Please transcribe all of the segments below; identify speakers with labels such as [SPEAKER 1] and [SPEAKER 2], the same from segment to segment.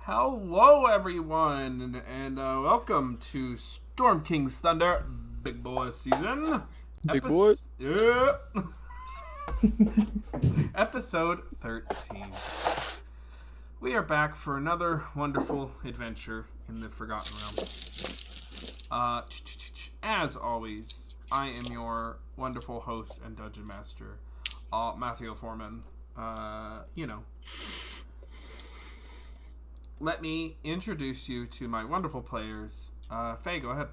[SPEAKER 1] Hello, everyone, and welcome to Storm King's Thunder Big Boy Season.
[SPEAKER 2] Big boy.
[SPEAKER 1] Yeah. Episode 13. We are back for another wonderful adventure in the Forgotten Realms. As always, I am your wonderful host and dungeon master, Matthew Foreman. Let me introduce you to my wonderful players. Faye, go ahead.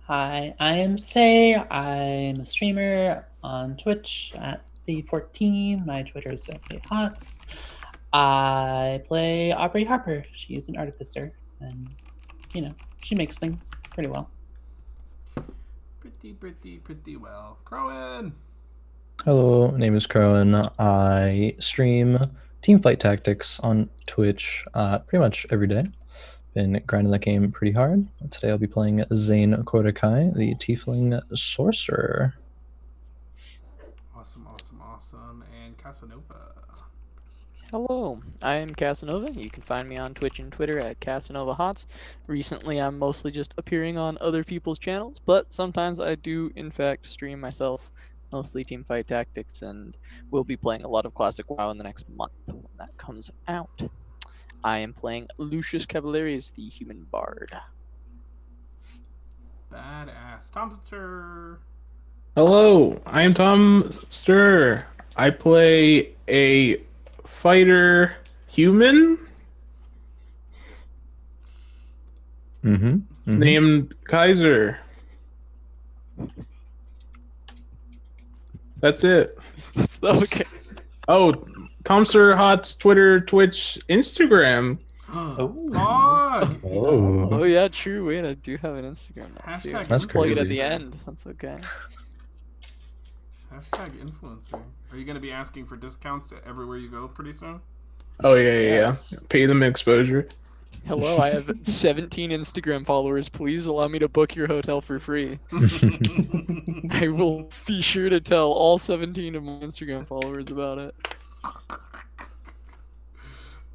[SPEAKER 3] Hi, I am Faye. I'm a streamer on Twitch at B14. My Twitter is Hots. I play Aubrey Harper. She's an artificer, and she makes things pretty well.
[SPEAKER 1] Pretty well. Crowan.
[SPEAKER 2] Hello, my name is Crowan. I stream Teamfight Tactics on Twitch pretty much every day. Been grinding that game pretty hard. Today I'll be playing Zane Kordakai, the Tiefling Sorcerer.
[SPEAKER 1] Awesome. And Casanova.
[SPEAKER 4] Hello, I am Casanova. You can find me on Twitch and Twitter at CasanovaHots. Recently, I'm mostly just appearing on other people's channels, but sometimes I do, in fact, stream myself, mostly Teamfight Tactics, and will be playing a lot of Classic WoW in the next month when that comes out. I am playing Lucius Cavalieri's the Human Bard.
[SPEAKER 1] Badass. Tom Stir.
[SPEAKER 5] Hello, I am Tom Stir. I play a fighter human named Kaiser. That's it.
[SPEAKER 4] Okay.
[SPEAKER 5] Oh, Tom Stir Hot's Twitter, Twitch, Instagram.
[SPEAKER 4] Oh yeah, true. Wait, I do have an Instagram now too.
[SPEAKER 1] Hashtag
[SPEAKER 2] That's
[SPEAKER 4] Plug it
[SPEAKER 2] crazy.
[SPEAKER 4] at the end. That's okay.
[SPEAKER 1] Hashtag influencer. Are you going to be asking for discounts everywhere you go pretty soon?
[SPEAKER 5] Oh yeah. Pay them exposure.
[SPEAKER 4] Hello, I have 17 Instagram followers. Please allow me to book your hotel for free. I will be sure to tell all 17 of my Instagram followers about it.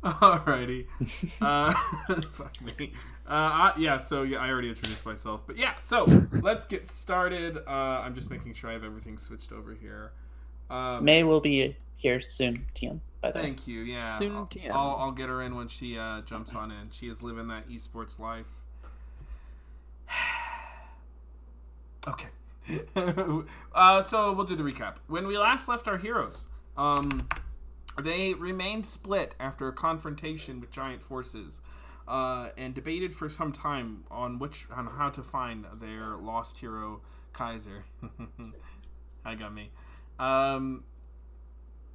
[SPEAKER 1] Alrighty. Fuck me. I already introduced myself. But yeah, so let's get started. I'm just making sure I have everything switched over here.
[SPEAKER 3] May will be here soon, TM. By the way.
[SPEAKER 1] Thank you, yeah.
[SPEAKER 4] Soon, TM.
[SPEAKER 1] I'll get her in when she jumps on in. She is living that esports life. Okay. So we'll do the recap. When we last left our heroes, they remained split after a confrontation with giant forces, and debated for some time on how to find their lost hero, Kaiser. I got me.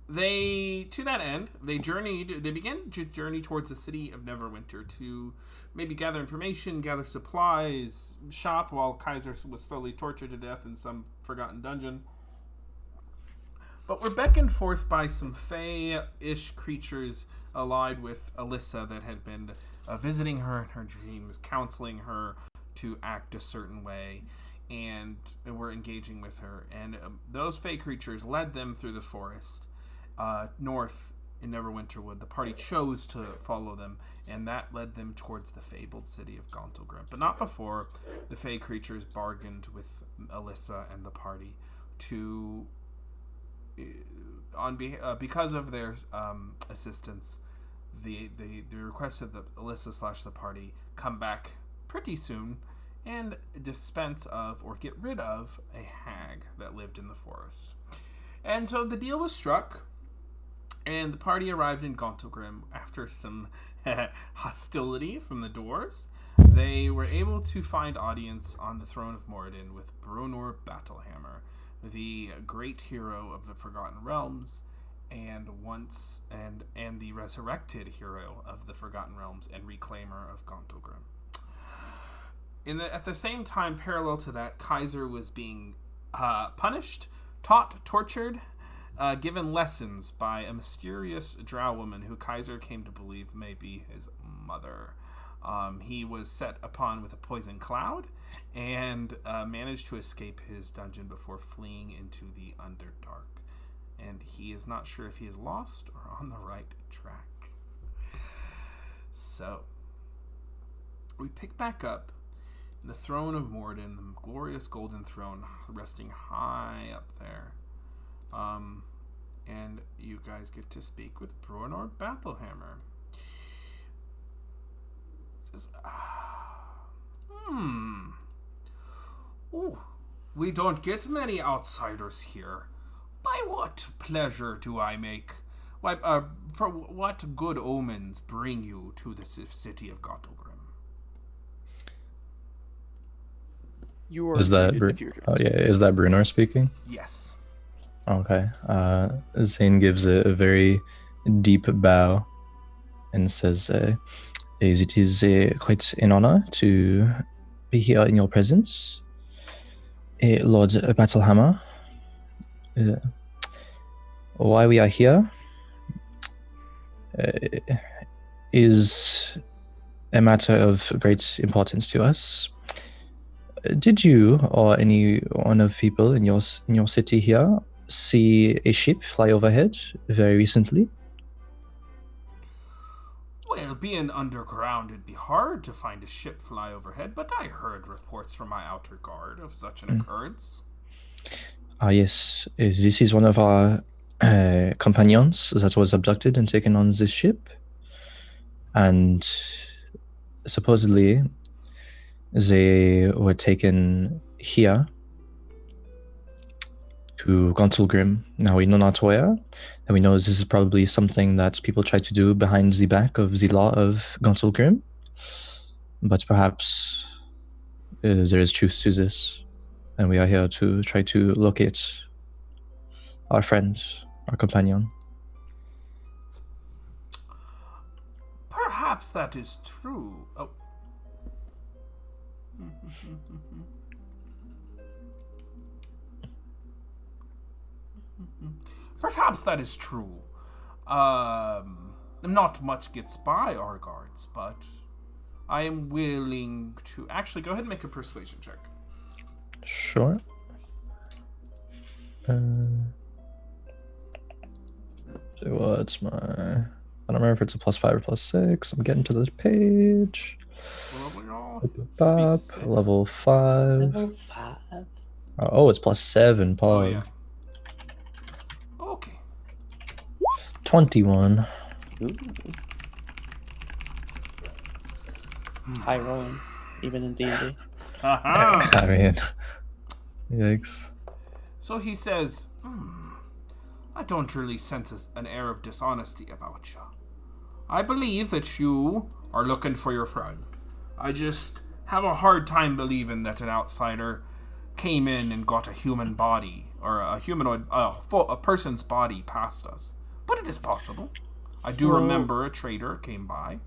[SPEAKER 1] To that end, they began to journey towards the city of Neverwinter to maybe gather information, gather supplies, shop while Kaiser was slowly tortured to death in some forgotten dungeon. But we're beckoned forth by some Fae-ish creatures allied with Alyssa that had been visiting her in her dreams, counseling her to act a certain way, and were engaging with her. And those Fae creatures led them through the forest north in Neverwinterwood. The party chose to follow them, and that led them towards the fabled city of Gauntlgrym. But not before the Fae creatures bargained with Alyssa and the party to... because of their assistance, they requested that Alyssa / the party come back pretty soon and dispense of or get rid of a hag that lived in the forest. And so the deal was struck, and the party arrived in Gauntlgrym after some hostility from the dwarves. They were able to find audience on the throne of Moradin with Bronor Battlehammer, the great hero of the Forgotten Realms, and the resurrected hero of the Forgotten Realms and reclaimer of Gauntlgrym. At the same time, parallel to that, Kaiser was being punished, taught, tortured, given lessons by a mysterious drow woman who Kaiser came to believe may be his mother. He was set upon with a poison cloud and managed to escape his dungeon before fleeing into the Underdark. And he is not sure if he is lost or on the right track. So, we pick back up in the throne of Morden, the glorious golden throne resting high up there. And you guys get to speak with Bruenor Battlehammer. Says, Ooh, we don't get many outsiders here. By what pleasure do I make? Why, for what good omens bring you to the city of Gauntlgrym?
[SPEAKER 4] You are
[SPEAKER 2] Is that
[SPEAKER 4] muted if you're
[SPEAKER 2] is that Brunor speaking?
[SPEAKER 1] Yes.
[SPEAKER 2] Okay. Zane gives a very deep bow and says, it is quite an honor to be here in your presence, Lord Battlehammer. Why we are here is a matter of great importance to us. Did you or any one of people in your city here see a ship fly overhead very recently?
[SPEAKER 1] Well, being underground, it'd be hard to find a ship fly overhead, but I heard reports from my outer guard of such an occurrence.
[SPEAKER 2] Yes. This is one of our companions that was abducted and taken on this ship. And supposedly they were taken here to Gauntlgrym. Now we know not where, and we know this is probably something that people try to do behind the back of the law of Gauntlgrym. But perhaps there is truth to this, and we are here to try to locate our friend, our companion.
[SPEAKER 1] Perhaps that is true. Oh. Perhaps that is true. Not much gets by our guards, but I am willing to... Actually, go ahead and make a persuasion check.
[SPEAKER 2] Sure. So what's my... I don't remember if it's a +5 or +6. I'm getting to this page. Level 5.
[SPEAKER 3] Level 5.
[SPEAKER 2] Oh, it's +7, Paul.
[SPEAKER 1] Oh, yeah. Okay.
[SPEAKER 2] 21.
[SPEAKER 3] Ooh. High rolling, even in D&D.
[SPEAKER 2] I mean, yikes.
[SPEAKER 1] So he says, I don't really sense an air of dishonesty about you. I believe that you are looking for your friend. I just have a hard time believing that an outsider came in and got a human body, or a humanoid, a person's body past us. But it is possible. I do remember a trader came by.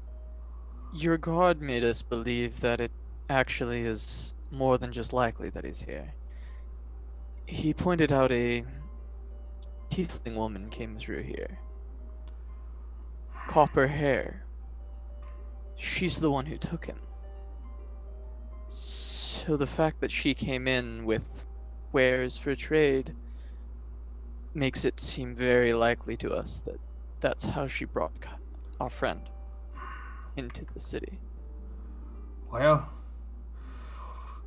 [SPEAKER 4] Your guard made us believe that it actually is more than just likely that he's here. He pointed out a tiefling woman came through here. Copper hair. She's the one who took him. So the fact that she came in with wares for trade makes it seem very likely to us that that's how she brought our friend into the city.
[SPEAKER 1] Well,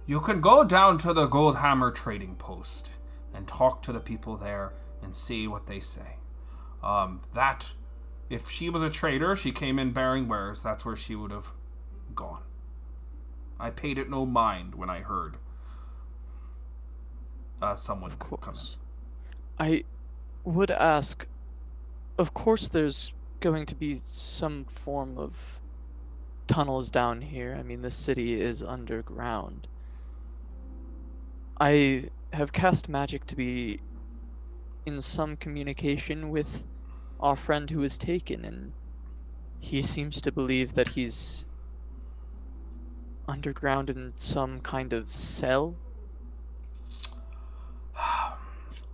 [SPEAKER 1] you can go down to the Goldhammer trading post and talk to the people there and see what they say. If she was a trader, she came in bearing wares, that's where she would have gone. I paid it no mind when I heard someone come in.
[SPEAKER 4] I would ask, of course there's going to be some form of tunnels down here. I mean, the city is underground. I have cast magic to be in some communication with our friend who was taken, and he seems to believe that he's underground in some kind of cell.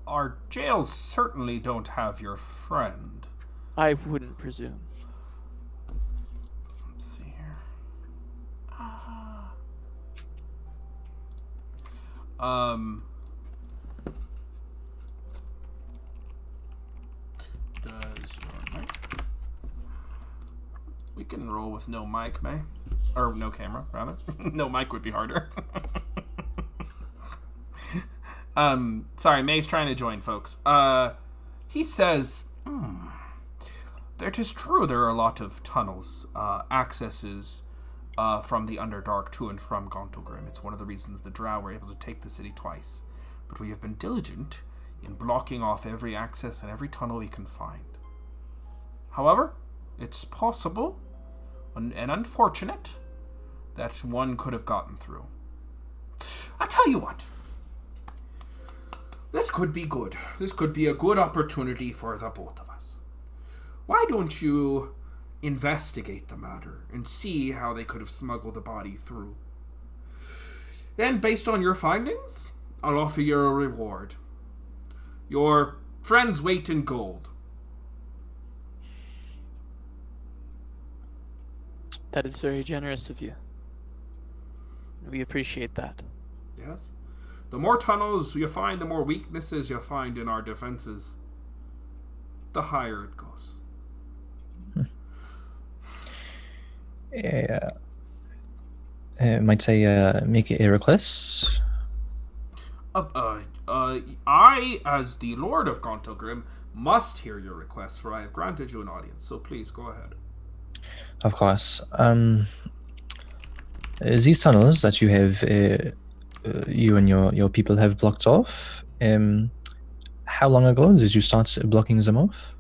[SPEAKER 1] Our jails certainly don't have your friend.
[SPEAKER 4] I wouldn't presume.
[SPEAKER 1] Let's see here. can roll with no mic, May. Or no camera, rather. No mic would be harder. Sorry, May's trying to join, folks. He says, it is true there are a lot of tunnels, accesses from the Underdark to and from Gauntlgrym. It's one of the reasons the Drow were able to take the city twice. But we have been diligent in blocking off every access and every tunnel we can find. However, it's possible and unfortunate that one could have gotten through. I'll tell you what. This could be good. This could be a good opportunity for the both of us. Why don't you investigate the matter and see how they could have smuggled the body through? Then, based on your findings, I'll offer you a reward. Your friend's weight in gold.
[SPEAKER 4] That is very generous of you. We appreciate that.
[SPEAKER 1] Yes. The more tunnels you find, the more weaknesses you find in our defenses, the higher it goes.
[SPEAKER 2] Might I make a request?
[SPEAKER 1] I, as the Lord of Gauntlgrym, must hear your request, for I have granted you an audience, so please go ahead.
[SPEAKER 2] Of course. These tunnels that you have, you and your people have blocked off, how long ago did you start blocking them off?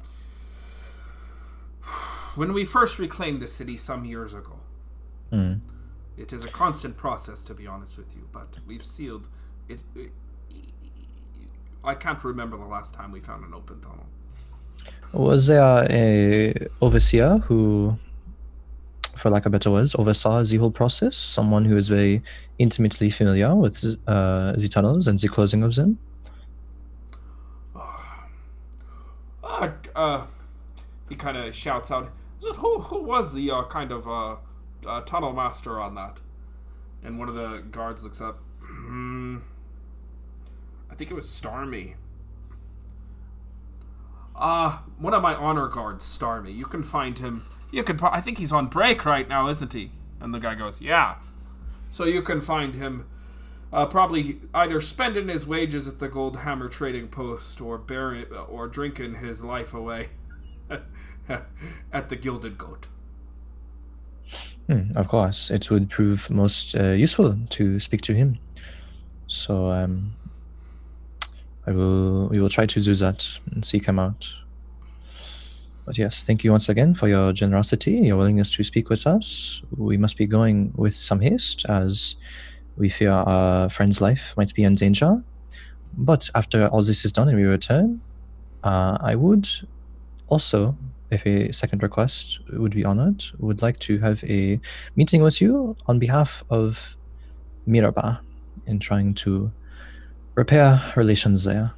[SPEAKER 1] When we first reclaimed the city some years ago. It is a constant process, to be honest with you, but we've sealed it. I can't remember the last time we found an open tunnel.
[SPEAKER 2] Was there a overseer who, for lack of better words, oversaw the whole process? Someone who is very intimately familiar with the tunnels and the closing of them?
[SPEAKER 1] He kind of shouts out, who was the kind of tunnel master on that? And one of the guards looks up. I think it was Starmy. One of my honor guards, Starmy. You can find him. I think he's on break right now, isn't he? And the guy goes, yeah. So you can find him probably either spending his wages at the Gold Hammer trading post or drinking his life away at the Gilded Goat.
[SPEAKER 2] Of course, it would prove most useful to speak to him. So we will try to do that and seek him out. But yes, thank you once again for your generosity, your willingness to speak with us. We must be going with some haste, as we fear our friend's life might be in danger. But after all this is done and we return, I would also, if a second request would be honored, would like to have a meeting with you on behalf of Mirabar in trying to repair relations there.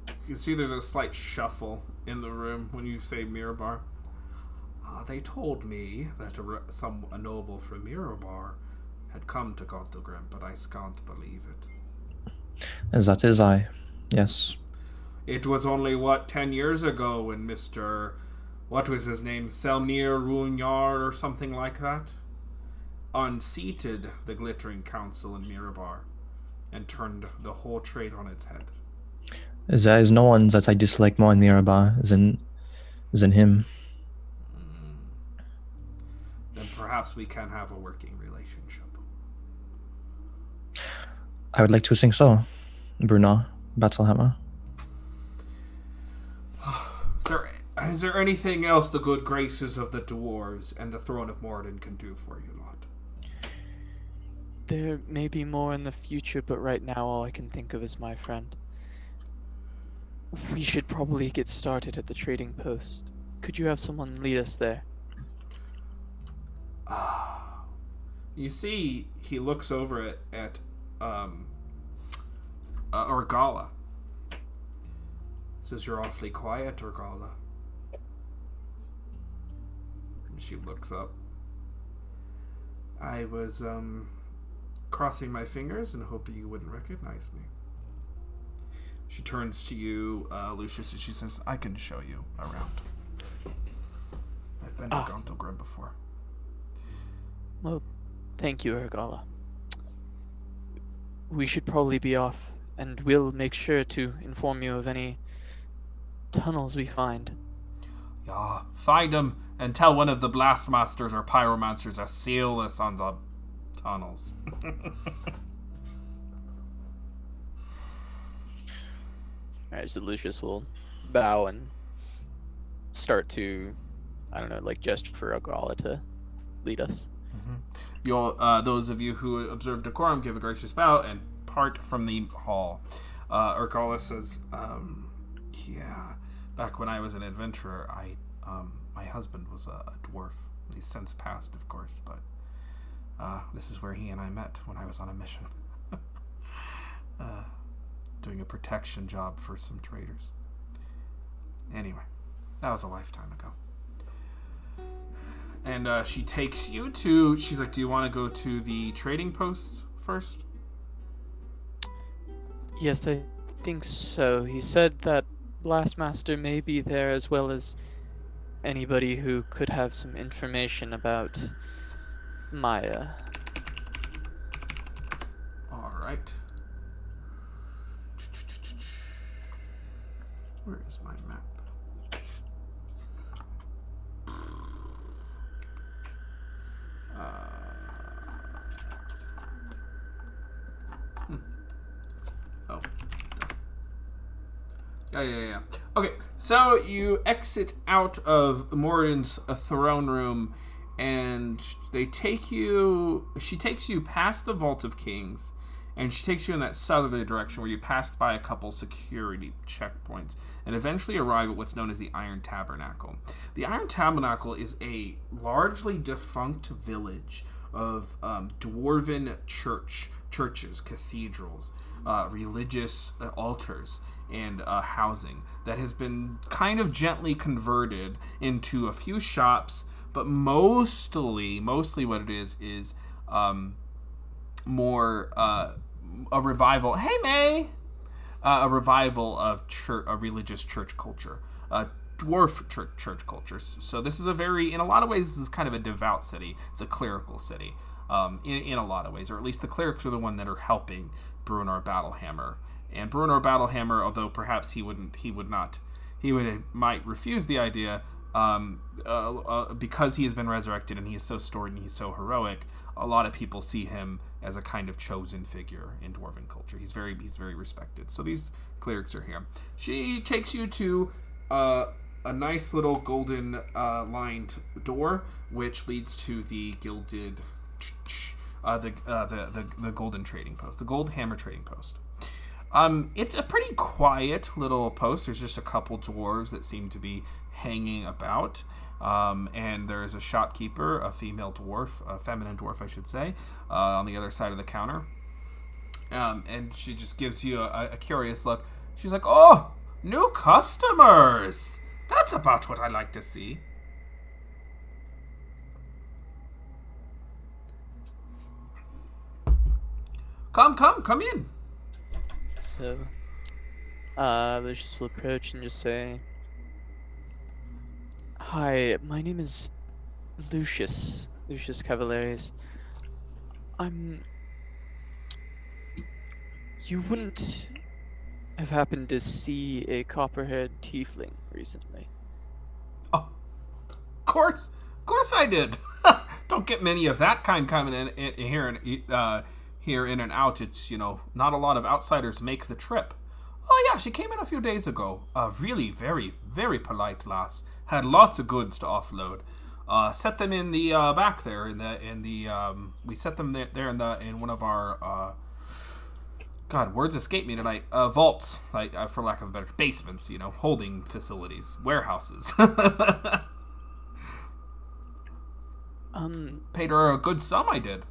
[SPEAKER 1] You can see there's a slight shuffle in the room when you say Mirabar. They told me that a noble from Mirabar had come to Gauntlgrym, but I can't believe it.
[SPEAKER 2] As that is I, yes.
[SPEAKER 1] It was only, 10 years ago when Mr. What was his name? Selmir Runyar or something like that? Unseated the Glittering Council in Mirabar and turned the whole trade on its head.
[SPEAKER 2] There is no one that I dislike more in Mirabar than him.
[SPEAKER 1] Then perhaps we can have a working relationship.
[SPEAKER 2] I would like to think so, Bruno Battlehammer.
[SPEAKER 1] Is there anything else the good graces of the dwarves and the throne of Moradin can do for you lot?
[SPEAKER 4] There may be more in the future, but right now all I can think of is my friend. We should probably get started at the trading post. Could you have someone lead us there?
[SPEAKER 1] You see, he looks over at Orgala. Says, "You're awfully quiet, Orgala." She looks up. I was crossing my fingers and hoping you wouldn't recognize me. She turns to you, Lucius, and she says, "I can show you around. I've been to Gauntlgrym before.
[SPEAKER 4] Well, thank you, Ergala. We should probably be off, and we'll make sure to inform you of any tunnels we find.
[SPEAKER 1] Yeah, find them and tell one of the blastmasters or pyromancers to seal us on the tunnels.
[SPEAKER 4] Alright, so Lucius will bow and start to, I don't know, like gesture for Ergala to lead us.
[SPEAKER 1] You'll, those of you who observe decorum, give a gracious bow and part from the hall. Ergala says, yeah, back when I was an adventurer, my husband was a dwarf. He's since passed, of course, but this is where he and I met when I was on a mission. Doing a protection job for some traders. Anyway, that was a lifetime ago. And she takes you to... She's like, do you want to go to the trading post first?
[SPEAKER 4] Yes, I think so. He said that Blastmaster may be there, as well as anybody who could have some information about Maya.
[SPEAKER 1] All right. Where is my map? Oh. Yeah. Okay, so you exit out of Moradin's throne room, and she takes you past the Vault of Kings, and she takes you in that southerly direction where you passed by a couple security checkpoints and eventually arrive at what's known as the Iron Tabernacle. The Iron Tabernacle is a largely defunct village of dwarven churches, cathedrals, religious altars, and housing that has been kind of gently converted into a few shops, but mostly what it is more a revival. Hey, May! A revival of a religious church culture, dwarf church cultures. So this is in a lot of ways, this is kind of a devout city. It's a clerical city, in a lot of ways, or at least the clerics are the one that are helping Bruenor Battlehammer. And Bruenor Battlehammer, although perhaps he might refuse the idea, because he has been resurrected and he is so storied and he's so heroic, a lot of people see him as a kind of chosen figure in dwarven culture. He's very respected. So these clerics are here. She takes you to a nice little golden lined door, which leads to the gilded, the golden trading post, the gold hammer trading post. It's a pretty quiet little post. There's just a couple dwarves that seem to be hanging about. And there's a shopkeeper, a female dwarf, a feminine dwarf, I should say, on the other side of the counter. And she just gives you a curious look. She's like, oh, new customers. That's about what I like to see. Come in.
[SPEAKER 4] So, Lucius will approach and just say, hi, my name is Lucius Cavaleris. You wouldn't have happened to see a copper-haired tiefling recently?
[SPEAKER 1] Oh, of course I did. Don't get many of that kind coming in here in and out. It's, not a lot of outsiders make the trip. Oh yeah, she came in a few days ago. Really very, very polite lass. Had lots of goods to offload. Set them in the back there. We set them there in one of our God, words escape me tonight. Vaults, for lack of a better, basements. Holding facilities, warehouses. Paid her a good sum. I did.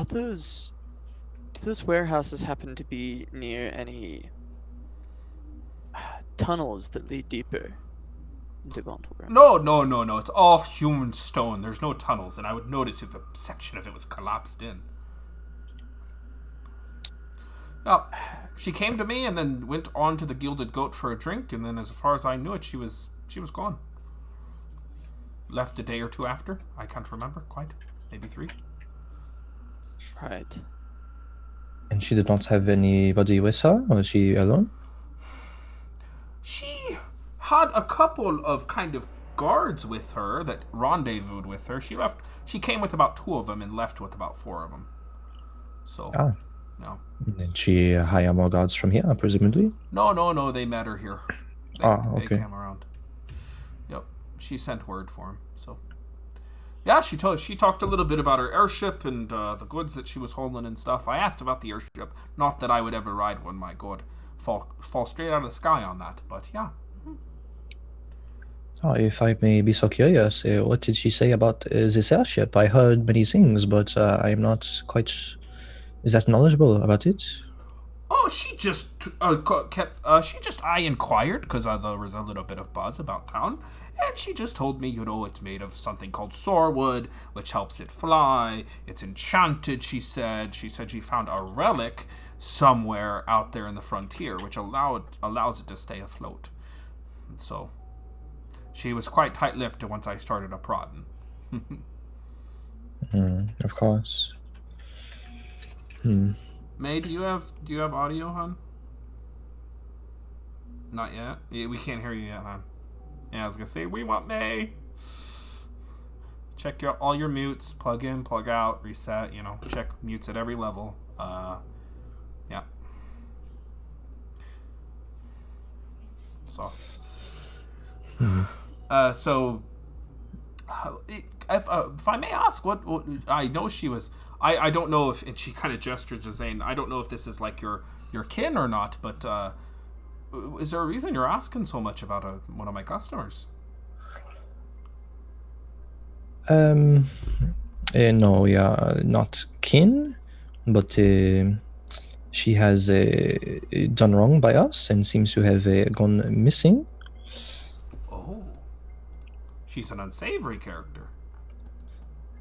[SPEAKER 4] Do those warehouses happen to be near any tunnels that lead deeper into Gauntlgrym?
[SPEAKER 1] No. It's all human stone. There's no tunnels, and I would notice if a section of it was collapsed in. Oh, she came to me and then went on to the Gilded Goat for a drink, and then as far as I knew it, she was gone. left a day or two after. I can't remember quite. Maybe 3.
[SPEAKER 4] Right.
[SPEAKER 2] And she did not have anybody with her? Or was she alone?
[SPEAKER 1] She had a couple of kind of guards with her that rendezvoused with her. She came with about 2 of them and left with about 4 of them. So, no.
[SPEAKER 2] Did she hire more guards from here, presumably?
[SPEAKER 1] No, they met her here.
[SPEAKER 2] Okay.
[SPEAKER 1] They came around. Yep. She sent word for him, so. Yeah, she talked a little bit about her airship and the goods that she was holding and stuff. I asked about the airship. Not that I would ever ride one, my god. Fall straight out of the sky on that, but yeah.
[SPEAKER 2] Oh, if I may be so curious, what did she say about this airship? I heard many things, but I am not quite... Is that knowledgeable about it?
[SPEAKER 1] Oh, she just I inquired because there was a little bit of buzz about town, and she just told me, it's made of something called sorewood, which helps it fly. It's enchanted, she said. She said she found a relic somewhere out there in the frontier, which allows it to stay afloat. And so, she was quite tight-lipped once I started a prodding.
[SPEAKER 2] Of course.
[SPEAKER 1] May, do you have audio, hon? Not yet. Yeah, we can't hear you yet, hon. Yeah, I was gonna say we want May. Check all your mutes. Plug in, plug out, reset. Check mutes at every level. Yeah. So. So. If I may ask, what I know she was. I don't know if, and she kind of gestures to Zane, I don't know if this is like your kin or not, but is there a reason you're asking so much about one of my customers?
[SPEAKER 2] No, we are not kin, but she has done wrong by us and seems to have gone missing.
[SPEAKER 1] Oh. She's an unsavory character.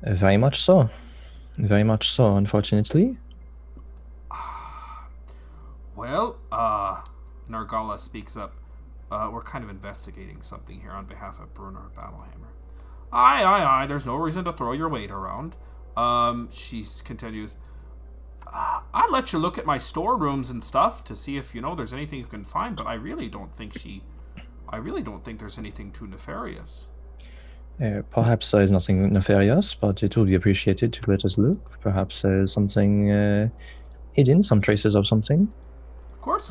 [SPEAKER 2] Very much so. Very much so, unfortunately.
[SPEAKER 1] Well, Nargala speaks up. We're kind of investigating something here on behalf of Brunner Battlehammer. Aye, there's no reason to throw your weight around. She continues, I'll let you look at my storerooms and stuff to see if, there's anything you can find, but I really don't think there's anything too nefarious.
[SPEAKER 2] Perhaps there is nothing nefarious, but it would be appreciated to let us look. Perhaps there is something hidden, some traces of something.
[SPEAKER 1] Of course.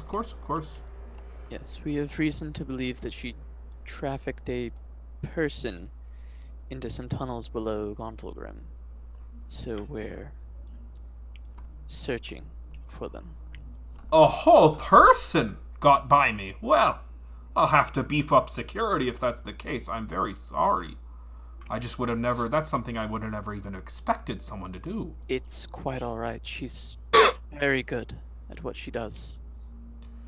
[SPEAKER 4] Yes, we have reason to believe that she trafficked a person into some tunnels below Gauntlgrym. So we're searching for them.
[SPEAKER 1] A whole person got by me. Well, I'll have to beef up security if that's the case. I'm very sorry. I just would have never... That's something I would have never even expected someone to do.
[SPEAKER 4] It's quite alright. She's very good at what she does.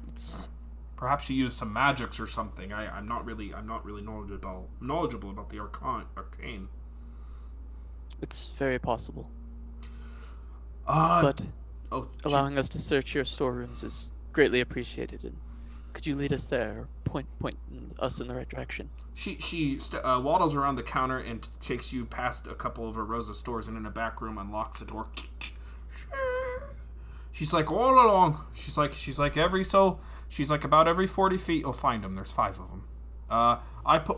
[SPEAKER 4] It's...
[SPEAKER 1] Perhaps she used some magics or something. I'm not really knowledgeable about the arcane.
[SPEAKER 4] It's very possible. But allowing us to search your storerooms is greatly appreciated. And could you lead us there, or point us in the right direction?
[SPEAKER 1] She waddles around the counter and takes you past a couple of her rows of stores and in a back room unlocks the door. She's like, all along. She's like about every 40 feet you'll find them. There's 5 of them. I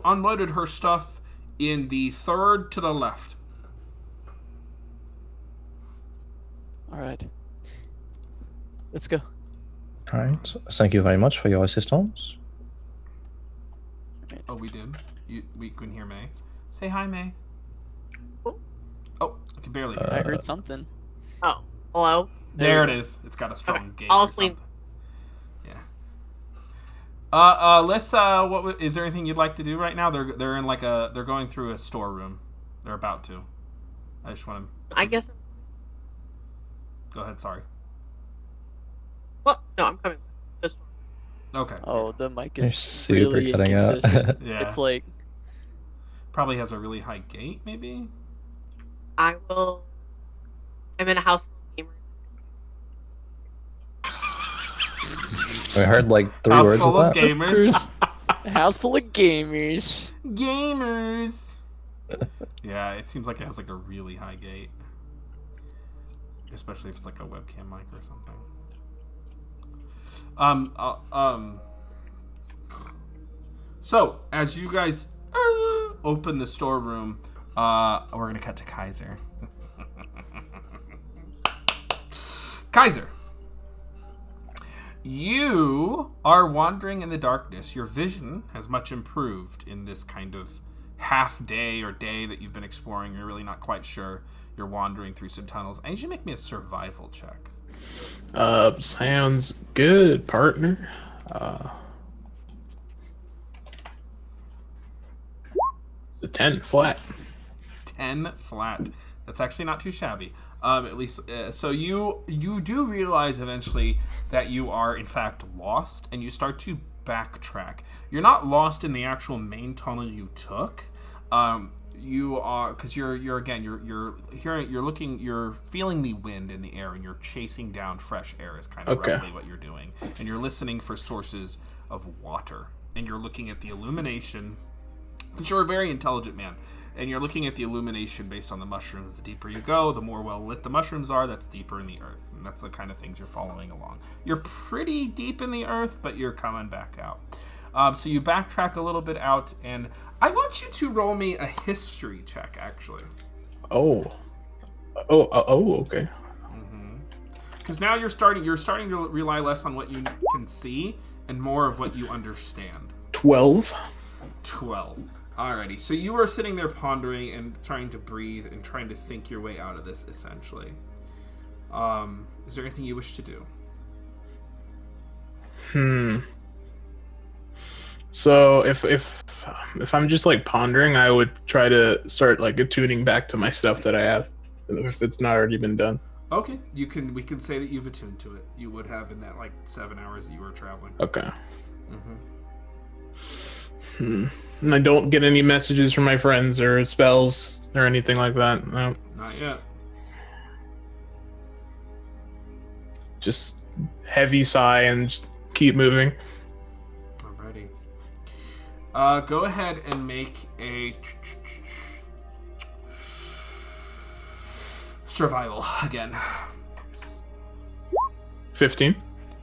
[SPEAKER 1] unloaded her stuff in the 3rd to the left.
[SPEAKER 2] Alright. Let's go. Alright. Thank you very much for your assistance.
[SPEAKER 1] Oh, we did? We couldn't hear May. Say hi, May.
[SPEAKER 6] Oh,
[SPEAKER 1] I can barely hear.
[SPEAKER 4] I heard something.
[SPEAKER 6] Oh, hello?
[SPEAKER 1] There it is. It's got a strong gate.
[SPEAKER 6] I'll sleep.
[SPEAKER 1] Yeah. Let's is there anything you'd like to do right now? They're in they're going through a storeroom. They're about to. I just want to...
[SPEAKER 6] I guess...
[SPEAKER 1] Go ahead, sorry.
[SPEAKER 6] Well, no, I'm coming. Just...
[SPEAKER 1] Okay.
[SPEAKER 4] Oh, the mic
[SPEAKER 2] You're
[SPEAKER 4] is
[SPEAKER 2] super
[SPEAKER 4] really
[SPEAKER 2] cutting out.
[SPEAKER 4] inconsistent.
[SPEAKER 1] Yeah.
[SPEAKER 4] It's like...
[SPEAKER 1] Probably has a really high gate, maybe?
[SPEAKER 6] I'm in a house full of gamers.
[SPEAKER 2] I heard like 3
[SPEAKER 1] House
[SPEAKER 2] words
[SPEAKER 1] full
[SPEAKER 2] of
[SPEAKER 1] of
[SPEAKER 2] that.
[SPEAKER 1] gamers.
[SPEAKER 4] A house full of gamers.
[SPEAKER 1] Gamers. Yeah, it seems like it has like a really high gate. Especially if it's like a webcam mic or something. So, as you guys open the storeroom, we're going to cut to Kaiser. Kaiser, you are wandering in the darkness. Your vision has much improved in this kind of half day or day that you've been exploring. You're really not quite sure. You're wandering through some tunnels. I need you to make me a survival check.
[SPEAKER 5] Sounds good, partner. The 10 flat.
[SPEAKER 1] 10 flat. That's actually not too shabby. At least, so you do realize eventually that you are in fact lost, and you start to backtrack. You're not lost in the actual main tunnel you took. You are, because you're hearing, you're feeling the wind in the air, and you're chasing down fresh air is kind of roughly what you're doing, and you're listening for sources of water, and you're looking at the illumination. Because you're a very intelligent man, and you're looking at the illumination based on the mushrooms. The deeper you go, the more well lit the mushrooms are. That's deeper in the earth, and that's the kind of things you're following along. You're pretty deep in the earth, but you're coming back out. So you backtrack a little bit out, and I want you to roll me a history check, actually.
[SPEAKER 5] Oh, okay.
[SPEAKER 1] Because now you're starting to rely less on what you can see and more of what you understand.
[SPEAKER 5] 12.
[SPEAKER 1] 12. Alrighty, so you are sitting there pondering and trying to breathe and trying to think your way out of this, essentially. Is there anything you wish to do?
[SPEAKER 5] So if I'm just like pondering, I would try to start like attuning back to my stuff that I have, if it's not already been done.
[SPEAKER 1] Okay, we can say that you've attuned to it. You would have in that like 7 hours that you were traveling.
[SPEAKER 5] Okay. And I don't get any messages from my friends or spells or anything like that. No.
[SPEAKER 1] Not yet.
[SPEAKER 5] Just heavy sigh and just keep moving.
[SPEAKER 1] Alrighty. Go ahead and make a survival again.
[SPEAKER 5] 15.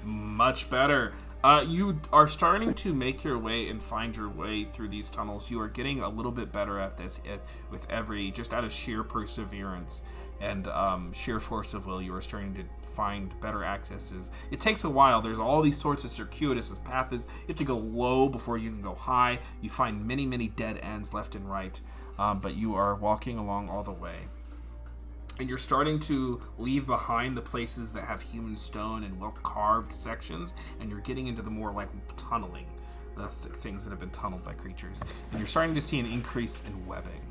[SPEAKER 1] Much better. You are starting to make your way and find your way through these tunnels. You are getting a little bit better at this with every, just out of sheer perseverance and sheer force of will, you are starting to find better accesses. It takes a while. There's all these sorts of circuitous paths. You have to go low before you can go high. You find many, many dead ends left and right, but you are walking along all the way. And you're starting to leave behind the places that have human stone and well-carved sections, and you're getting into the more like tunneling, things that have been tunneled by creatures. And you're starting to see an increase in webbing.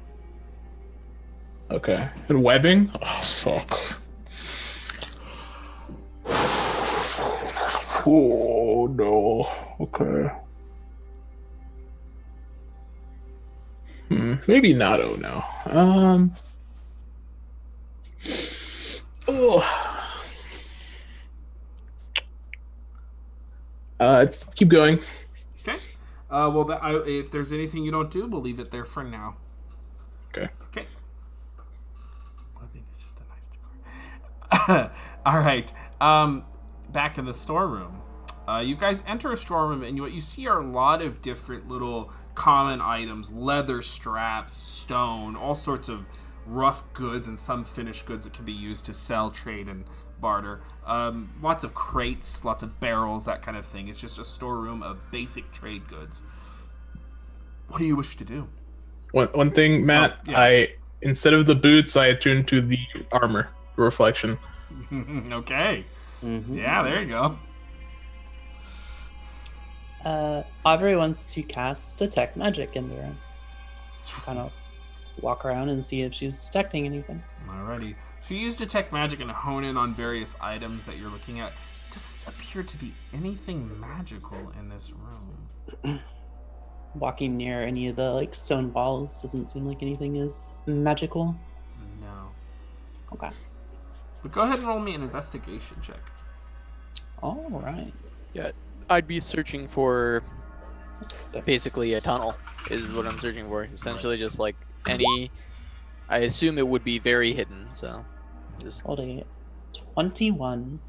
[SPEAKER 5] Okay. And webbing? Oh, fuck. Oh, no. Okay. Maybe not, oh, no. Keep going.
[SPEAKER 1] Okay. If there's anything you don't do, we'll leave it there for now.
[SPEAKER 5] Okay.
[SPEAKER 1] Okay. Webbing is just a nice decor. All right. Back in the storeroom. You guys enter a storeroom, and what you see are a lot of different little common items: leather straps, stone, all sorts of rough goods, and some finished goods that can be used to sell, trade, and barter. Lots of crates, lots of barrels, that kind of thing. It's just a storeroom of basic trade goods. What do you wish to do?
[SPEAKER 5] One thing, Matt, instead of the boots, I attuned to the armor reflection.
[SPEAKER 1] Okay. Yeah, there you go.
[SPEAKER 3] Aubrey wants to cast Detect Magic in the room. Kind of walk around and see if she's detecting anything.
[SPEAKER 1] Alrighty. So you use Detect Magic and hone in on various items that you're looking at. Does it appear to be anything magical in this room?
[SPEAKER 3] Walking near any of the like stone walls doesn't seem like anything is magical.
[SPEAKER 1] No.
[SPEAKER 3] Okay.
[SPEAKER 1] But go ahead and roll me an investigation check.
[SPEAKER 3] All right.
[SPEAKER 4] Yeah, I'd be searching for
[SPEAKER 3] That's
[SPEAKER 4] basically a tunnel is what I'm searching for. Essentially just like any. I assume it would be very hidden. So, just
[SPEAKER 3] Hold a 21.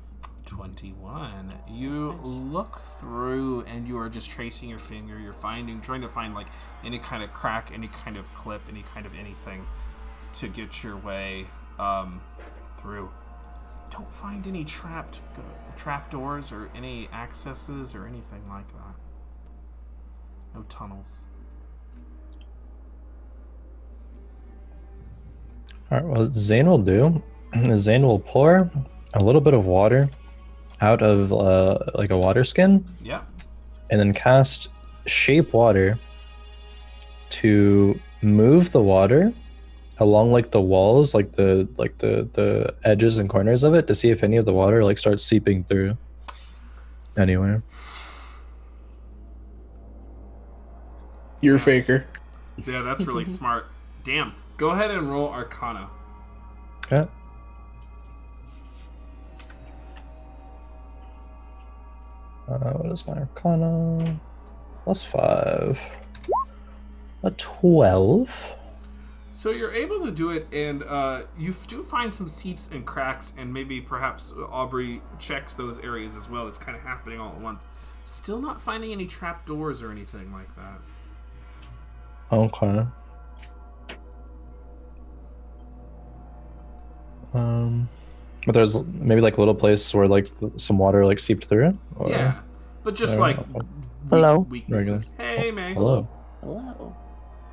[SPEAKER 1] 21. You look through and you are just tracing your finger. You're trying to find like any kind of crack, any kind of clip, any kind of anything to get your way through. Don't find any trap doors or any accesses or anything like that. No tunnels.
[SPEAKER 2] All right, what Zane will do is Zane will pour a little bit of water out of like a water skin,
[SPEAKER 1] Yeah.
[SPEAKER 2] and then cast shape water to move the water along like the walls, like the edges and corners of it, to see if any of the water like starts seeping through anywhere.
[SPEAKER 5] You're a faker.
[SPEAKER 1] Yeah, that's really smart. Damn. Go ahead and roll Arcana.
[SPEAKER 2] Okay. What is my Arcana? +5. A 12.
[SPEAKER 1] So you're able to do it, and you do find some seeps and cracks, and maybe perhaps Aubrey checks those areas as well. It's kind of happening all at once. Still not finding any trap doors or anything like that.
[SPEAKER 2] Okay. But there's maybe like a little place where like some water like seeped through. Or...
[SPEAKER 1] Yeah, but just
[SPEAKER 2] There.
[SPEAKER 1] like
[SPEAKER 2] Hello.
[SPEAKER 1] weaknesses. Hey, May.
[SPEAKER 2] Hello.
[SPEAKER 3] Hello.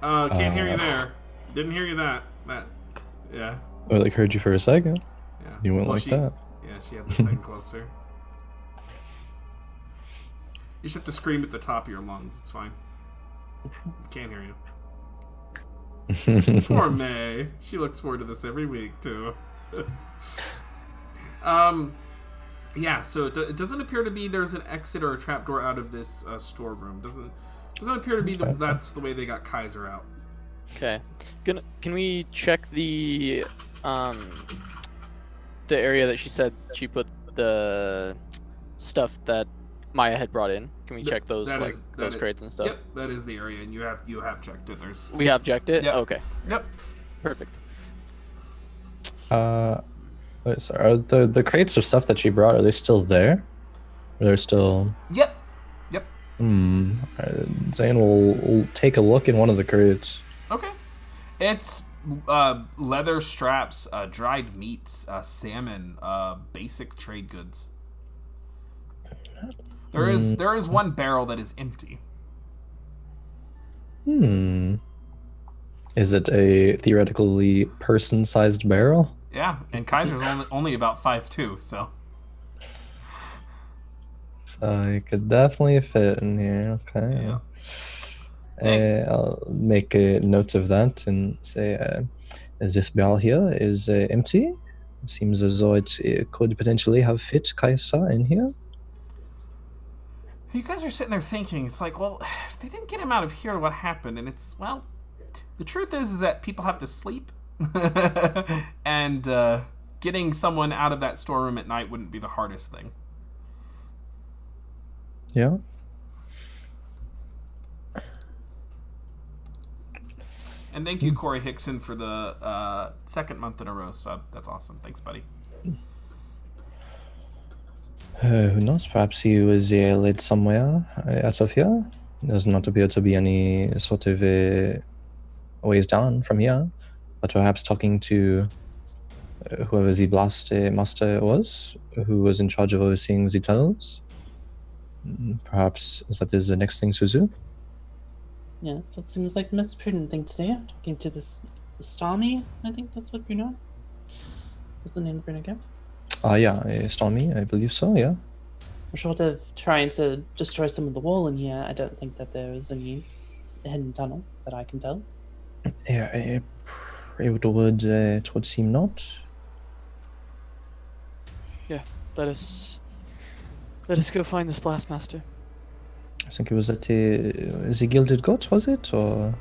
[SPEAKER 1] Can't hear you there. Didn't hear you that. Yeah.
[SPEAKER 2] I like heard you for a second.
[SPEAKER 1] Yeah.
[SPEAKER 2] You went like that.
[SPEAKER 1] Yeah, she had the thing closer. You just have to scream at the top of your lungs. It's fine. Can't hear you. Poor May. She looks forward to this every week too. Yeah. So it doesn't appear to be there's an exit or a trapdoor out of this storeroom. Doesn't appear to be that's the way they got Kaiser out.
[SPEAKER 4] okay. Can we check the area that she said she put the stuff that Maya had brought in? Can we check those those crates and stuff?
[SPEAKER 1] Yep, that is the area, and you have checked it.
[SPEAKER 4] We have checked it.
[SPEAKER 1] Yep.
[SPEAKER 4] Okay.
[SPEAKER 1] Yep.
[SPEAKER 4] Perfect.
[SPEAKER 2] Wait, sorry. Are the crates of stuff that she brought, are they still there? Or they're still...
[SPEAKER 1] Yep.
[SPEAKER 2] Zane will take a look in one of the crates.
[SPEAKER 1] Okay. It's leather straps, dried meats, salmon, basic trade goods. There is one barrel that is empty.
[SPEAKER 2] Is it a theoretically person-sized barrel?
[SPEAKER 1] Yeah, and Kaiser's only about 5'2", so.
[SPEAKER 2] So it could definitely fit in here. Okay.
[SPEAKER 1] Yeah.
[SPEAKER 2] I'll make a note of that and say, this barrel here is empty. Seems as though it could potentially have fit Kaiser in here.
[SPEAKER 1] You guys are sitting there thinking, it's like, well, if they didn't get him out of here, what happened? And it's, well, the truth is that people have to sleep. And getting someone out of that storeroom at night wouldn't be the hardest thing.
[SPEAKER 2] Yeah.
[SPEAKER 1] And thank you, Corey Hickson, for the second month in a row sub. That's awesome. Thanks, buddy.
[SPEAKER 2] Who knows? Perhaps he was led somewhere out of here. Does not appear to be any sort of ways down from here. But perhaps talking to whoever the blast master was, who was in charge of overseeing the tunnels. Perhaps that is the next thing to do.
[SPEAKER 3] Yes, that seems like the most prudent thing to do. Talking to this Stormy, I think that's what you know. What's the name of it again?
[SPEAKER 2] Yeah, Stormy, I believe so, yeah.
[SPEAKER 3] Short of trying to destroy some of the wall in here, I don't think that there is any hidden tunnel that I can tell.
[SPEAKER 2] Yeah, it would seem not.
[SPEAKER 4] Yeah, let us go find this blast master.
[SPEAKER 2] I think it was at the Gilded Goat, was it? Or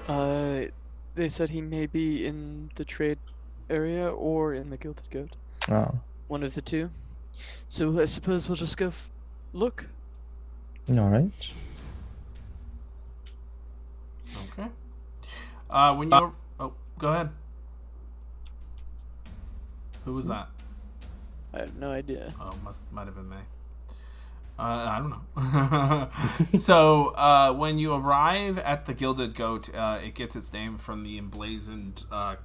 [SPEAKER 4] They said he may be in the trade area or in the Gilded Goat.
[SPEAKER 2] Oh.
[SPEAKER 4] One of the two. So I suppose we'll just go look.
[SPEAKER 2] All right.
[SPEAKER 1] Okay. When you... Oh, go ahead. Who was that?
[SPEAKER 4] I have no idea.
[SPEAKER 1] Oh, might have been me. I don't know. So, when you arrive at the Gilded Goat, it gets its name from the emblazoned, the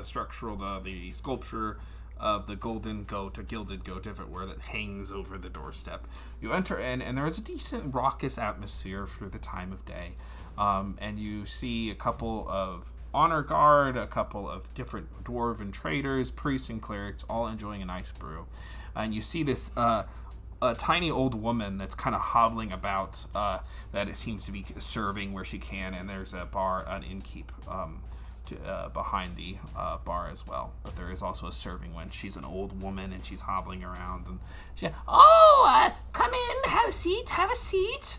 [SPEAKER 1] structural, the sculpture of the golden goat, a gilded goat, if it were, that hangs over the doorstep. You enter in, and there is a decent raucous atmosphere for the time of day. And you see a couple of honor guard, a couple of different dwarven traders, priests, and clerics, all enjoying a nice brew. And you see this a tiny old woman that's kind of hobbling about, that it seems to be serving where she can, and there's a bar, an innkeep behind the bar as well. But there is also a serving one. She's an old woman, and she's hobbling around, and she, come in, have a seat.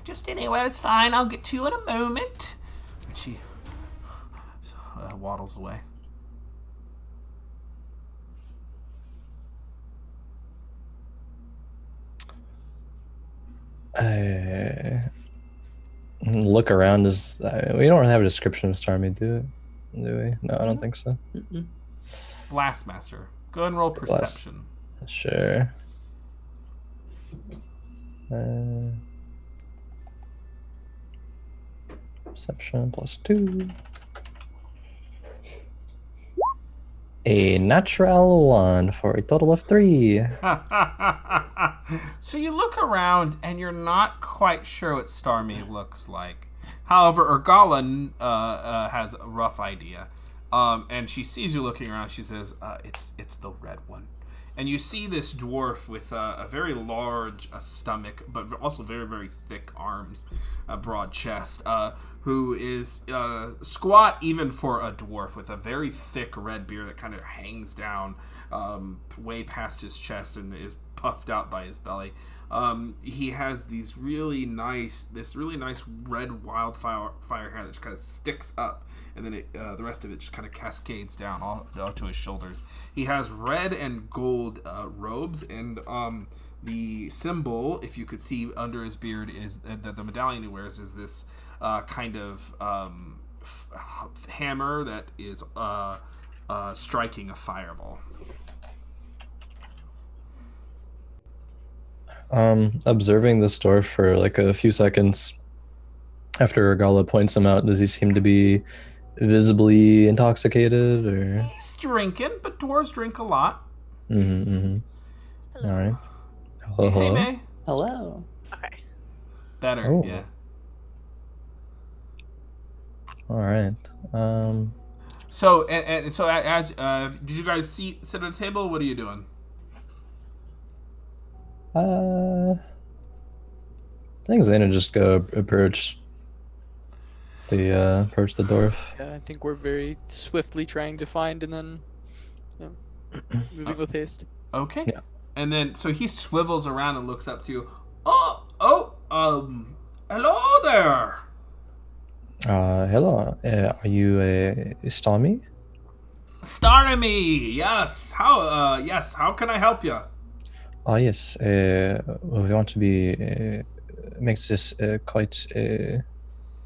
[SPEAKER 1] Just anywhere's fine. I'll get to you in a moment. And she waddles away.
[SPEAKER 2] Look around. We don't have a description of Starmie, do we? No, I don't think so.
[SPEAKER 3] Mm-mm.
[SPEAKER 1] Blastmaster. Go ahead and roll perception.
[SPEAKER 2] Sure. Perception +2. A natural 1 for a total of 3.
[SPEAKER 1] So you look around, and you're not quite sure what Starmie looks like. However, Urgala has a rough idea. And she sees you looking around. She says, it's the red one. And you see this dwarf with a very large stomach, but also very, very thick arms, a broad chest, who is squat even for a dwarf, with a very thick red beard that kind of hangs down way past his chest and is puffed out by his belly. He has this really nice red wildfire hair that just kind of sticks up, and then the rest of it just kind of cascades down all to his shoulders. He has red and gold robes, and the symbol, if you could see under his beard, is that the medallion he wears is this kind of hammer that is striking a fireball.
[SPEAKER 2] Observing this dwarf for like a few seconds after Urgala points him out, does he seem to be visibly intoxicated, or?
[SPEAKER 1] He's drinking, but dwarves drink a lot.
[SPEAKER 2] All right. Hello.
[SPEAKER 1] Hey, May.
[SPEAKER 3] Hello.
[SPEAKER 6] Okay.
[SPEAKER 1] Better,
[SPEAKER 2] Oh.
[SPEAKER 1] yeah.
[SPEAKER 2] All right.
[SPEAKER 1] So, and so as did you guys sit at a table? What are you doing?
[SPEAKER 2] I think Zane would just go approach the dwarf.
[SPEAKER 4] Yeah, I think we're very swiftly trying to find and then moving with haste.
[SPEAKER 1] Okay.
[SPEAKER 2] Yeah.
[SPEAKER 1] And then, so he swivels around and looks up to you. Hello there.
[SPEAKER 2] Hello. Are you Stormy?
[SPEAKER 1] Starmy, yes. How can I help you?
[SPEAKER 2] Yes. We want to make this quite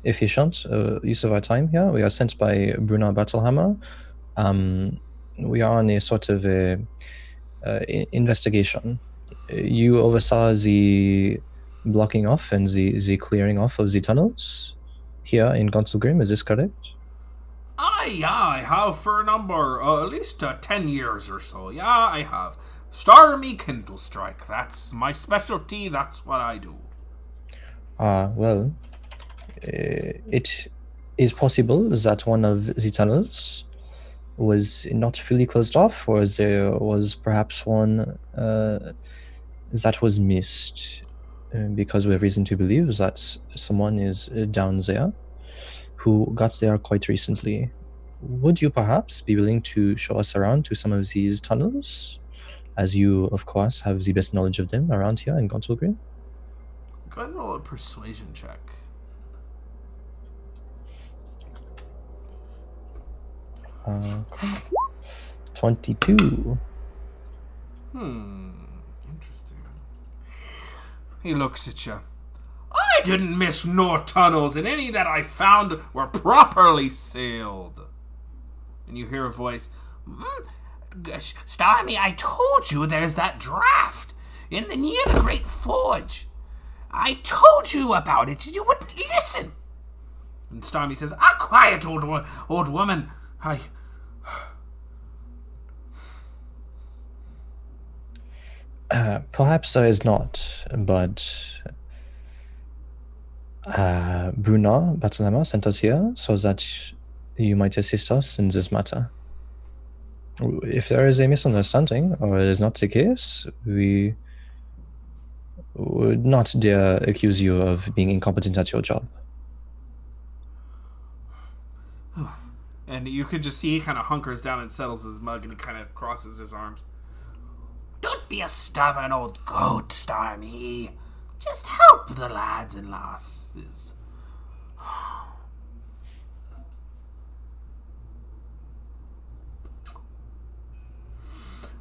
[SPEAKER 2] efficient use of our time here. We are sent by Bruna Battlehammer. We are on a sort of investigation. You oversaw the blocking off and the clearing off of the tunnels here in Gauntlgrym. Is this correct?
[SPEAKER 1] Aye, I have for a number, at least 10 years or so. Yeah, I have. Starmy Kindle Strike. That's my specialty. That's what I do.
[SPEAKER 2] Well, it is possible that one of the tunnels was not fully closed off, or there was perhaps one that was missed, because we have reason to believe that someone is down there who got there quite recently. Would you perhaps be willing to show us around to some of these tunnels, as you, of course, have the best knowledge of them around here in Gauntlgrym?
[SPEAKER 1] Go ahead and roll a persuasion check.
[SPEAKER 2] 22.
[SPEAKER 1] Interesting. He looks at you. I didn't miss no tunnels, and any that I found were properly sealed. And you hear a voice,
[SPEAKER 7] Stormy, I told you there's that draft near the Great Forge. I told you about it, you wouldn't listen.
[SPEAKER 1] And Stormy says, quiet, old woman.
[SPEAKER 2] Perhaps there is not, but Bruna Batalama sent us here so that you might assist us in this matter. If there is a misunderstanding, or it is not the case, we would not dare accuse you of being incompetent at your job.
[SPEAKER 1] And you could just see he kind of hunkers down and settles his mug, and he kind of crosses his arms.
[SPEAKER 7] Don't be a stubborn old goat, Stormy. Just help the lads and lasses.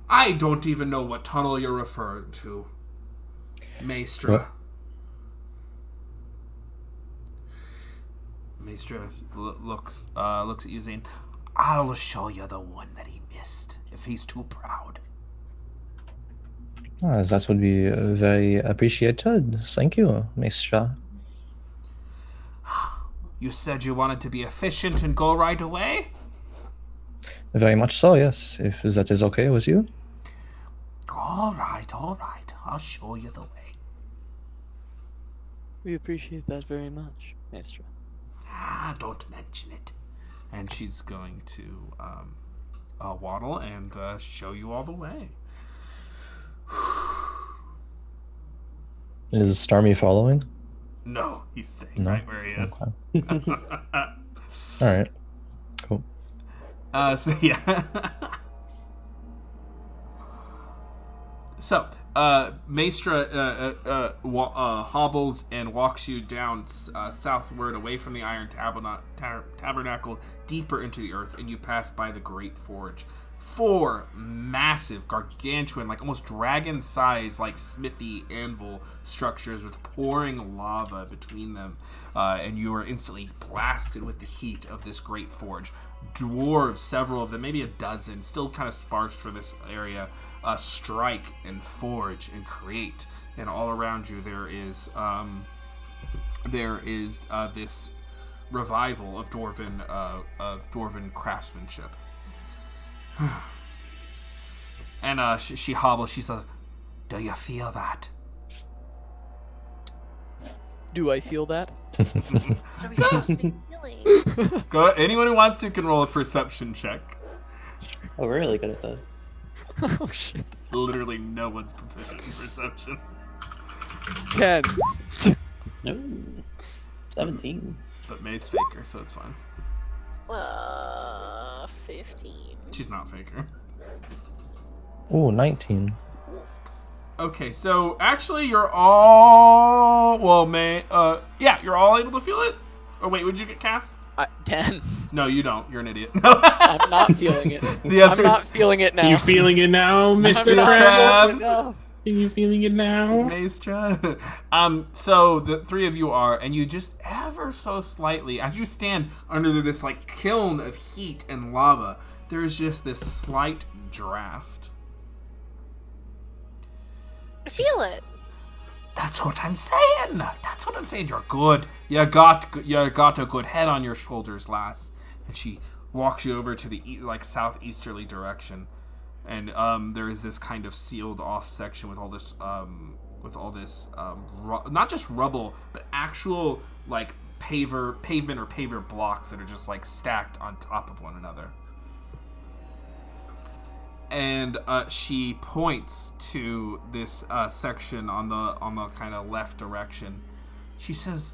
[SPEAKER 1] I don't even know what tunnel you're referring to, Maestra.
[SPEAKER 2] What?
[SPEAKER 1] Maestra looks at you, Zane.
[SPEAKER 7] I'll show you the one that he missed, if he's too proud.
[SPEAKER 2] That would be very appreciated. Thank you, Maestra.
[SPEAKER 1] You said you wanted to be efficient and go right away?
[SPEAKER 2] Very much so, yes. If that is okay with you.
[SPEAKER 7] All right. I'll show you the way.
[SPEAKER 4] We appreciate that very much, Maestra.
[SPEAKER 7] Don't mention it.
[SPEAKER 1] And she's going to waddle and show you all the way.
[SPEAKER 2] Is Stormy following?
[SPEAKER 1] No, he's staying
[SPEAKER 2] No?
[SPEAKER 1] right where he is.
[SPEAKER 2] Okay. Alright. Cool.
[SPEAKER 1] So yeah. So, Maestra hobbles and walks you down southward away from the Iron Tabernacle, deeper into the earth, and you pass by the Great Forge. 4 massive, gargantuan, like almost dragon-sized, like smithy anvil structures with pouring lava between them, and you are instantly blasted with the heat of this Great Forge. Dwarves, several of them, maybe a dozen, still kind of sparse for this area, strike and forge and create, and all around you there is this revival of dwarven craftsmanship. And she hobbles. She says, "Do you feel that?"
[SPEAKER 4] Do I feel that?
[SPEAKER 8] Are we supposed to be feeling?
[SPEAKER 1] Go. Anyone who wants to can roll a perception check.
[SPEAKER 3] Oh, we're really good at that.
[SPEAKER 4] Oh shit.
[SPEAKER 1] Literally, no one's proficient in perception.
[SPEAKER 4] 10.
[SPEAKER 3] No. 17.
[SPEAKER 1] But May's faker, so it's fine.
[SPEAKER 8] 15.
[SPEAKER 1] She's not faker.
[SPEAKER 2] Oh, 19.
[SPEAKER 1] Okay, so actually, you're all you're all able to feel it. Oh wait, would you get cast?
[SPEAKER 4] 10.
[SPEAKER 1] No, you don't. You're an idiot.
[SPEAKER 4] I'm not feeling it. I'm not feeling it now.
[SPEAKER 5] You feeling it now, Mr.
[SPEAKER 1] Krabs?
[SPEAKER 5] Are you feeling it now?
[SPEAKER 1] Maestra. So the 3 of you are, and you just ever so slightly, as you stand under this like kiln of heat and lava, there's just this slight draft.
[SPEAKER 8] I feel it.
[SPEAKER 7] That's what I'm saying.
[SPEAKER 1] You're good. You got a good head on your shoulders, lass. And she walks you over to the southeasterly direction, and there is this kind of sealed off section with all this not just rubble, but actual like pavement or paver blocks that are just like stacked on top of one another. And she points to this section on the kind of left direction. She says,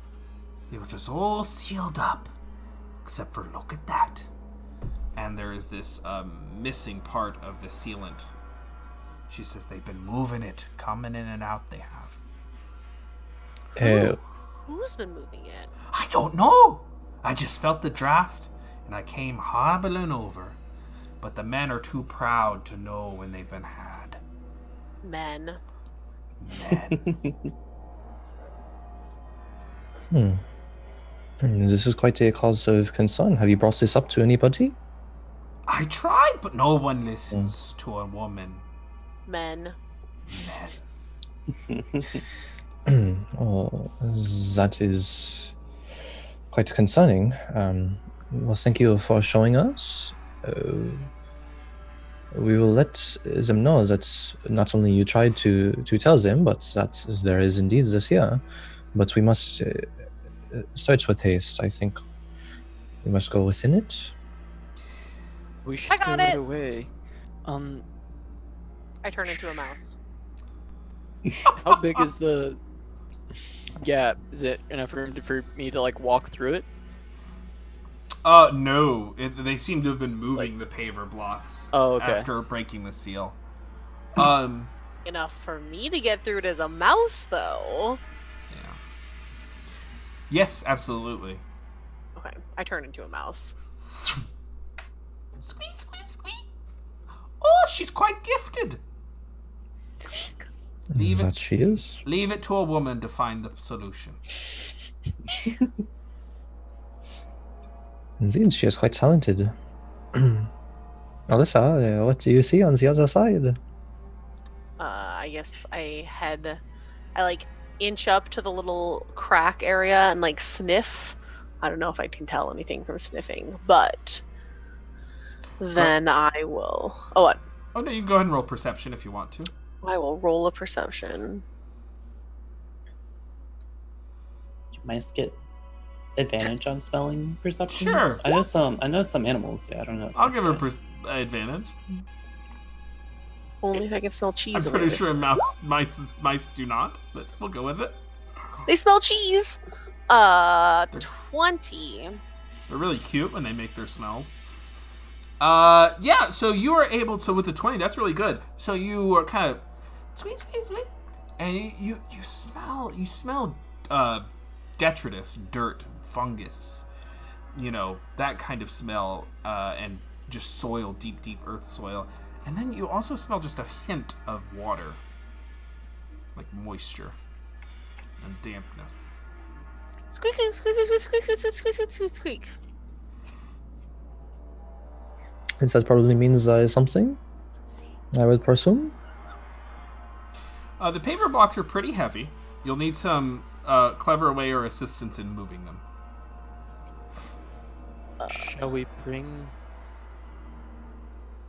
[SPEAKER 1] "It was just all sealed up, except for look at that." And there is this missing part of the sealant. She says, "They've been moving it, coming in and out. They have."
[SPEAKER 8] Who's been moving it?
[SPEAKER 7] I don't know. I just felt the draft, and I came hobbling over. But the men are too proud to know when they've been had.
[SPEAKER 8] Men.
[SPEAKER 2] This is quite a cause of concern. Have you brought this up to anybody?
[SPEAKER 7] I tried, but no one listens to a woman.
[SPEAKER 6] Men.
[SPEAKER 2] Oh, that is quite concerning. Well, thank you for showing us. We will let them know that not only you tried to tell them, but that there is indeed this here. But we must search with haste. I think we must go within it.
[SPEAKER 4] We
[SPEAKER 6] I
[SPEAKER 4] should go
[SPEAKER 6] got
[SPEAKER 4] right
[SPEAKER 6] it.
[SPEAKER 4] away.
[SPEAKER 6] I turn into a mouse.
[SPEAKER 4] How big is the gap? Is it enough room for me to like walk through it?
[SPEAKER 1] No. They seem to have been moving the paver blocks after breaking the seal.
[SPEAKER 6] Enough for me to get through it as a mouse, though.
[SPEAKER 1] Yeah. Yes, absolutely.
[SPEAKER 6] Okay, I turn into a mouse.
[SPEAKER 7] Squeak, squeak, squeak. Oh, she's quite gifted. Leave
[SPEAKER 2] That
[SPEAKER 7] it.
[SPEAKER 2] she is.
[SPEAKER 7] Leave it to a woman to find the solution.
[SPEAKER 2] Indeed, she is quite talented. Alyssa, what do you see on the other side?
[SPEAKER 6] I guess I like inch up to the little crack area and like sniff. I don't know if I can tell anything from sniffing, but then I will. Oh, what?
[SPEAKER 1] Oh, no, you can go ahead and roll perception if you want to.
[SPEAKER 6] I will roll a perception.
[SPEAKER 3] Mice get advantage on smelling perceptions.
[SPEAKER 1] Sure.
[SPEAKER 3] I know some animals. Yeah, I don't know. if
[SPEAKER 1] I'll
[SPEAKER 3] mice
[SPEAKER 1] give her
[SPEAKER 3] do.
[SPEAKER 1] advantage.
[SPEAKER 6] Only if I can smell cheese.
[SPEAKER 1] I'm pretty sure mice do not, but we'll go with it.
[SPEAKER 6] They smell cheese. 20.
[SPEAKER 1] They're really cute when they make their smells. Yeah, so you are able to, with the 20, that's really good. So you are kind of sweet, and you smell detritus, dirt, fungus, that kind of smell, and just soil, deep earth soil. And then you also smell just a hint of water, like moisture and dampness.
[SPEAKER 6] Squeak, squeak, squeak, squeak, squeak, squeak, squeak, squeak, squeak, squeak.
[SPEAKER 2] And that probably means something, I would presume.
[SPEAKER 1] The paver blocks are pretty heavy. You'll need some clever way or assistance in moving them.
[SPEAKER 4] Shall we bring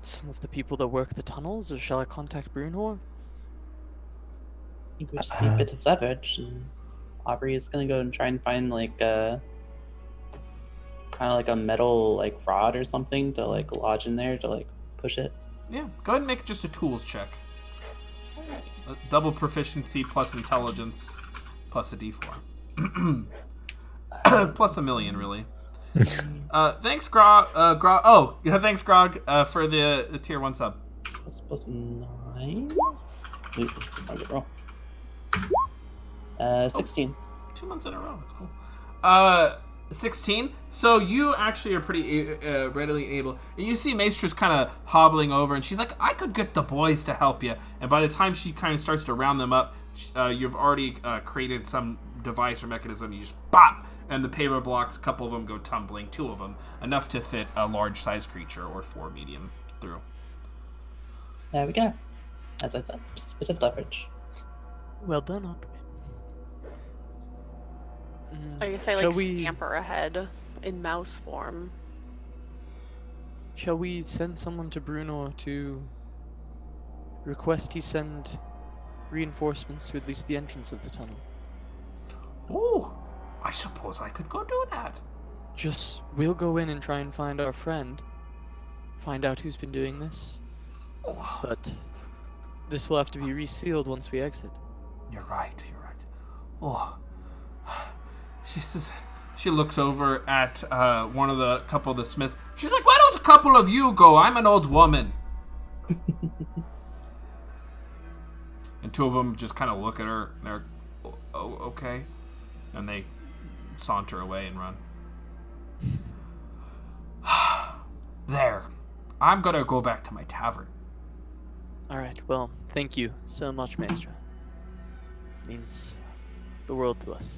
[SPEAKER 4] some of the people that work the tunnels, or shall I contact Brunhor?
[SPEAKER 3] I think we just need a bit of leverage, and Aubrey is gonna go and try and find like kind of like a metal like rod or something to like lodge in there to like push it.
[SPEAKER 1] Yeah, go ahead and make just a tools check. Double proficiency plus intelligence plus a d4. Plus a million, really. Thanks, Grog. Thanks, Grog, for the tier 1 sub.
[SPEAKER 3] That's plus 9. Ooh, I'll get roll. 16.
[SPEAKER 1] 2 months in a row. That's cool. 16. So you actually are pretty readily able. And you see Maestra's kind of hobbling over, and she's like, "I could get the boys to help you." And by the time she kind of starts to round them up, you've already created some device or mechanism. You just bop, and the paver blocks. A couple of them go tumbling. 2 of them, enough to fit a large-sized creature or 4 medium through.
[SPEAKER 3] There we go. As I said, just a bit of leverage.
[SPEAKER 4] Well done, Aubrey.
[SPEAKER 6] I guess I
[SPEAKER 4] Shall
[SPEAKER 6] like
[SPEAKER 4] we-
[SPEAKER 6] scamper ahead in mouse form.
[SPEAKER 4] Shall we send someone to Brunor to request he send reinforcements to at least the entrance of the tunnel?
[SPEAKER 7] Oh, I suppose I could go do that.
[SPEAKER 4] We'll go in and try and find our friend. Find out who's been doing this.
[SPEAKER 7] Oh,
[SPEAKER 4] But this will have to be resealed once we exit.
[SPEAKER 7] you're right. Oh,
[SPEAKER 1] She looks over at one of the couple of the smiths. She's like, "Why don't a couple of you go? I'm an old woman." And 2 of them just kind of look at her. And they're, "Oh, okay," and they saunter away and run. There. I'm gonna go back to my tavern.
[SPEAKER 4] Alright, well, thank you so much, Maestra. Means the world to us.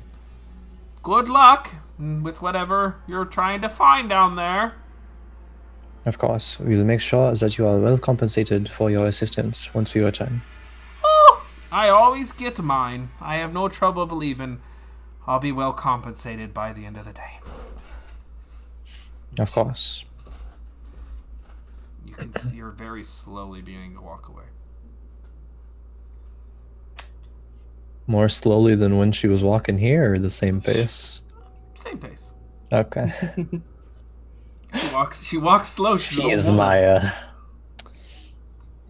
[SPEAKER 7] good luck with whatever you're trying to find down there.
[SPEAKER 2] Of course, we'll make sure that you are well compensated for your assistance once we return.
[SPEAKER 7] Oh, I always get mine. I have no trouble believing I'll be well compensated by the end of the day.
[SPEAKER 2] Of course.
[SPEAKER 7] You can see her very slowly beginning to walk away.
[SPEAKER 2] More slowly than when she was walking here, or the same pace?
[SPEAKER 7] Same pace.
[SPEAKER 2] Okay.
[SPEAKER 7] She walks slow.
[SPEAKER 2] She is Maya.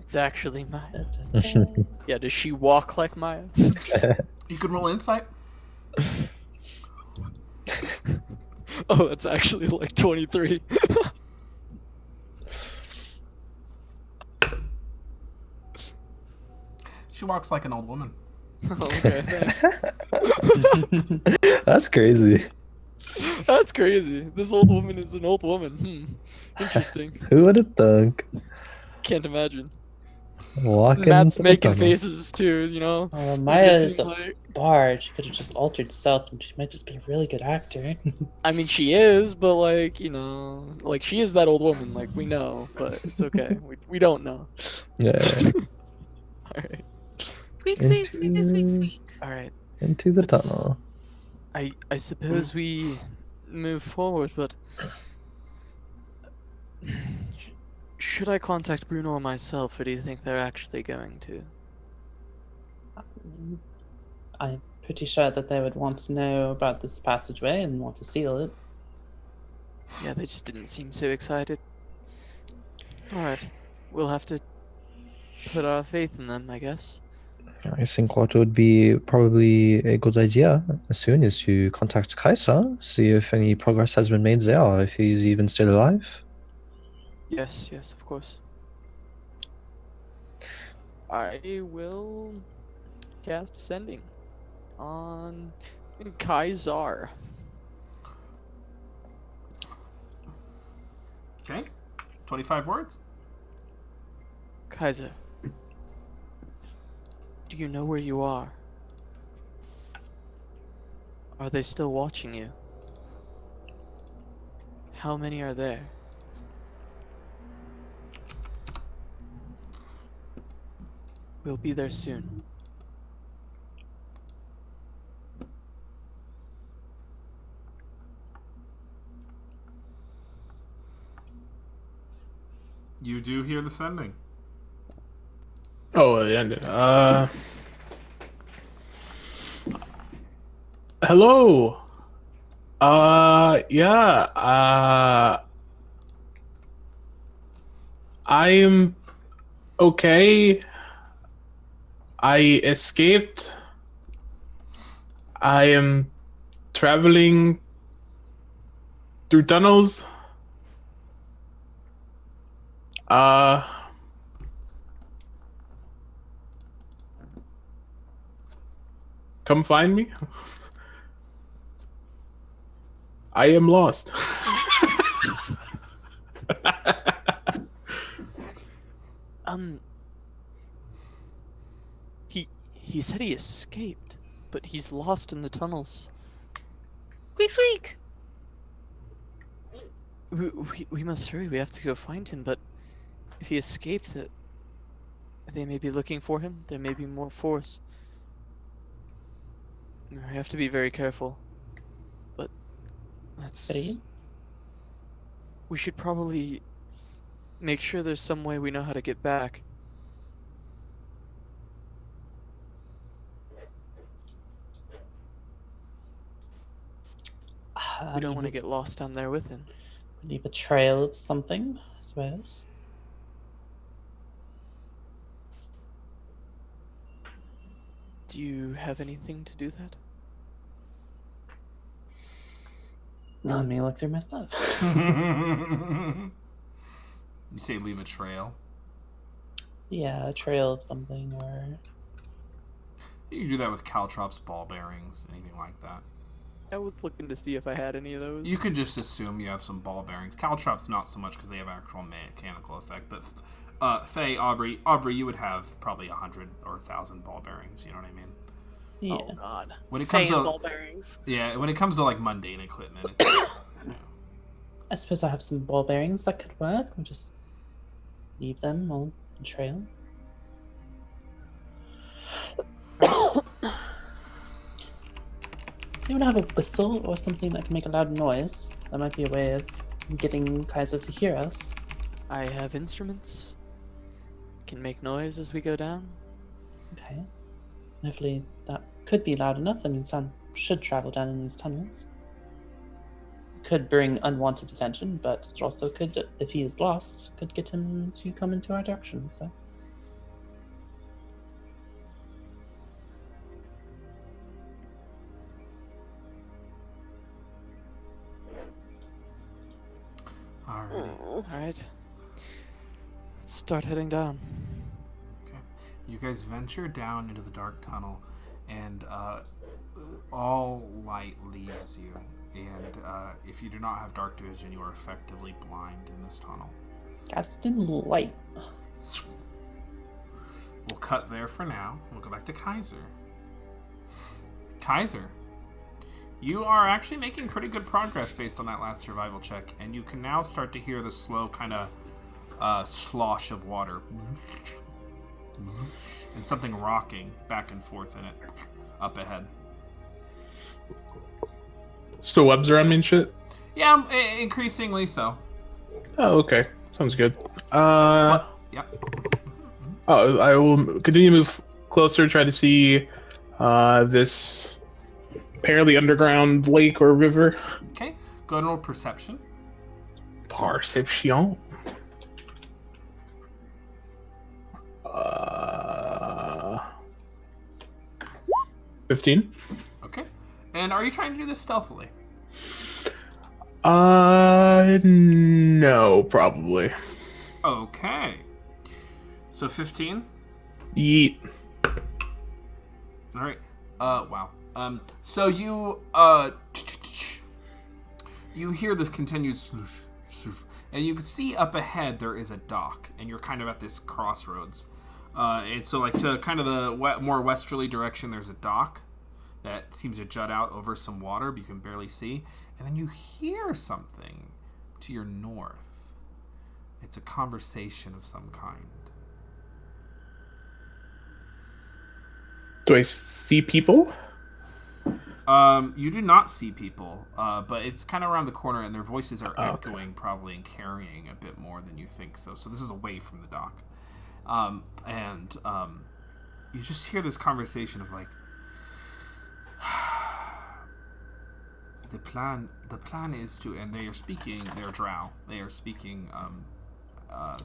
[SPEAKER 4] It's actually Maya. Yeah, does she walk like Maya?
[SPEAKER 7] You can roll insight.
[SPEAKER 4] Oh, that's actually like 23.
[SPEAKER 7] She walks like an old woman.
[SPEAKER 4] Oh, okay, thanks.
[SPEAKER 2] That's crazy.
[SPEAKER 4] That's crazy. This old woman is an old woman. Interesting.
[SPEAKER 2] Who would have thunk?
[SPEAKER 4] Can't imagine.
[SPEAKER 2] Walking
[SPEAKER 4] Matt's
[SPEAKER 2] into the
[SPEAKER 4] making
[SPEAKER 2] tunnel.
[SPEAKER 4] faces too, you know?
[SPEAKER 3] Oh,
[SPEAKER 4] It
[SPEAKER 3] Maya
[SPEAKER 4] seems
[SPEAKER 3] is a
[SPEAKER 4] like-
[SPEAKER 3] bard. She could have just altered herself, and she might just be a really good actor.
[SPEAKER 4] I mean, she is, but like, you know, like she is that old woman, like we know, but it's okay. we don't know.
[SPEAKER 2] Yeah.
[SPEAKER 4] Alright.
[SPEAKER 6] Squeak, squeak, squeak, squeak, squeak.
[SPEAKER 4] Alright.
[SPEAKER 2] Into the
[SPEAKER 4] Let's-
[SPEAKER 2] tunnel.
[SPEAKER 4] I suppose we move forward, but should I contact Bruno or myself, or do you think they're actually going to?
[SPEAKER 3] I'm pretty sure that they would want to know about this passageway and want to seal it.
[SPEAKER 4] Yeah, they just didn't seem so excited. Alright, we'll have to put our faith in them, I guess.
[SPEAKER 2] I think what would be probably a good idea as soon is to contact Kaiser, see if any progress has been made there, or if he's even still alive.
[SPEAKER 4] Yes, yes, of course. I will cast Sending on Kaiser.
[SPEAKER 7] Okay. 25 words.
[SPEAKER 4] Kaiser, do you know where you are? Are they still watching you? How many are there? We'll be there soon.
[SPEAKER 7] You do hear the sending.
[SPEAKER 5] Oh, it ended. Hello. Yeah. I'm okay. I escaped. I am traveling through tunnels. Come find me. I am lost.
[SPEAKER 4] He said he escaped, but he's lost in the tunnels.
[SPEAKER 6] Squeak, squeak.
[SPEAKER 4] We must hurry. We have to go find him. But if he escaped, they may be looking for him. There may be more force. We have to be very careful. But
[SPEAKER 3] Ready?
[SPEAKER 4] we should probably make sure there's some way we know how to get back. We don't want to get lost down there with him.
[SPEAKER 3] leave a trail of something, I suppose.
[SPEAKER 4] Do you have anything to do that?
[SPEAKER 3] Let me look through my stuff.
[SPEAKER 7] You say leave a trail.
[SPEAKER 3] Yeah, a trail of something, or
[SPEAKER 7] You can do that with caltrops, ball bearings, anything like that.
[SPEAKER 4] I was looking to see if I had any of those.
[SPEAKER 7] You could just assume you have some ball bearings. Caltrops not so much because they have actual mechanical effect, but Faye, Aubrey, you would have probably 100 or 1,000 ball bearings. You know what I mean?
[SPEAKER 3] Yeah.
[SPEAKER 6] Oh god.
[SPEAKER 1] When it comes
[SPEAKER 6] Faye and
[SPEAKER 1] to
[SPEAKER 6] ball bearings.
[SPEAKER 1] when it comes to like mundane equipment, it's,
[SPEAKER 3] I suppose I have some ball bearings that could work. We'll just leave them on the trail. So you want to have a whistle or something that can make a loud noise? That might be a way of getting Kaiser to hear us.
[SPEAKER 4] I have instruments. Can make noise as we go down.
[SPEAKER 3] Okay. Hopefully that could be loud enough and sound should travel down in these tunnels. Could bring unwanted attention, but it also could, if he is lost, could get him to come into our direction, so.
[SPEAKER 1] alrighty.
[SPEAKER 4] Alright. Let's start heading down.
[SPEAKER 1] Okay. You guys venture down into the dark tunnel, and all light leaves you. And if you do not have dark vision, you are effectively blind in this tunnel.
[SPEAKER 3] Cast in light.
[SPEAKER 1] We'll cut there for now. We'll go back to Kaiser. Kaiser, you are actually making pretty good progress based on that last survival check, and you can now start to hear the slow kind of slosh of water. And something rocking back and forth in it, up ahead.
[SPEAKER 5] Still webs around me and shit?
[SPEAKER 1] Yeah, increasingly so.
[SPEAKER 5] Oh, okay. Sounds good.
[SPEAKER 1] Yep.
[SPEAKER 5] Oh, I will continue to move closer, try to see this apparently underground lake or river.
[SPEAKER 1] Okay, go and roll perception.
[SPEAKER 5] Perception. 15.
[SPEAKER 1] Okay. And are you trying to do this stealthily?
[SPEAKER 5] No, probably.
[SPEAKER 1] Okay. So 15?
[SPEAKER 5] Yeet.
[SPEAKER 1] Alright. Wow. So you, you hear this continued sloosh, sloosh, and you can see up ahead there is a dock, and you're kind of at this crossroads. And so, like, to kind of the more westerly direction, there's a dock that seems to jut out over some water, but you can barely see. And then you hear something to your north. It's a conversation of some kind.
[SPEAKER 5] Do I see people?
[SPEAKER 1] You do not see people, but it's kind of around the corner, and their voices are echoing, probably, and carrying a bit more than you think so. So this is away from the dock. And you just hear this conversation of, like, the plan is to, and they are speaking, they're drow. They are speaking,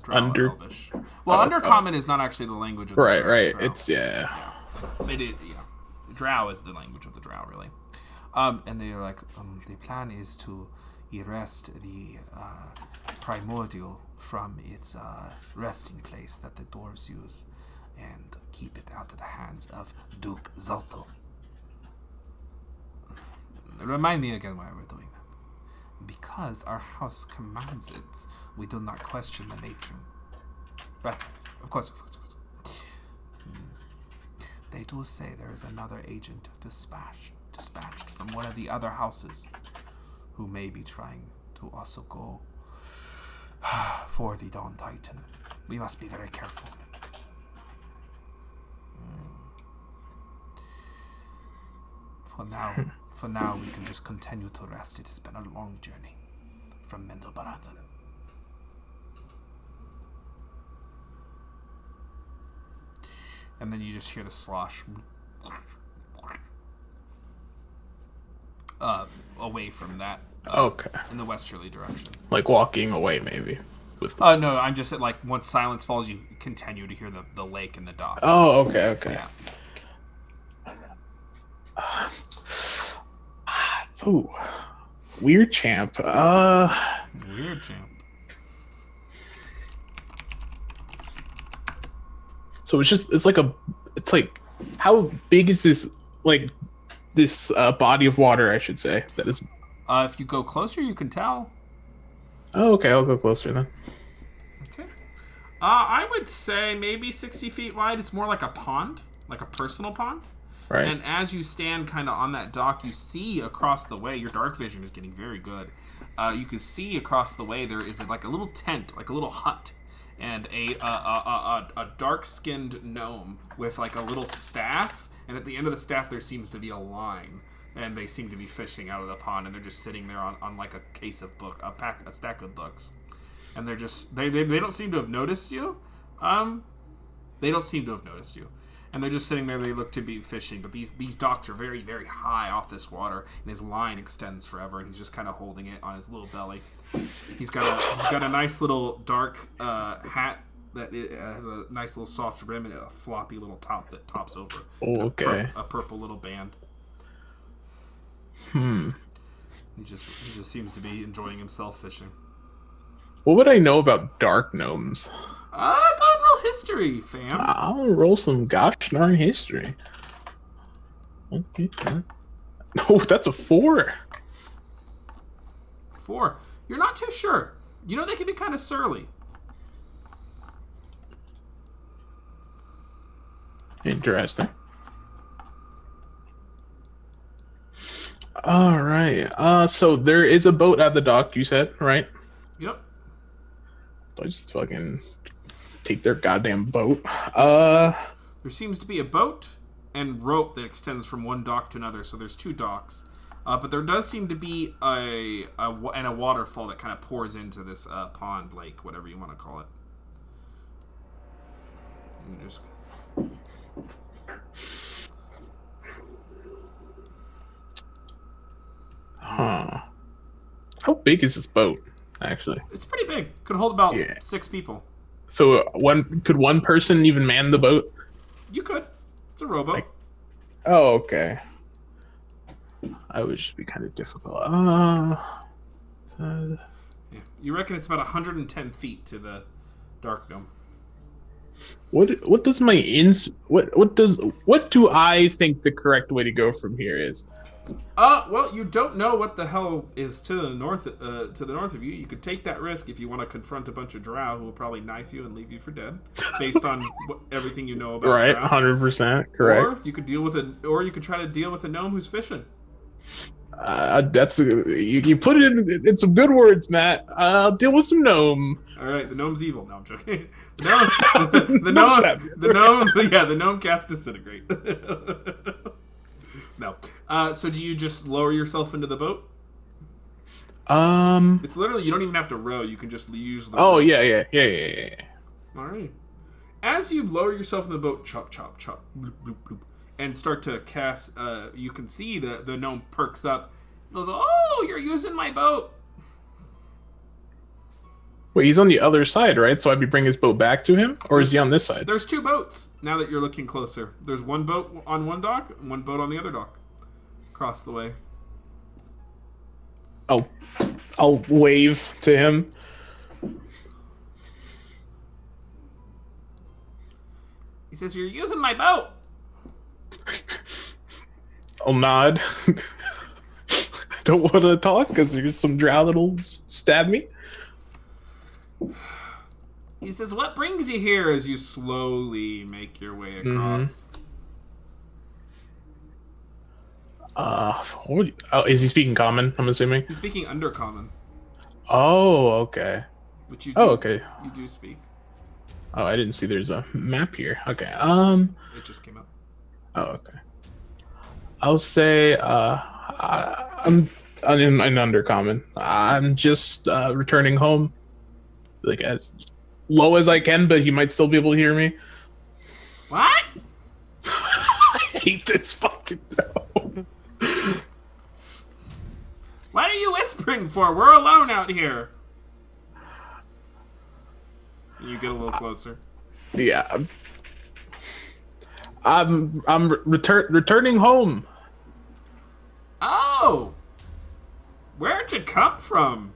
[SPEAKER 1] drow Elvish. Well, Undercommon is not actually the language of the drow.
[SPEAKER 5] Right.
[SPEAKER 1] Drow.
[SPEAKER 5] It's, yeah.
[SPEAKER 1] It is, drow is the language of the drow, really. And they're like, the plan is to arrest the primordial from its resting place that the dwarves use and keep it out of the hands of Duke Zolto. Remind me again why we're doing that. Because our house commands it. We do not question the nature. Right, of course. They do say there is another agent dispatched from one of the other houses who may be trying to also go for the Dawn Titan. We must be very careful. For now, we can just continue to rest. It has been a long journey from Mendelbaraten. And then you just hear the slosh away from that.
[SPEAKER 5] Okay.
[SPEAKER 1] In the westerly direction.
[SPEAKER 5] Like walking away, maybe.
[SPEAKER 1] No, I'm just at, like, once silence falls, you continue to hear the lake and the dock.
[SPEAKER 5] Oh, okay.
[SPEAKER 1] Yeah.
[SPEAKER 5] Ooh. Weird champ.
[SPEAKER 1] Weird champ.
[SPEAKER 5] So it's like how big is this, like, this body of water, I should say, that is...
[SPEAKER 1] If you go closer, you can tell.
[SPEAKER 5] Oh, okay, I'll go closer then.
[SPEAKER 1] Okay. I would say maybe 60 feet wide. It's more like a pond, like a personal pond.
[SPEAKER 5] Right.
[SPEAKER 1] And as you stand kind of on that dock, you see across the way, your dark vision is getting very good. You can see across the way there is like a little tent, like a little hut, and a dark-skinned gnome with like a little staff, and at the end of the staff there seems to be a line, and they seem to be fishing out of the pond, and they're just sitting there on like a case of book, a stack of books, and they're just they don't seem to have noticed you. They don't seem to have noticed you. And they're just sitting there. They look to be fishing, but these docks are very, very high off this water, and his line extends forever. And he's just kind of holding it on his little belly. He's got a nice little dark hat that has a nice little soft rim and a floppy little top that tops over.
[SPEAKER 5] Oh, okay.
[SPEAKER 1] A purple little band. He just seems to be enjoying himself fishing.
[SPEAKER 5] What would I know about dark gnomes?
[SPEAKER 1] Go and roll history, fam.
[SPEAKER 5] I'll roll some gosh darn history. Okay. Oh, that's a 4.
[SPEAKER 1] 4. You're not too sure. You know they can be kind of surly.
[SPEAKER 5] Interesting. All right. So there is a boat at the dock, you said, right?
[SPEAKER 1] Yep.
[SPEAKER 5] So I just fucking take their goddamn boat.
[SPEAKER 1] There seems to be a boat and rope that extends from one dock to another, so there's 2 docks. But there does seem to be a waterfall that kind of pours into this pond, lake, whatever you want to call it. And just...
[SPEAKER 5] Huh. How big is this boat, actually?
[SPEAKER 1] It's pretty big. Could hold about
[SPEAKER 5] Yeah.
[SPEAKER 1] 6 people.
[SPEAKER 5] So could one person even man the boat?
[SPEAKER 1] You could. It's a rowboat.
[SPEAKER 5] Oh, okay. I would just be kind of difficult.
[SPEAKER 1] Yeah. You reckon it's about 110 feet to the Dark Gnome.
[SPEAKER 5] What does my what do I think the correct way to go from here is?
[SPEAKER 1] Well, you don't know what the hell is to the north of you. You could take that risk if you want to confront a bunch of drow who will probably knife you and leave you for dead, based on everything you know about
[SPEAKER 5] Right,
[SPEAKER 1] drow.
[SPEAKER 5] 100% correct.
[SPEAKER 1] Or you could try to deal with a gnome who's fishing.
[SPEAKER 5] That's you put it in some good words, Matt. I'll deal with some gnome.
[SPEAKER 1] All right, the gnome's evil. No, I'm joking. The gnome casts disintegrate. No. So do you just lower yourself into the boat? It's literally, you don't even have to row. You can just use the rope.
[SPEAKER 5] Yeah.
[SPEAKER 1] All right. As you lower yourself in the boat, chop, chop, chop, bloop, bloop, bloop, and start to cast, you can see the gnome perks up. He goes, "Oh, you're using my boat."
[SPEAKER 5] Wait, he's on the other side, right? So I'd be bringing his boat back to him? Or is he on this side?
[SPEAKER 1] There's 2 boats, now that you're looking closer. There's one boat on one dock, and one boat on the other dock. Across the way.
[SPEAKER 5] I'll wave to him.
[SPEAKER 1] He says, "You're using my boat."
[SPEAKER 5] I'll nod. I don't want to talk because there's some drow that'll stab me.
[SPEAKER 1] He says, "What brings you here?" as you slowly make your way across.
[SPEAKER 5] Is he speaking common, I'm assuming?
[SPEAKER 1] He's speaking Undercommon,
[SPEAKER 5] Oh, okay.
[SPEAKER 1] which you do,
[SPEAKER 5] Okay.
[SPEAKER 1] you do speak.
[SPEAKER 5] Oh, I didn't see there's a map here. Okay.
[SPEAKER 1] It just came up.
[SPEAKER 5] Oh, okay. I'll say I'm in Undercommon. I'm just returning home, like as low as I can, but he might still be able to hear me.
[SPEAKER 1] What?
[SPEAKER 5] I hate this fucking gnome.
[SPEAKER 1] What are you whispering for? We're alone out here. You get a little closer.
[SPEAKER 5] Yeah, I'm returning home.
[SPEAKER 1] Oh! Where'd you come from?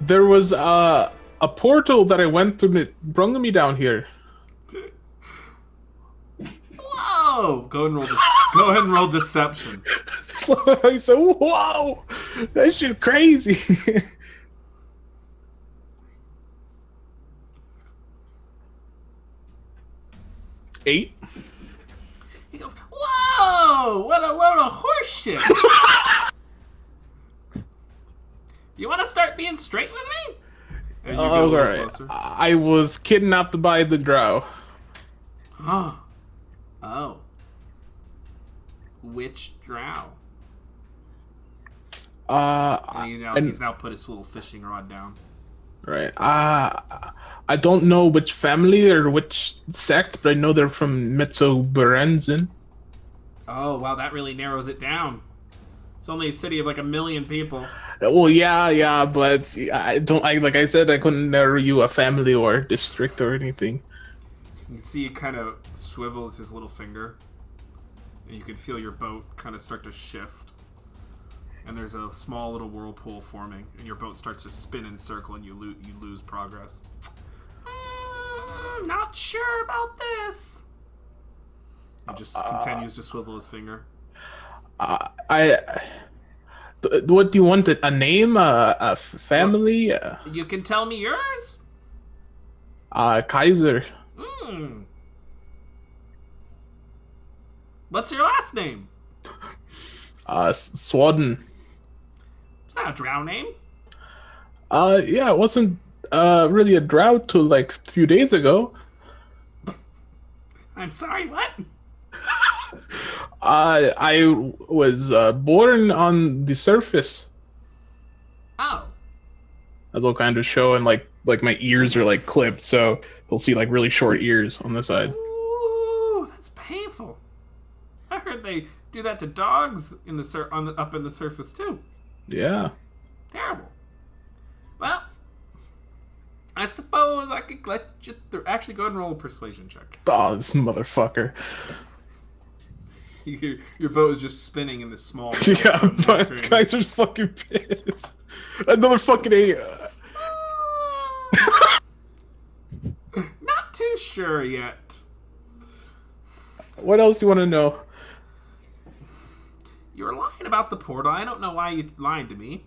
[SPEAKER 5] There was a portal that I went through that brought me down here.
[SPEAKER 1] Whoa! Go ahead and roll deception.
[SPEAKER 5] I said, "Whoa, that shit crazy." 8.
[SPEAKER 7] He goes, "Whoa! What a load of horse shit! You want to start being straight with me?" And you get a little
[SPEAKER 5] Alright.
[SPEAKER 7] closer.
[SPEAKER 5] I was kidnapped by the drow.
[SPEAKER 7] Oh. Which drow? And he's now put his little fishing rod down.
[SPEAKER 5] Right. I don't know which family or which sect, but I know they're from Metzoberenzin.
[SPEAKER 7] Oh, wow, that really narrows it down. It's only a city of like 1 million people.
[SPEAKER 5] Well, yeah, but like I said, I couldn't narrow you a family or district or anything.
[SPEAKER 7] You can see he kind of swivels his little finger. And you can feel your boat kind of start to shift. And there's a small little whirlpool forming. And your boat starts to spin and circle and you lose progress. Not sure about this. He just continues to swivel his finger.
[SPEAKER 5] What do you want? A name? A family?
[SPEAKER 7] You can tell me yours?
[SPEAKER 5] Kaiser.
[SPEAKER 7] What's your last name?
[SPEAKER 5] Swadden.
[SPEAKER 7] It's not a drow name.
[SPEAKER 5] Yeah, it wasn't really a drought till like a few days ago.
[SPEAKER 7] I'm sorry, what?
[SPEAKER 5] I was born on the surface.
[SPEAKER 7] Oh.
[SPEAKER 5] As will kind of show, and like my ears are like clipped, so you'll see like really short ears on the side.
[SPEAKER 7] Ooh, that's painful. I heard they do that to dogs in the up in the surface too.
[SPEAKER 5] Yeah.
[SPEAKER 7] Terrible. Well, I suppose I could let you through. Actually, go ahead and roll a persuasion check.
[SPEAKER 5] Oh, this motherfucker.
[SPEAKER 7] Your boat is just spinning in this small.
[SPEAKER 5] Yeah, but Kaiser's fucking pissed. Another fucking 8.
[SPEAKER 7] Not too sure yet.
[SPEAKER 5] What else do you want to know?
[SPEAKER 7] You were lying about the portal. I don't know why you lied to me.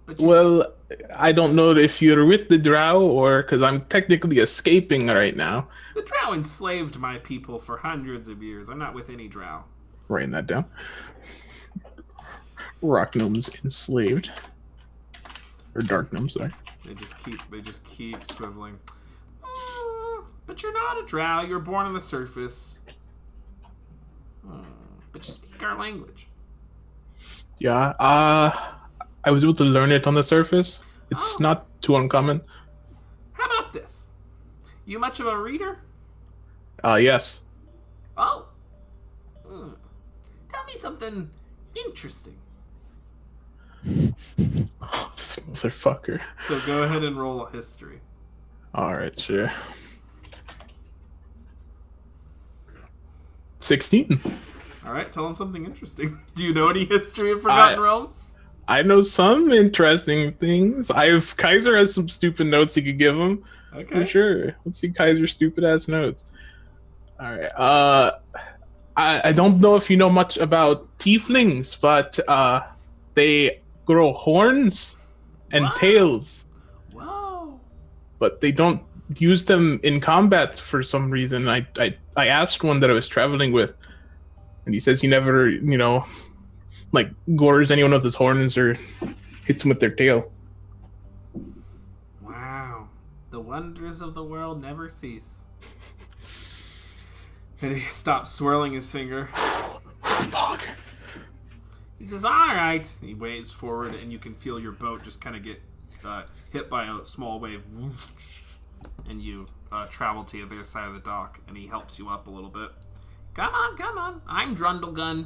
[SPEAKER 7] But
[SPEAKER 5] Well, I don't know if you're with the drow or because I'm technically escaping right now.
[SPEAKER 7] the drow enslaved my people for hundreds of years. I'm not with any drow.
[SPEAKER 5] Writing that down. Rock gnomes enslaved. Or dark gnomes, sorry.
[SPEAKER 7] They just keep swiveling. But you're not a drow. You're born on the surface. But you speak our language.
[SPEAKER 5] Yeah, I was able to learn it on the surface. It's not too uncommon.
[SPEAKER 7] How about this? You much of a reader?
[SPEAKER 5] Yes.
[SPEAKER 7] Oh. Tell me something interesting.
[SPEAKER 5] Oh, this motherfucker.
[SPEAKER 7] So go ahead and roll a history.
[SPEAKER 5] Alright, sure. 16.
[SPEAKER 7] Alright, tell him something interesting. Do you know any history of Forgotten Realms?
[SPEAKER 5] I know some interesting things. Kaiser has some stupid notes he could give him.
[SPEAKER 7] Okay.
[SPEAKER 5] For sure. Let's see Kaiser's stupid ass notes. Alright. I don't know if you know much about tieflings, but they grow horns and
[SPEAKER 7] What?
[SPEAKER 5] tails.
[SPEAKER 7] Whoa.
[SPEAKER 5] But they don't use them in combat for some reason. I asked one that I was traveling with, and he says he never, like gores anyone with his horns or hits them with their tail.
[SPEAKER 7] Wow. The wonders of the world never cease. And he stops swirling his finger.
[SPEAKER 5] Fuck.
[SPEAKER 7] He says, alright. He waves forward, and you can feel your boat just kind of get hit by a small wave. And you travel to the other side of the dock, and he helps you up a little bit. Come on. I'm Drundlegun.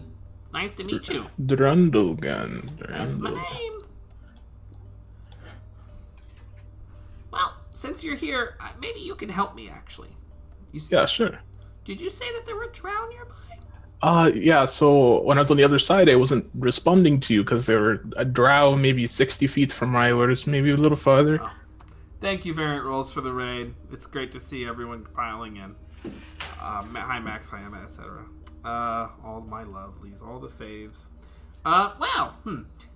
[SPEAKER 7] Nice to meet you.
[SPEAKER 5] Drundlegun.
[SPEAKER 7] That's my name. Well, since you're here, maybe you can help me, actually.
[SPEAKER 5] Yeah, sure.
[SPEAKER 7] Did you say that there were drow nearby?
[SPEAKER 5] Yeah, so when I was on the other side, I wasn't responding to you because there were a drow maybe 60 feet from my orders, maybe a little farther.
[SPEAKER 7] Oh. Thank you, Variant Rolls, for the raid. It's great to see everyone piling in. Hi, Max, hi, Emma, etc. All my lovelies, all the faves.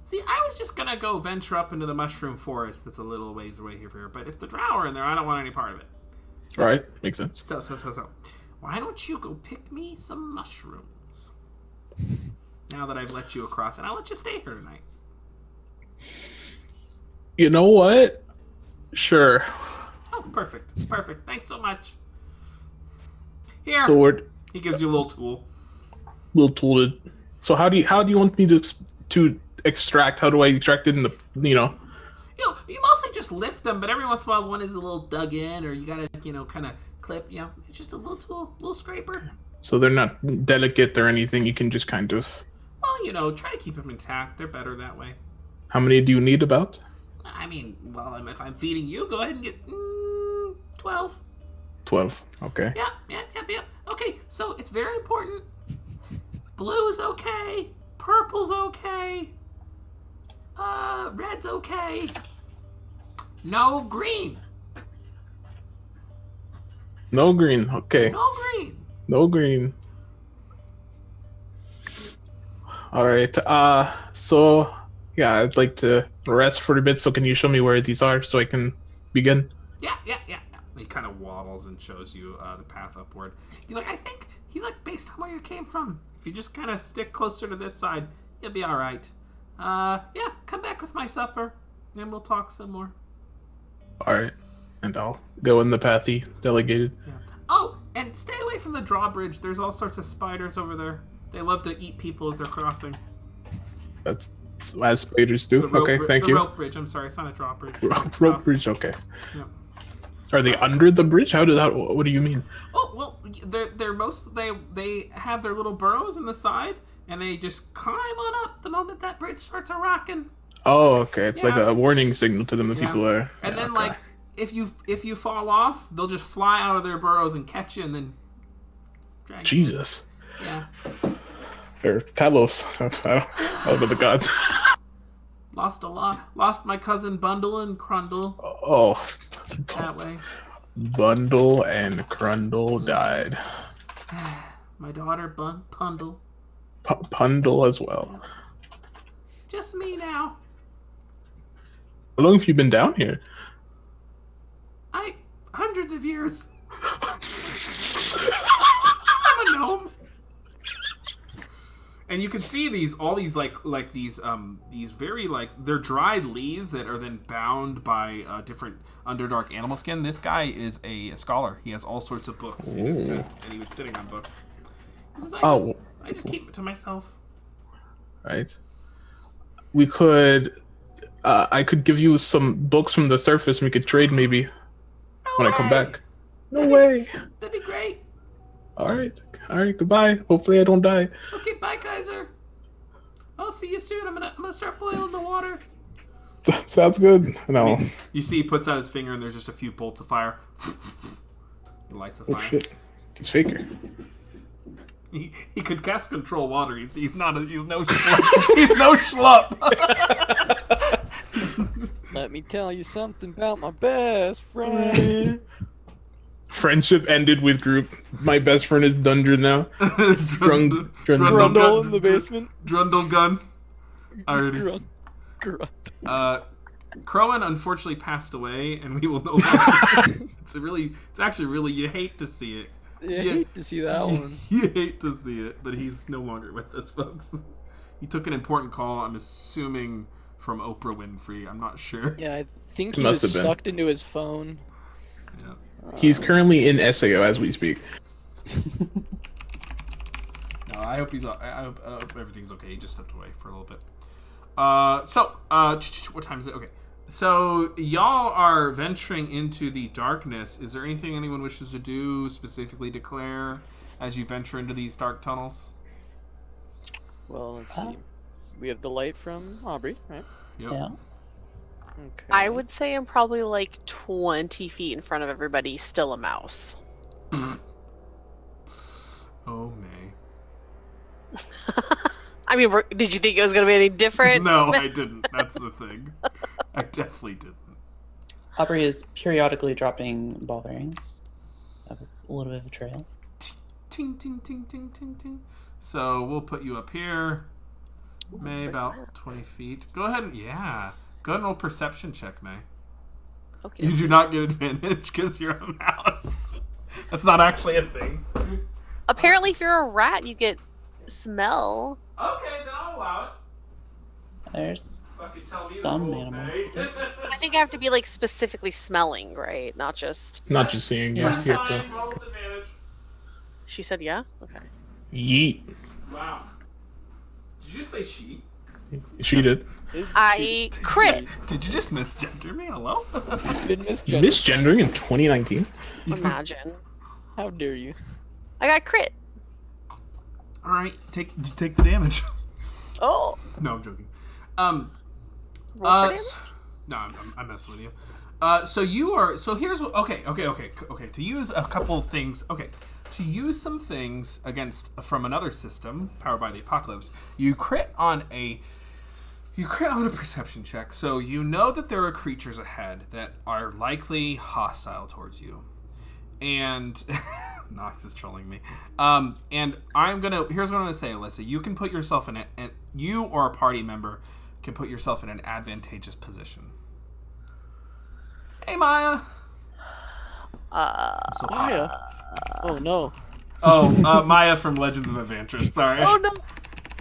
[SPEAKER 7] See, I was just gonna go venture up into the mushroom forest that's a little ways away here, but if the drow are in there, I don't want any part of it.
[SPEAKER 5] All right, makes sense.
[SPEAKER 7] So. why don't you go pick me some mushrooms? Now that I've let you across, and I'll let you stay here tonight.
[SPEAKER 5] You know what? Sure.
[SPEAKER 7] Oh, perfect. Thanks so much. Here.
[SPEAKER 5] So we're
[SPEAKER 7] He gives you a little tool.
[SPEAKER 5] So how do you want me to extract? How do I extract it in the
[SPEAKER 7] You mostly just lift them, but every once in a while one is a little dug in, or you gotta, kind of clip. It's just a little tool, a little scraper.
[SPEAKER 5] So they're not delicate or anything. You can just kind of.
[SPEAKER 7] Well, try to keep them intact. They're better that way.
[SPEAKER 5] How many do you need about?
[SPEAKER 7] I mean, well, if I'm feeding you, go ahead and get 12.
[SPEAKER 5] 12. Okay.
[SPEAKER 7] Yep. Okay, so it's very important. Blue's okay. Purple's okay. Red's okay. No green.
[SPEAKER 5] No green. Okay.
[SPEAKER 7] No green.
[SPEAKER 5] No green. All right. So yeah, I'd like to rest for a bit. So can you show me where these are so I can begin?
[SPEAKER 7] Yeah. He kind of waddles and shows you the path upward. He's like, based on where you came from, if you just kind of stick closer to this side, you'll be all right. Yeah, come back with my supper, and we'll talk some more.
[SPEAKER 5] All right, and I'll go in the path he delegated.
[SPEAKER 7] Yeah. Oh, and stay away from the drawbridge. There's all sorts of spiders over there. They love to eat people as they're crossing.
[SPEAKER 5] That's as spiders do. Okay, thank you.
[SPEAKER 7] The rope bridge. I'm sorry, it's not a drawbridge.
[SPEAKER 5] Rope bridge. Okay.
[SPEAKER 7] Yeah.
[SPEAKER 5] Are they under the bridge? What do you mean?
[SPEAKER 7] Oh well, they have their little burrows in the side, and they just climb on up the moment that bridge starts a rocking.
[SPEAKER 5] Oh, okay. It's like a warning signal to them. The people are.
[SPEAKER 7] And then if you fall off, they'll just fly out of their burrows and catch you, and then drag you.
[SPEAKER 5] Jesus.
[SPEAKER 7] Yeah.
[SPEAKER 5] Or Talos. I don't know the gods.
[SPEAKER 7] Lost my cousin Bundle and Crundle.
[SPEAKER 5] Oh.
[SPEAKER 7] That way.
[SPEAKER 5] Bundle and Crundle died.
[SPEAKER 7] My daughter Pundle.
[SPEAKER 5] Pundle as well.
[SPEAKER 7] Just me now.
[SPEAKER 5] How long have you been down here?
[SPEAKER 7] Hundreds of years. I'm a gnome. And you can see all these very they're dried leaves that are then bound by different Underdark animal skin. This guy is a scholar. He has all sorts of books in his tent, and he was sitting on books. He says, I just keep it to myself.
[SPEAKER 5] Right. We could. I could give you some books from the surface, and we could trade maybe when I come back. No way.
[SPEAKER 7] That'd be great.
[SPEAKER 5] All right. Goodbye. Hopefully, I don't die.
[SPEAKER 7] Okay, bye, Kaiser. I'll see you soon. I'm gonna start boiling the water.
[SPEAKER 5] Sounds good. No.
[SPEAKER 7] You see, he puts out his finger, and there's just a few bolts of fire. He lights a fire.
[SPEAKER 5] Oh shit! It's Faker.
[SPEAKER 7] He could cast control water. He's no schlup. He's no schlup.
[SPEAKER 4] Let me tell you something about my best friend.
[SPEAKER 5] Friendship ended with group. My best friend is Dundra now.
[SPEAKER 4] Grundle in the basement.
[SPEAKER 7] Drundle gun. Alrighty. Crowan unfortunately passed away, and we will no longer. It's actually really, you hate to see it.
[SPEAKER 4] Yeah, I hate to see that one.
[SPEAKER 7] You hate to see it, but he's no longer with us, folks. He took an important call, I'm assuming from Oprah Winfrey. I'm not sure.
[SPEAKER 4] Yeah, I think he was sucked into his phone.
[SPEAKER 7] Yeah.
[SPEAKER 5] He's currently in SAO as we speak.
[SPEAKER 7] No, I hope everything's okay. He just stepped away for a little bit. What time is it? Okay. So, y'all are venturing into the darkness. Is there anything anyone wishes to do, specifically declare, as you venture into these dark tunnels?
[SPEAKER 4] Well, let's see. We have the light from Aubrey, right?
[SPEAKER 7] Yep.
[SPEAKER 3] Yeah.
[SPEAKER 4] Okay.
[SPEAKER 6] I would say I'm probably like 20 feet in front of everybody, still a mouse.
[SPEAKER 7] Oh, May.
[SPEAKER 6] I mean, did you think it was going to be any different?
[SPEAKER 7] No, I didn't. That's the thing. I definitely didn't.
[SPEAKER 3] Aubrey is periodically dropping ball bearings. Have a little bit of a trail.
[SPEAKER 7] Ting, ting, ting, ting, ting, ting. So we'll put you up here. May, about 20 feet. Go ahead and roll perception check, May.
[SPEAKER 6] Okay.
[SPEAKER 7] You do not get advantage because you're a mouse.
[SPEAKER 1] That's not actually a thing.
[SPEAKER 6] Apparently, if you're a rat, you get smell.
[SPEAKER 1] Okay, then I'll allow it.
[SPEAKER 3] There's
[SPEAKER 1] Fucking tell me the
[SPEAKER 3] some
[SPEAKER 1] rules,
[SPEAKER 3] animals.
[SPEAKER 1] Faye.
[SPEAKER 3] that do.
[SPEAKER 6] I think I have to be like specifically smelling, right? Not just.
[SPEAKER 5] Not just seeing.
[SPEAKER 3] Yeah.
[SPEAKER 5] Yeah. You have to
[SPEAKER 1] Fine, roll with advantage.
[SPEAKER 6] She said, "Yeah." Okay.
[SPEAKER 5] yeet.
[SPEAKER 1] Wow. Did you say she?
[SPEAKER 5] She did.
[SPEAKER 6] I crit.
[SPEAKER 1] Did you just misgender me? Hello?
[SPEAKER 4] Been misgendered.
[SPEAKER 5] Misgendering in 2019.
[SPEAKER 6] Imagine.
[SPEAKER 4] How dare you?
[SPEAKER 6] I got crit.
[SPEAKER 1] Alright, take the damage.
[SPEAKER 6] Oh.
[SPEAKER 1] No, I'm joking.
[SPEAKER 6] Roll for damage?
[SPEAKER 1] No, I'm messing with you. So here's what. Okay. To use a couple of things. Okay. To use some things from another system powered by the apocalypse, you crit on a perception check. So you know that there are creatures ahead that are likely hostile towards you. And Nox is trolling me. And here's what I'm gonna say, Alyssa. You can put yourself in and you or a party member can put yourself in an advantageous position. Hey, Maya. So
[SPEAKER 4] Maya. Oh no.
[SPEAKER 1] Oh, Maya from Legends of Adventure. Sorry.
[SPEAKER 6] Oh no.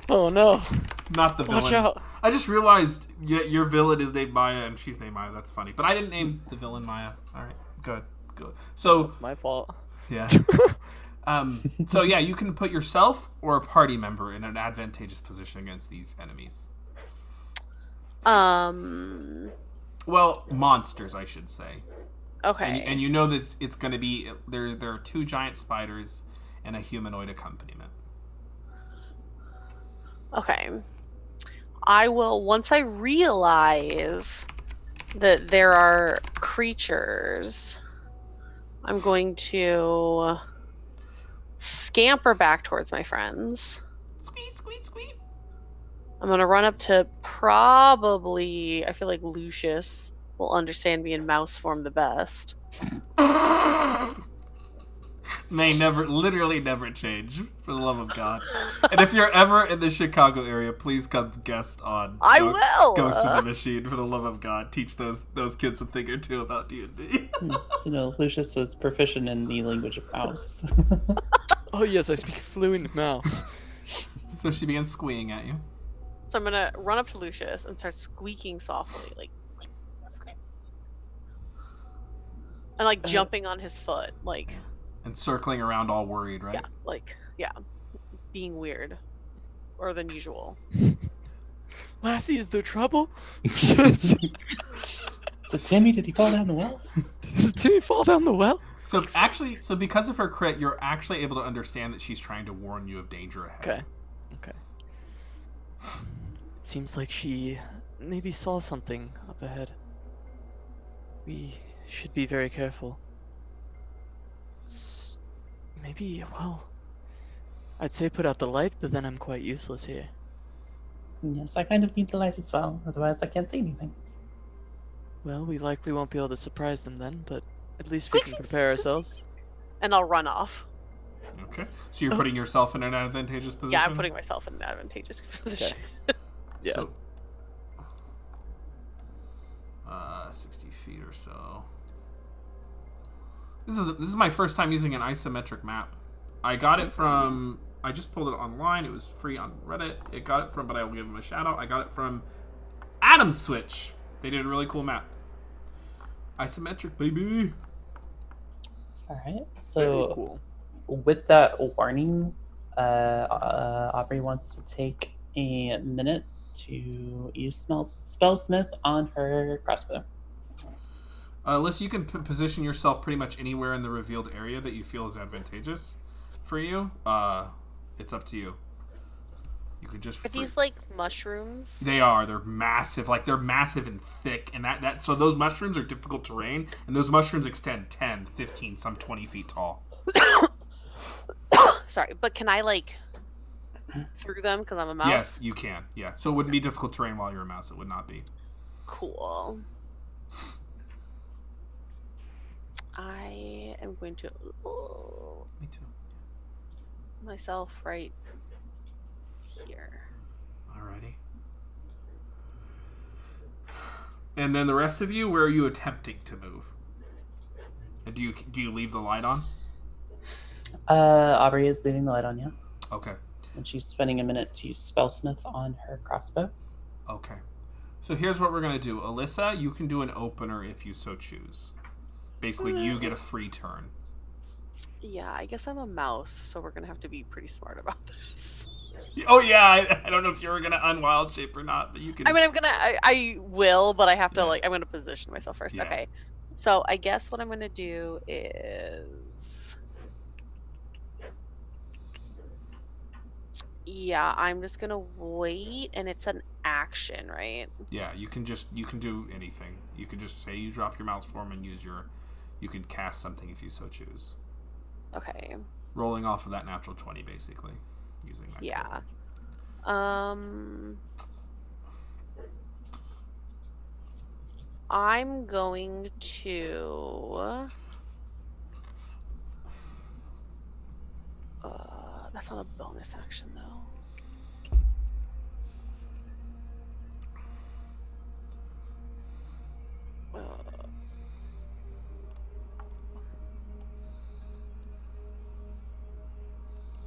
[SPEAKER 4] Oh no.
[SPEAKER 1] Not the villain.
[SPEAKER 4] Watch out.
[SPEAKER 1] I just realized your villain is named Maya and she's named Maya. That's funny. But I didn't name the villain Maya. All right. Good. So
[SPEAKER 4] It's my fault.
[SPEAKER 1] yeah. So yeah, you can put yourself or a party member in an advantageous position against these enemies. Well, monsters, I should say.
[SPEAKER 6] Okay.
[SPEAKER 1] And you know that it's going to be there are 2 giant spiders and a humanoid accompaniment.
[SPEAKER 6] Okay. I will, once I realize that there are creatures, I'm going to scamper back towards my friends.
[SPEAKER 1] Squeak, squeak, squeak.
[SPEAKER 6] I'm going to run up to probably, I feel like Lucius will understand me in mouse form the best.
[SPEAKER 1] May literally never change, for the love of God. And if you're ever in the Chicago area, please come guest on.
[SPEAKER 6] I will!
[SPEAKER 1] Ghost in the Machine, for the love of God. Teach those kids a thing or two about D&D.
[SPEAKER 3] You know, Lucius was proficient in the language of mouse.
[SPEAKER 4] Oh yes, I speak fluent mouse.
[SPEAKER 1] So she begins squeeing at you.
[SPEAKER 6] So I'm going to run up to Lucius and start squeaking softly, and jumping on his foot,
[SPEAKER 1] And circling around all worried, right?
[SPEAKER 6] being weird, or than usual.
[SPEAKER 4] Lassie, is there trouble?
[SPEAKER 3] So Timmy, did he fall down the well?
[SPEAKER 4] Did Timmy fall down the well?
[SPEAKER 1] So because of her crit, you're actually able to understand that she's trying to warn you of danger ahead.
[SPEAKER 4] Okay. It seems like she maybe saw something up ahead. We should be very careful. I'd say put out the light, but then I'm quite useless here.
[SPEAKER 3] Yes, I kind of need the light as well. Otherwise, I can't see anything.
[SPEAKER 4] Well, we likely won't be able to surprise them then, but at least we can prepare ourselves.
[SPEAKER 6] And I'll run off.
[SPEAKER 1] Okay. So you're putting yourself in an advantageous position?
[SPEAKER 6] Yeah, I'm putting myself in an advantageous position.
[SPEAKER 4] Yeah.
[SPEAKER 1] So, 60 feet or so. This is my first time using an isometric map. I got it from... I just pulled it online. It was free on Reddit. But I will give them a shout out. I got it from Atom Switch. They did a really cool map. Isometric, baby.
[SPEAKER 3] Alright,
[SPEAKER 4] Very
[SPEAKER 3] so
[SPEAKER 4] cool.
[SPEAKER 3] with that warning, Aubrey wants to take a minute to use Spellsmith on her crossbow.
[SPEAKER 1] Alyssa, you can position yourself pretty much anywhere in the revealed area that you feel is advantageous for you. It's up to you. You could just...
[SPEAKER 6] Are these mushrooms?
[SPEAKER 1] They are. They're massive. They're massive and thick. And so those mushrooms are difficult terrain. And those mushrooms extend 10, 15, some 20 feet tall.
[SPEAKER 6] Sorry, but can I through them because I'm a mouse?
[SPEAKER 1] Yes, you can. Yeah. So it wouldn't be difficult terrain while you're a mouse. It would not be.
[SPEAKER 6] Cool. I am going to...
[SPEAKER 1] Me too.
[SPEAKER 6] Myself right here.
[SPEAKER 1] Alrighty. And then the rest of you, where are you attempting to move? Do you leave the light on?
[SPEAKER 3] Aubrey is leaving the light on, yeah.
[SPEAKER 1] Okay.
[SPEAKER 3] And she's spending a minute to use Spellsmith on her crossbow.
[SPEAKER 1] Okay. So here's what we're going to do. Alyssa, you can do an opener if you so choose. Basically, you get a free turn.
[SPEAKER 6] Yeah, I guess I'm a mouse, so we're gonna have to be pretty smart about this.
[SPEAKER 1] Oh yeah, I don't know if you were gonna unwild shape or not, but you can.
[SPEAKER 6] I mean, I will, but I have to I'm gonna position myself first.
[SPEAKER 1] Yeah.
[SPEAKER 6] Okay, so I guess what I'm gonna do is, yeah, I'm just gonna wait, and it's an action, right?
[SPEAKER 1] Yeah, you can do anything. You can just say you drop your mouse form and you can cast something if you so choose.
[SPEAKER 6] Okay.
[SPEAKER 1] Rolling off of that natural 20, basically, using that.
[SPEAKER 6] Yeah. I'm going to. That's not a bonus action though.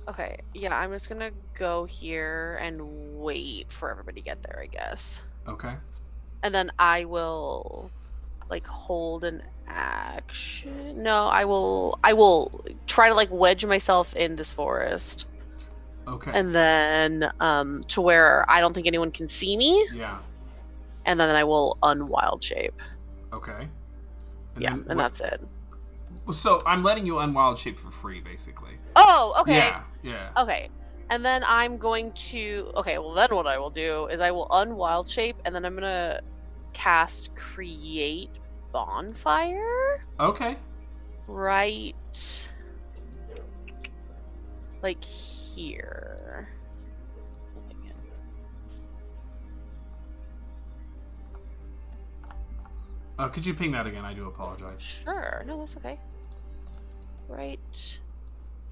[SPEAKER 6] Okay, yeah, I'm just gonna go here and wait for everybody to get there, I guess.
[SPEAKER 1] Okay.
[SPEAKER 6] And then I will, like, hold an action. No, I will try to, like, wedge myself in this forest.
[SPEAKER 1] Okay.
[SPEAKER 6] And then, to where I don't think anyone can see me.
[SPEAKER 1] Yeah.
[SPEAKER 6] And then I will unwild shape.
[SPEAKER 1] Okay.
[SPEAKER 6] And that's it.
[SPEAKER 1] So I'm letting you unwild shape for free, basically.
[SPEAKER 6] Oh, okay.
[SPEAKER 1] Yeah.
[SPEAKER 6] Okay. And then I'm going to... Okay, well then what I will do is I will unwild shape, and then I'm going to cast Create Bonfire.
[SPEAKER 1] Okay.
[SPEAKER 6] Right... like here.
[SPEAKER 1] Could you ping that again? I do apologize.
[SPEAKER 6] Sure. No, that's okay. Right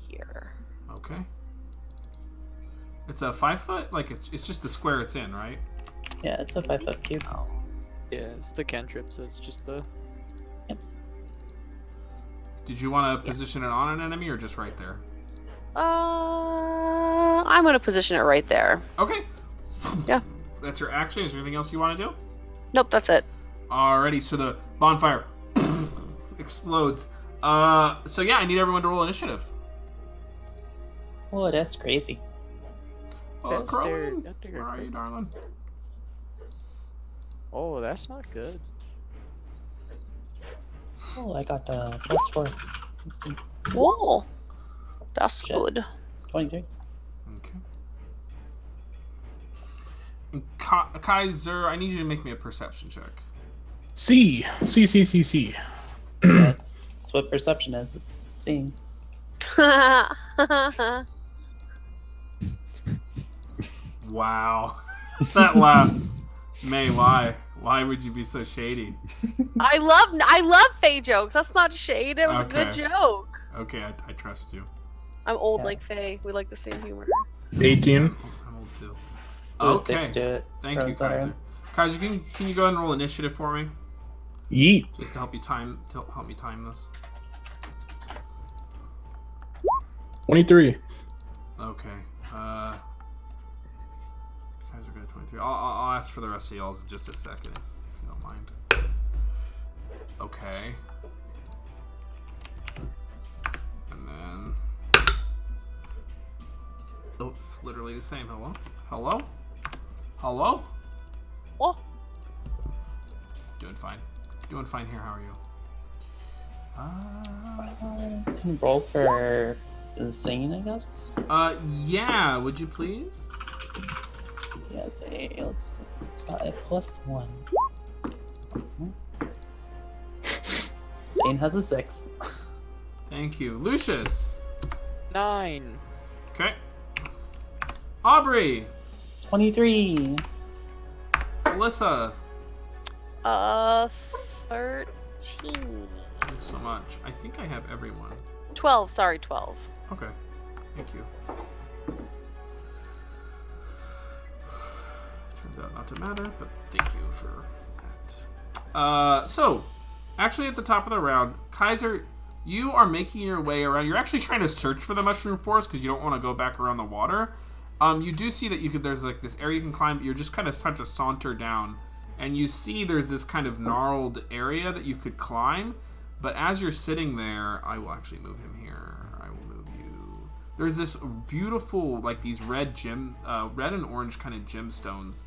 [SPEAKER 6] here.
[SPEAKER 1] Okay. It's a 5 foot? Like, it's just the square it's in, right?
[SPEAKER 3] Yeah, it's a 5-foot cube.
[SPEAKER 6] Oh.
[SPEAKER 4] Yeah, it's the cantrip, so it's just the...
[SPEAKER 3] Yep.
[SPEAKER 1] Did you want to position it on an enemy or just right there?
[SPEAKER 6] I'm going to position it right there.
[SPEAKER 1] Okay.
[SPEAKER 6] Yeah.
[SPEAKER 1] That's your action. Is there anything else you want to do?
[SPEAKER 6] Nope, that's it.
[SPEAKER 1] Alrighty, so the bonfire explodes. So yeah, I need everyone to roll initiative.
[SPEAKER 3] Oh, that's crazy.
[SPEAKER 1] Oh,
[SPEAKER 4] That's
[SPEAKER 1] Crowan,
[SPEAKER 4] their-
[SPEAKER 1] where are you, darling?
[SPEAKER 4] Oh, that's not good.
[SPEAKER 3] Oh, I got +4. Instant.
[SPEAKER 6] Whoa. That's
[SPEAKER 3] Shit.
[SPEAKER 6] good.
[SPEAKER 3] 23.
[SPEAKER 1] Okay. And Kaiser, I need you to make me a perception check.
[SPEAKER 5] C.
[SPEAKER 3] That's what perception is. It's seeing.
[SPEAKER 1] Wow. That laugh. May, why? Why would you be so shady?
[SPEAKER 6] I love Faye jokes. That's not shade. It was a good
[SPEAKER 1] Okay.
[SPEAKER 6] joke.
[SPEAKER 1] Okay, I trust you.
[SPEAKER 6] I'm old
[SPEAKER 3] Yeah.
[SPEAKER 6] like Faye. We like the same humor.
[SPEAKER 5] 18.
[SPEAKER 1] I'm old too.
[SPEAKER 3] We'll stick
[SPEAKER 1] Okay.
[SPEAKER 3] to it.
[SPEAKER 1] Thank you,
[SPEAKER 3] Crown's on our
[SPEAKER 1] Kaiser.
[SPEAKER 3] end.
[SPEAKER 1] Kaiser, can you go ahead and roll initiative for me?
[SPEAKER 5] Yeet.
[SPEAKER 1] Just to help me time this.
[SPEAKER 5] 23.
[SPEAKER 1] Okay. Kaiser got a 23. I'll ask for the rest of y'all's in just a second, if you don't mind. Okay. And then... Oh, it's literally the same. Hello? Hello? Hello?
[SPEAKER 6] Oh,
[SPEAKER 1] Doing fine. Doing fine here. How are you?
[SPEAKER 3] Can you roll for Zane, I guess?
[SPEAKER 1] Yeah. Would you please?
[SPEAKER 3] Yes, let's it's got a +1. Zane has a 6.
[SPEAKER 1] Thank you. Lucius.
[SPEAKER 4] 9.
[SPEAKER 1] Okay. Aubrey.
[SPEAKER 3] 23.
[SPEAKER 1] Alyssa.
[SPEAKER 6] 13.
[SPEAKER 1] Thanks so much. I think I have everyone.
[SPEAKER 6] 12, sorry, 12.
[SPEAKER 1] Okay. Thank you. Turns out not to matter, but thank you for that. So, actually at the top of the round, Kaiser,
[SPEAKER 7] you are making your way around. You're actually trying to search for the mushroom forest because you don't want to go back around the water. You do see that there's like this area you can climb, but you're just kind of trying to saunter down, and you see there's this kind of gnarled area that you could climb. But as you're sitting there, I will actually move him here. I will move you. There's this beautiful, like these red and orange kind of gemstones,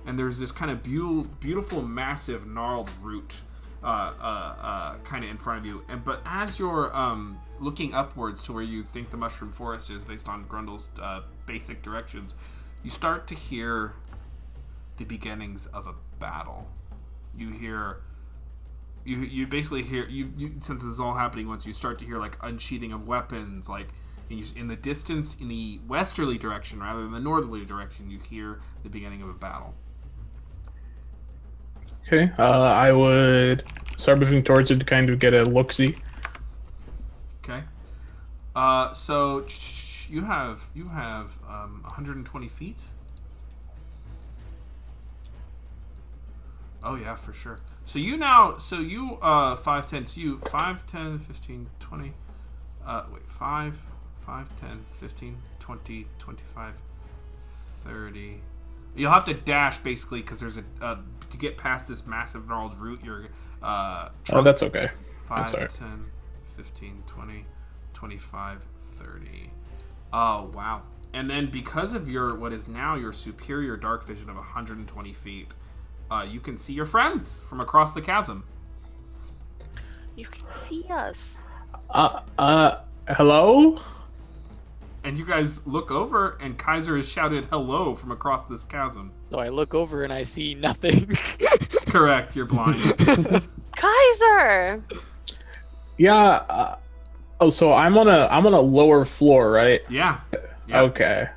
[SPEAKER 7] and there's this kind of beautiful, massive, gnarled root. Kind of in front of you, but as you're looking upwards to where you think the mushroom forest is, based on Grundle's basic directions, you start to hear the beginnings of a battle. You hear, you basically hear since this is all happening once, you start to hear like unsheathing of weapons, like in the distance, in the westerly direction rather than the northerly direction. You hear the beginning of a battle.
[SPEAKER 5] Okay, I would start moving towards it to kind of get a look-see.
[SPEAKER 7] Okay. So you have 120 feet. Oh yeah, for sure. So you 5, 10, so you 5, 10, 15, 20. 5, 10, 15, 20, 25, 30. You'll have to dash basically because there's to get past this massive gnarled root. You're
[SPEAKER 5] oh, that's okay.
[SPEAKER 7] 5,
[SPEAKER 5] That's
[SPEAKER 7] 10, 15, 20, 25, 30. Oh, wow. And then because of what is now your superior dark vision of 120 feet, you can see your friends from across the chasm.
[SPEAKER 6] You can see us.
[SPEAKER 5] Hello?
[SPEAKER 7] And you guys look over, and Kaiser has shouted hello from across this chasm.
[SPEAKER 4] So I look over and I see nothing.
[SPEAKER 7] Correct, you're blind.
[SPEAKER 6] Kaiser!
[SPEAKER 5] Yeah. So I'm on a lower floor, right?
[SPEAKER 7] Yeah.
[SPEAKER 5] Okay.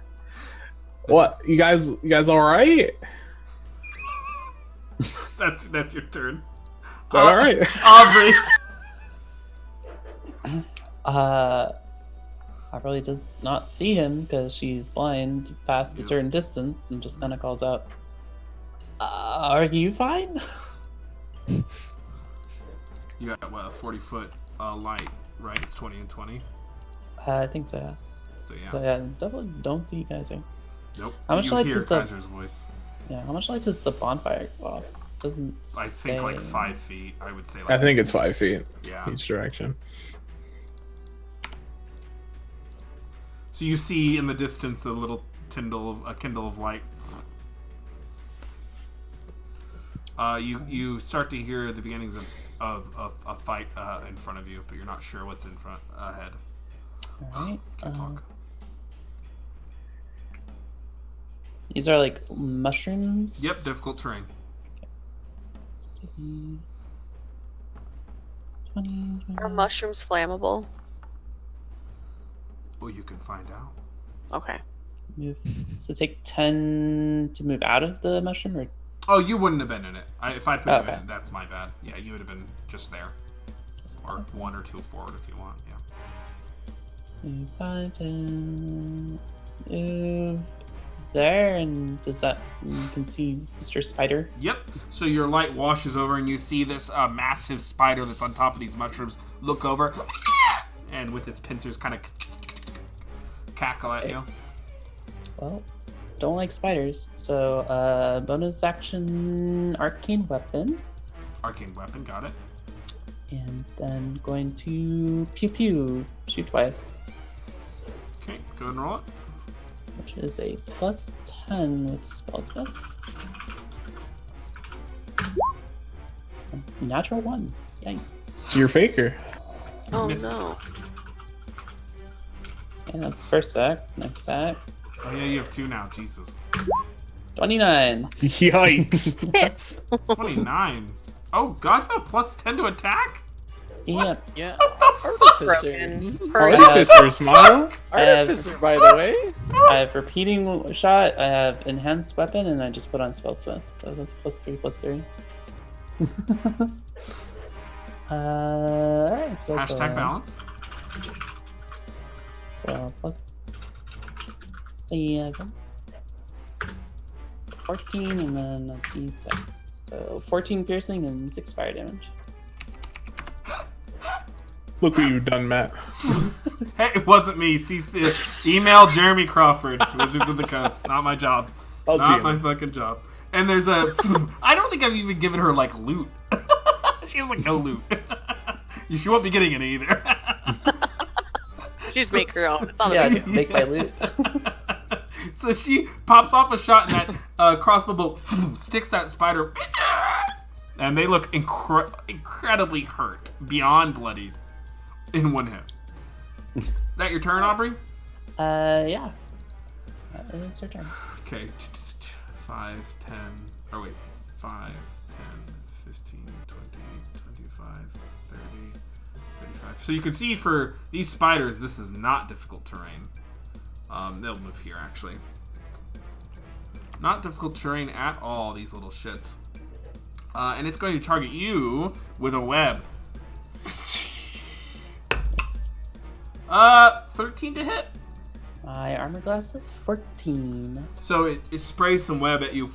[SPEAKER 5] What? You guys all right?
[SPEAKER 7] That's your turn.
[SPEAKER 5] All right.
[SPEAKER 7] Aubrey.
[SPEAKER 3] Aubrey does not see him because she's blind past a certain distance and just kind of calls out, are you fine?
[SPEAKER 7] You got a 40-foot light, right? It's 20 and 20.
[SPEAKER 3] I think so, yeah.
[SPEAKER 7] So yeah.
[SPEAKER 3] But yeah, definitely don't see you guys here.
[SPEAKER 7] Nope.
[SPEAKER 3] How much
[SPEAKER 7] you
[SPEAKER 3] light
[SPEAKER 7] hear
[SPEAKER 3] does
[SPEAKER 7] Kaiser's voice.
[SPEAKER 3] Yeah, how much light does the bonfire go off? Doesn't
[SPEAKER 7] I think like
[SPEAKER 3] say.
[SPEAKER 7] 5 feet. I would say. Like
[SPEAKER 5] I think it's 5 feet.
[SPEAKER 7] Yeah.
[SPEAKER 5] Each direction.
[SPEAKER 7] So you see in the distance the little kindle of light. You start to hear the beginnings of a fight in front of you, but you're not sure what's ahead.
[SPEAKER 3] Alright.
[SPEAKER 7] Can't talk.
[SPEAKER 3] These are like mushrooms?
[SPEAKER 7] Yep, difficult terrain.
[SPEAKER 3] 20.
[SPEAKER 6] Are mushrooms flammable?
[SPEAKER 7] Well, you can find out.
[SPEAKER 6] Okay.
[SPEAKER 3] Move. So take 10 to move out of the mushroom, or
[SPEAKER 7] Oh, you wouldn't have been in it. If I put you
[SPEAKER 3] Okay.
[SPEAKER 7] in it, that's my bad. Yeah, you would have been just there. Or 1 or 2 forward if you want, yeah.
[SPEAKER 3] 5, 10. Move there, and does that you can see Mr. Spider?
[SPEAKER 7] Yep. So your light washes over and you see this massive spider that's on top of these mushrooms look over and with its pincers kind of cackle at you.
[SPEAKER 3] Well, don't like spiders, so bonus action arcane weapon,
[SPEAKER 7] Arcane weapon, got it.
[SPEAKER 3] and then going to pew pew, shoot twice,
[SPEAKER 7] Okay, go ahead and roll it.
[SPEAKER 3] which is a plus 10 with spellsmith. Natural 1. Yikes.
[SPEAKER 5] It's your faker.
[SPEAKER 6] Oh
[SPEAKER 7] Misses.
[SPEAKER 6] no.
[SPEAKER 3] And that's the first stack. Next stack.
[SPEAKER 7] Oh yeah, you have 2 now, Jesus.
[SPEAKER 3] 29.
[SPEAKER 5] Yikes.
[SPEAKER 6] Hits!
[SPEAKER 7] 29. Oh god, you have plus 10 to attack?
[SPEAKER 3] Yep.
[SPEAKER 4] Yeah.
[SPEAKER 7] What the fuck?
[SPEAKER 4] Artificer.
[SPEAKER 5] Artificer smile.
[SPEAKER 4] Artificer, by the way.
[SPEAKER 3] I have repeating shot, I have enhanced weapon, and I just put on spellsmith, so that's plus 3, plus 3. Alright, so
[SPEAKER 7] Hashtag balance.
[SPEAKER 3] So plus 7, 14, and then a d6. So 14 piercing and 6 fire damage.
[SPEAKER 5] Look what you've done, Matt.
[SPEAKER 7] Hey, it wasn't me. Email Jeremy Crawford, Wizards of the Coast. Not my job.
[SPEAKER 5] I'll
[SPEAKER 7] Not
[SPEAKER 5] DM
[SPEAKER 7] my
[SPEAKER 5] him.
[SPEAKER 7] fucking job. And there's a... I don't think I've even given her, like, loot. She has, like, no loot. She won't be getting any either.
[SPEAKER 6] Just make her own. It's not
[SPEAKER 3] Yeah,
[SPEAKER 6] a big
[SPEAKER 3] just
[SPEAKER 6] deal.
[SPEAKER 3] make my loot.
[SPEAKER 7] So she pops off a shot, and that crossbow bolt sticks that spider, and they look incredibly hurt, beyond bloodied, in one hit. That your turn, Aubrey?
[SPEAKER 3] Yeah. It's your turn.
[SPEAKER 7] Okay. 5, 10, or wait, 5, 10, 15, 20, 25, 30, 35. So you can see for these spiders, this is not difficult terrain. They'll move here, actually. Not difficult terrain at all, these little shits. And it's going to target you with a web. 13 to hit.
[SPEAKER 3] My armor class is 14.
[SPEAKER 7] So it sprays some web at you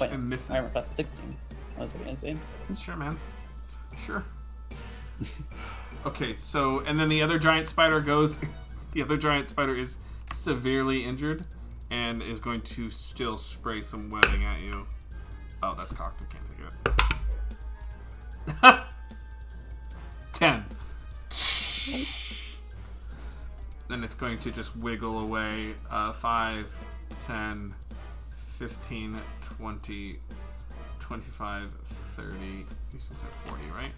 [SPEAKER 3] Wait,
[SPEAKER 7] and misses.
[SPEAKER 3] armor class 16. I was looking at Zane's.
[SPEAKER 7] Sure, man. Sure. Okay, so, and then the other giant spider goes... The other giant spider is severely injured and is going to still spray some webbing at you. Oh, that's cocked. I can't take it. 10. Then it's going to just wiggle away. 5, 10, 15, 20, 25, 30. This is at 40, right?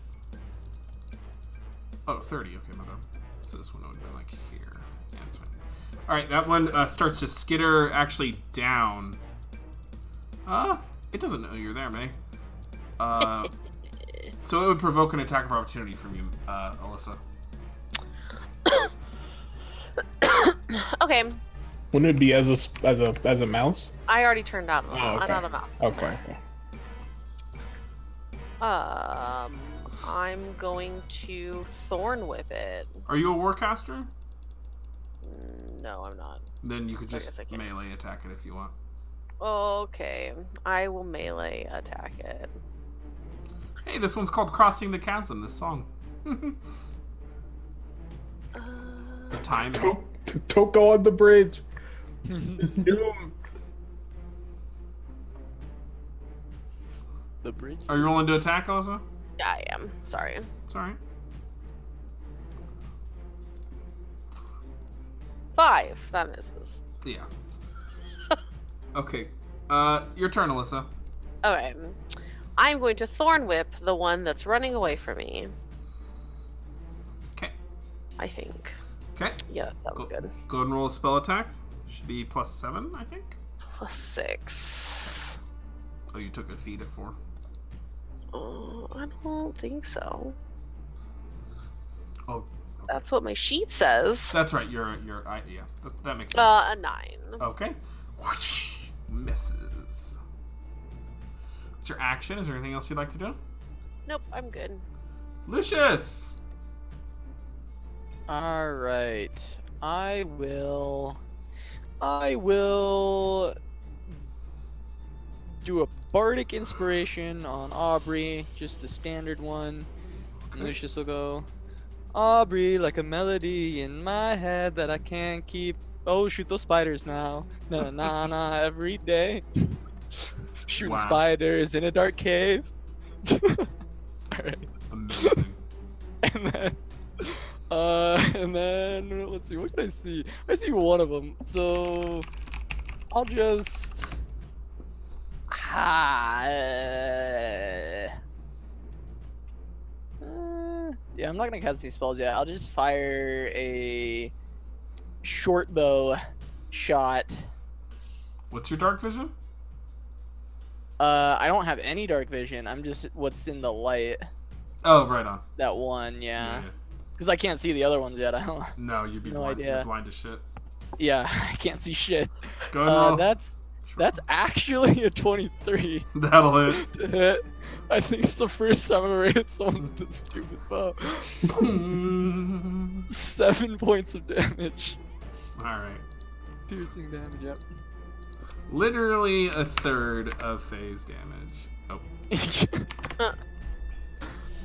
[SPEAKER 7] Oh, 30. Okay, my bad. So this one would have been like here. Yeah, that's fine. Alright, that one starts to skitter actually down. It doesn't know you're there, May. So it would provoke an attack of opportunity from you, Alyssa.
[SPEAKER 6] Okay,
[SPEAKER 5] Wouldn't it be as a mouse?
[SPEAKER 6] I already turned out.
[SPEAKER 5] Oh,
[SPEAKER 6] I'm
[SPEAKER 5] okay.
[SPEAKER 6] not a mouse.
[SPEAKER 5] Okay.
[SPEAKER 6] I'm going to Thorn Whip it.
[SPEAKER 7] Are you a warcaster?
[SPEAKER 6] No, I'm not.
[SPEAKER 7] Then you could
[SPEAKER 6] So I
[SPEAKER 7] just
[SPEAKER 6] guess I can't.
[SPEAKER 7] melee attack it if you want.
[SPEAKER 6] Okay, I will melee attack it.
[SPEAKER 7] Hey, this one's called Crossing the Chasm, this song. The time.
[SPEAKER 5] Don't go on the bridge. It's doomed.
[SPEAKER 4] The bridge.
[SPEAKER 7] Are you rolling to attack, Alyssa?
[SPEAKER 6] Yeah, I am. Sorry.
[SPEAKER 7] It's alright.
[SPEAKER 6] 5. That misses.
[SPEAKER 7] Yeah. Okay. Your turn, Alyssa.
[SPEAKER 6] Okay. I'm going to Thorn Whip the one that's running away from me.
[SPEAKER 7] Okay.
[SPEAKER 6] I think.
[SPEAKER 7] Okay.
[SPEAKER 6] Yeah, that sounds good.
[SPEAKER 7] Go ahead and roll a spell attack. Should be +7, I think.
[SPEAKER 6] +6.
[SPEAKER 7] Oh, you took a feat at 4.
[SPEAKER 6] I don't think so.
[SPEAKER 7] Oh, okay.
[SPEAKER 6] That's what my sheet says.
[SPEAKER 7] That's right. Yeah, that makes sense.
[SPEAKER 6] A 9.
[SPEAKER 7] Okay. Whoosh, misses. What's your action? Is there anything else you'd like to do?
[SPEAKER 6] Nope, I'm good.
[SPEAKER 7] Lucius!
[SPEAKER 4] Alright. I will do a bardic inspiration on Aubrey, just a standard one. And Lucius will go, Aubrey, like a melody in my head that I can't keep. Oh, shoot those spiders now. Na na na every day. Shooting
[SPEAKER 7] Wow.
[SPEAKER 4] spiders in a dark cave. Alright.
[SPEAKER 7] Amazing.
[SPEAKER 4] And then let's see, what can I see? I see one of them, so I'll just yeah, I'm not gonna cast these spells yet. I'll just fire a short bow shot.
[SPEAKER 7] What's your dark vision?
[SPEAKER 4] I don't have any dark vision. I'm just what's in the light.
[SPEAKER 7] Oh, right on.
[SPEAKER 4] That one, yeah.
[SPEAKER 7] Yeah.
[SPEAKER 4] Because I can't see the other ones yet. I don't.
[SPEAKER 7] No, you'd be
[SPEAKER 4] No
[SPEAKER 7] blind.
[SPEAKER 4] idea.
[SPEAKER 7] You're blind as shit.
[SPEAKER 4] Yeah, I can't see shit.
[SPEAKER 7] Go ahead and roll.
[SPEAKER 4] That's actually a 23
[SPEAKER 7] That'll hit.
[SPEAKER 4] to hit. I think it's the first time I've ever hit someone with this stupid bow. 7 points of damage.
[SPEAKER 7] Alright.
[SPEAKER 4] Piercing damage, yep.
[SPEAKER 7] Literally a third of phase damage. Oh.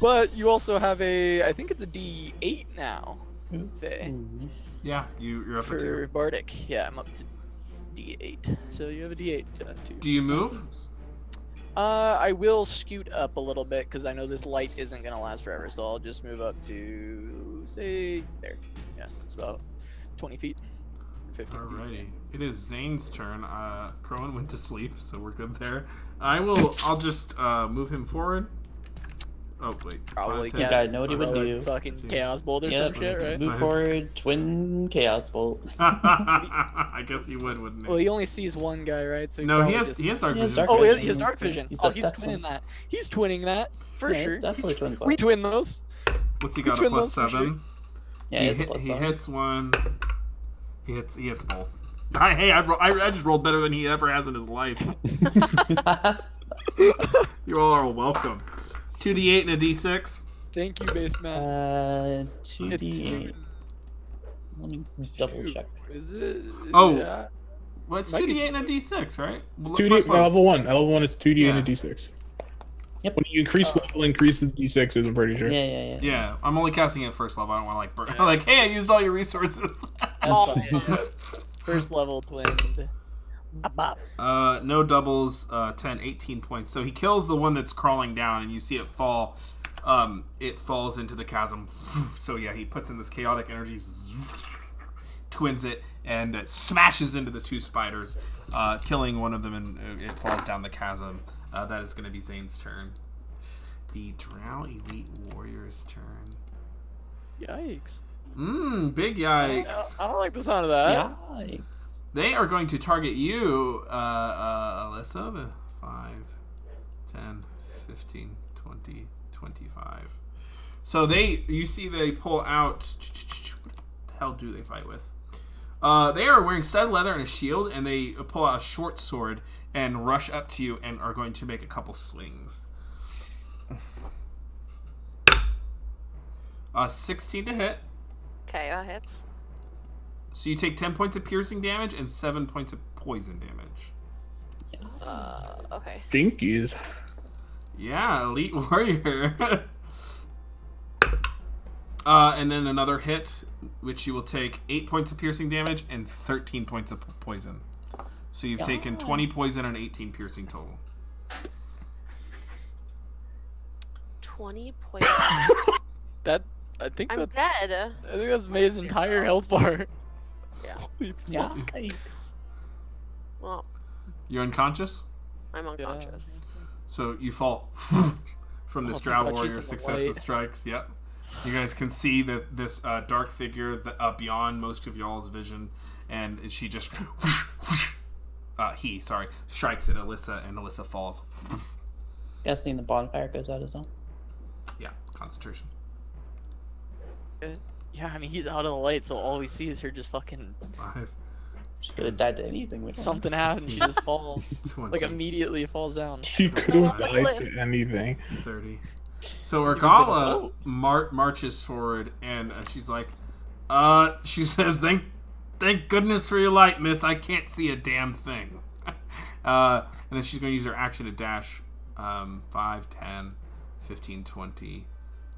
[SPEAKER 4] But you also have I think it's a D8 now, Faye,
[SPEAKER 1] Yeah, you're up at
[SPEAKER 4] for
[SPEAKER 1] 2.
[SPEAKER 4] Bardic. Yeah, I'm up to D8. So you have a D8 too.
[SPEAKER 1] Do you move?
[SPEAKER 4] I will scoot up a little bit because I know this light isn't gonna last forever. So I'll just move up to say there. Yeah, it's about 20 feet. 15 feet.
[SPEAKER 1] Alrighty. It is Zane's turn. Crowan went to sleep, so we're good there. I'll just move him forward. Oh wait.
[SPEAKER 4] Probably
[SPEAKER 1] 5, 10,
[SPEAKER 3] think I know what he would
[SPEAKER 4] Probably
[SPEAKER 3] do.
[SPEAKER 4] Fucking Chaos Bolt or
[SPEAKER 3] Yep.
[SPEAKER 4] some shit, right?
[SPEAKER 3] Move forward, twin Chaos Bolt.
[SPEAKER 1] I guess he would, wouldn't he?
[SPEAKER 4] Well, he only sees one guy, right? So
[SPEAKER 1] No, he
[SPEAKER 4] probably
[SPEAKER 1] has dark
[SPEAKER 3] He has
[SPEAKER 1] vision.
[SPEAKER 3] dark
[SPEAKER 4] Oh,
[SPEAKER 3] vision.
[SPEAKER 4] he has dark vision.
[SPEAKER 3] He's
[SPEAKER 4] He's
[SPEAKER 3] definitely-
[SPEAKER 4] twinning that. He's twinning that for
[SPEAKER 3] Yeah,
[SPEAKER 4] sure.
[SPEAKER 3] Definitely twins.
[SPEAKER 4] We twin those.
[SPEAKER 1] What's he got? A
[SPEAKER 4] Twin
[SPEAKER 1] plus
[SPEAKER 4] those for
[SPEAKER 1] 7.
[SPEAKER 3] Yeah,
[SPEAKER 1] he,
[SPEAKER 3] he has a plus
[SPEAKER 1] he
[SPEAKER 3] 7.
[SPEAKER 1] hits one. He hits both. Hey, I just rolled better than he ever has in his life. You all are welcome. 2d8 and a d6.
[SPEAKER 4] Thank you, base man.
[SPEAKER 3] 2d8. Let me double check.
[SPEAKER 4] Is it?
[SPEAKER 1] Oh.
[SPEAKER 4] Yeah.
[SPEAKER 1] Well, it's
[SPEAKER 4] Might be
[SPEAKER 1] 2d8 and a d6, right?
[SPEAKER 5] It's
[SPEAKER 1] First
[SPEAKER 5] 2D
[SPEAKER 1] level.
[SPEAKER 5] level 1. Level 1 is 2D and a
[SPEAKER 1] Yeah.
[SPEAKER 5] D6.
[SPEAKER 3] Yep.
[SPEAKER 5] When you increase level, increase the D6s, I'm pretty sure.
[SPEAKER 3] Yeah.
[SPEAKER 1] Yeah, I'm only casting it at first level. I don't want to like hey, I used all your resources.
[SPEAKER 4] Oh, first level twinned.
[SPEAKER 1] No doubles, 10, 18 points. So he kills the one that's crawling down, and you see it fall. It falls into the chasm. So yeah, he puts in this chaotic energy, twins it, and it smashes into the 2 spiders, killing one of them, and it falls down the chasm. That is going to be Zane's turn. The Drow Elite Warrior's turn.
[SPEAKER 4] Yikes.
[SPEAKER 1] Big yikes.
[SPEAKER 4] I don't like the sound of that.
[SPEAKER 3] Yikes.
[SPEAKER 1] They are going to target you, Alyssa. The 5, 10, 15, 20, 25. So you see they pull out. What the hell do they fight with? They are wearing stud leather and a shield, and they pull out a short sword and rush up to you and are going to make a couple swings. 16 to hit.
[SPEAKER 6] Okay, that hits.
[SPEAKER 1] So you take 10 points of piercing damage and 7 points of poison damage.
[SPEAKER 6] Okay.
[SPEAKER 5] Jinkies.
[SPEAKER 1] Yeah, Elite Warrior. And then another hit, which you will take 8 points of piercing damage and 13 points of poison. So you've taken 20 poison and 18 piercing total.
[SPEAKER 6] 20 points.
[SPEAKER 4] I think
[SPEAKER 6] I'm
[SPEAKER 4] that's
[SPEAKER 6] dead.
[SPEAKER 4] I think that's May's entire health bar.
[SPEAKER 6] Yeah.
[SPEAKER 4] Holy fuck.
[SPEAKER 3] Yikes.
[SPEAKER 6] Well,
[SPEAKER 1] You're unconscious?
[SPEAKER 6] I'm unconscious.
[SPEAKER 1] So you fall from this
[SPEAKER 4] Oh,
[SPEAKER 1] Drow
[SPEAKER 4] touches
[SPEAKER 1] Warrior
[SPEAKER 4] the
[SPEAKER 1] successive
[SPEAKER 4] light.
[SPEAKER 1] strikes. Yep. You guys can see that this dark figure beyond most of y'all's vision, and she just strikes at Alyssa, and Alyssa falls.
[SPEAKER 3] Guessing the bonfire goes out as well.
[SPEAKER 1] Yeah, concentration.
[SPEAKER 4] Yeah, I mean he's out of the light, so all we see is her just fucking
[SPEAKER 1] 5,
[SPEAKER 3] She could have died to anything with
[SPEAKER 4] something happens. She just falls,
[SPEAKER 1] 20,
[SPEAKER 4] like immediately falls down.
[SPEAKER 5] She could have died to anything.
[SPEAKER 1] 30. So
[SPEAKER 4] Even
[SPEAKER 1] Urgala
[SPEAKER 4] been
[SPEAKER 1] marches forward, and she's like, she says, thank goodness for your light, miss. I can't see a damn thing. And then she's going to use her action to dash 5, 10, 15, 20,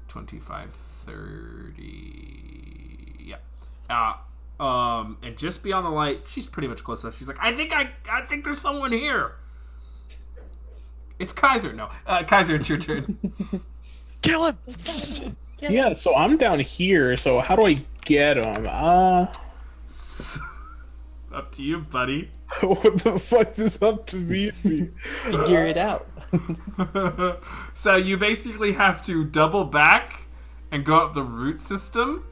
[SPEAKER 1] 25, 30. Yeah. And just beyond the light, she's pretty much close enough. She's like, I think there's someone here. It's Kaiser. No, Kaiser, it's your turn.
[SPEAKER 4] Kill him!
[SPEAKER 5] Yeah, so I'm down here, so how do I get him?
[SPEAKER 1] Up to you, buddy.
[SPEAKER 5] What the fuck is up to me?
[SPEAKER 3] Figure it out.
[SPEAKER 1] So you basically have to double back and go up the root system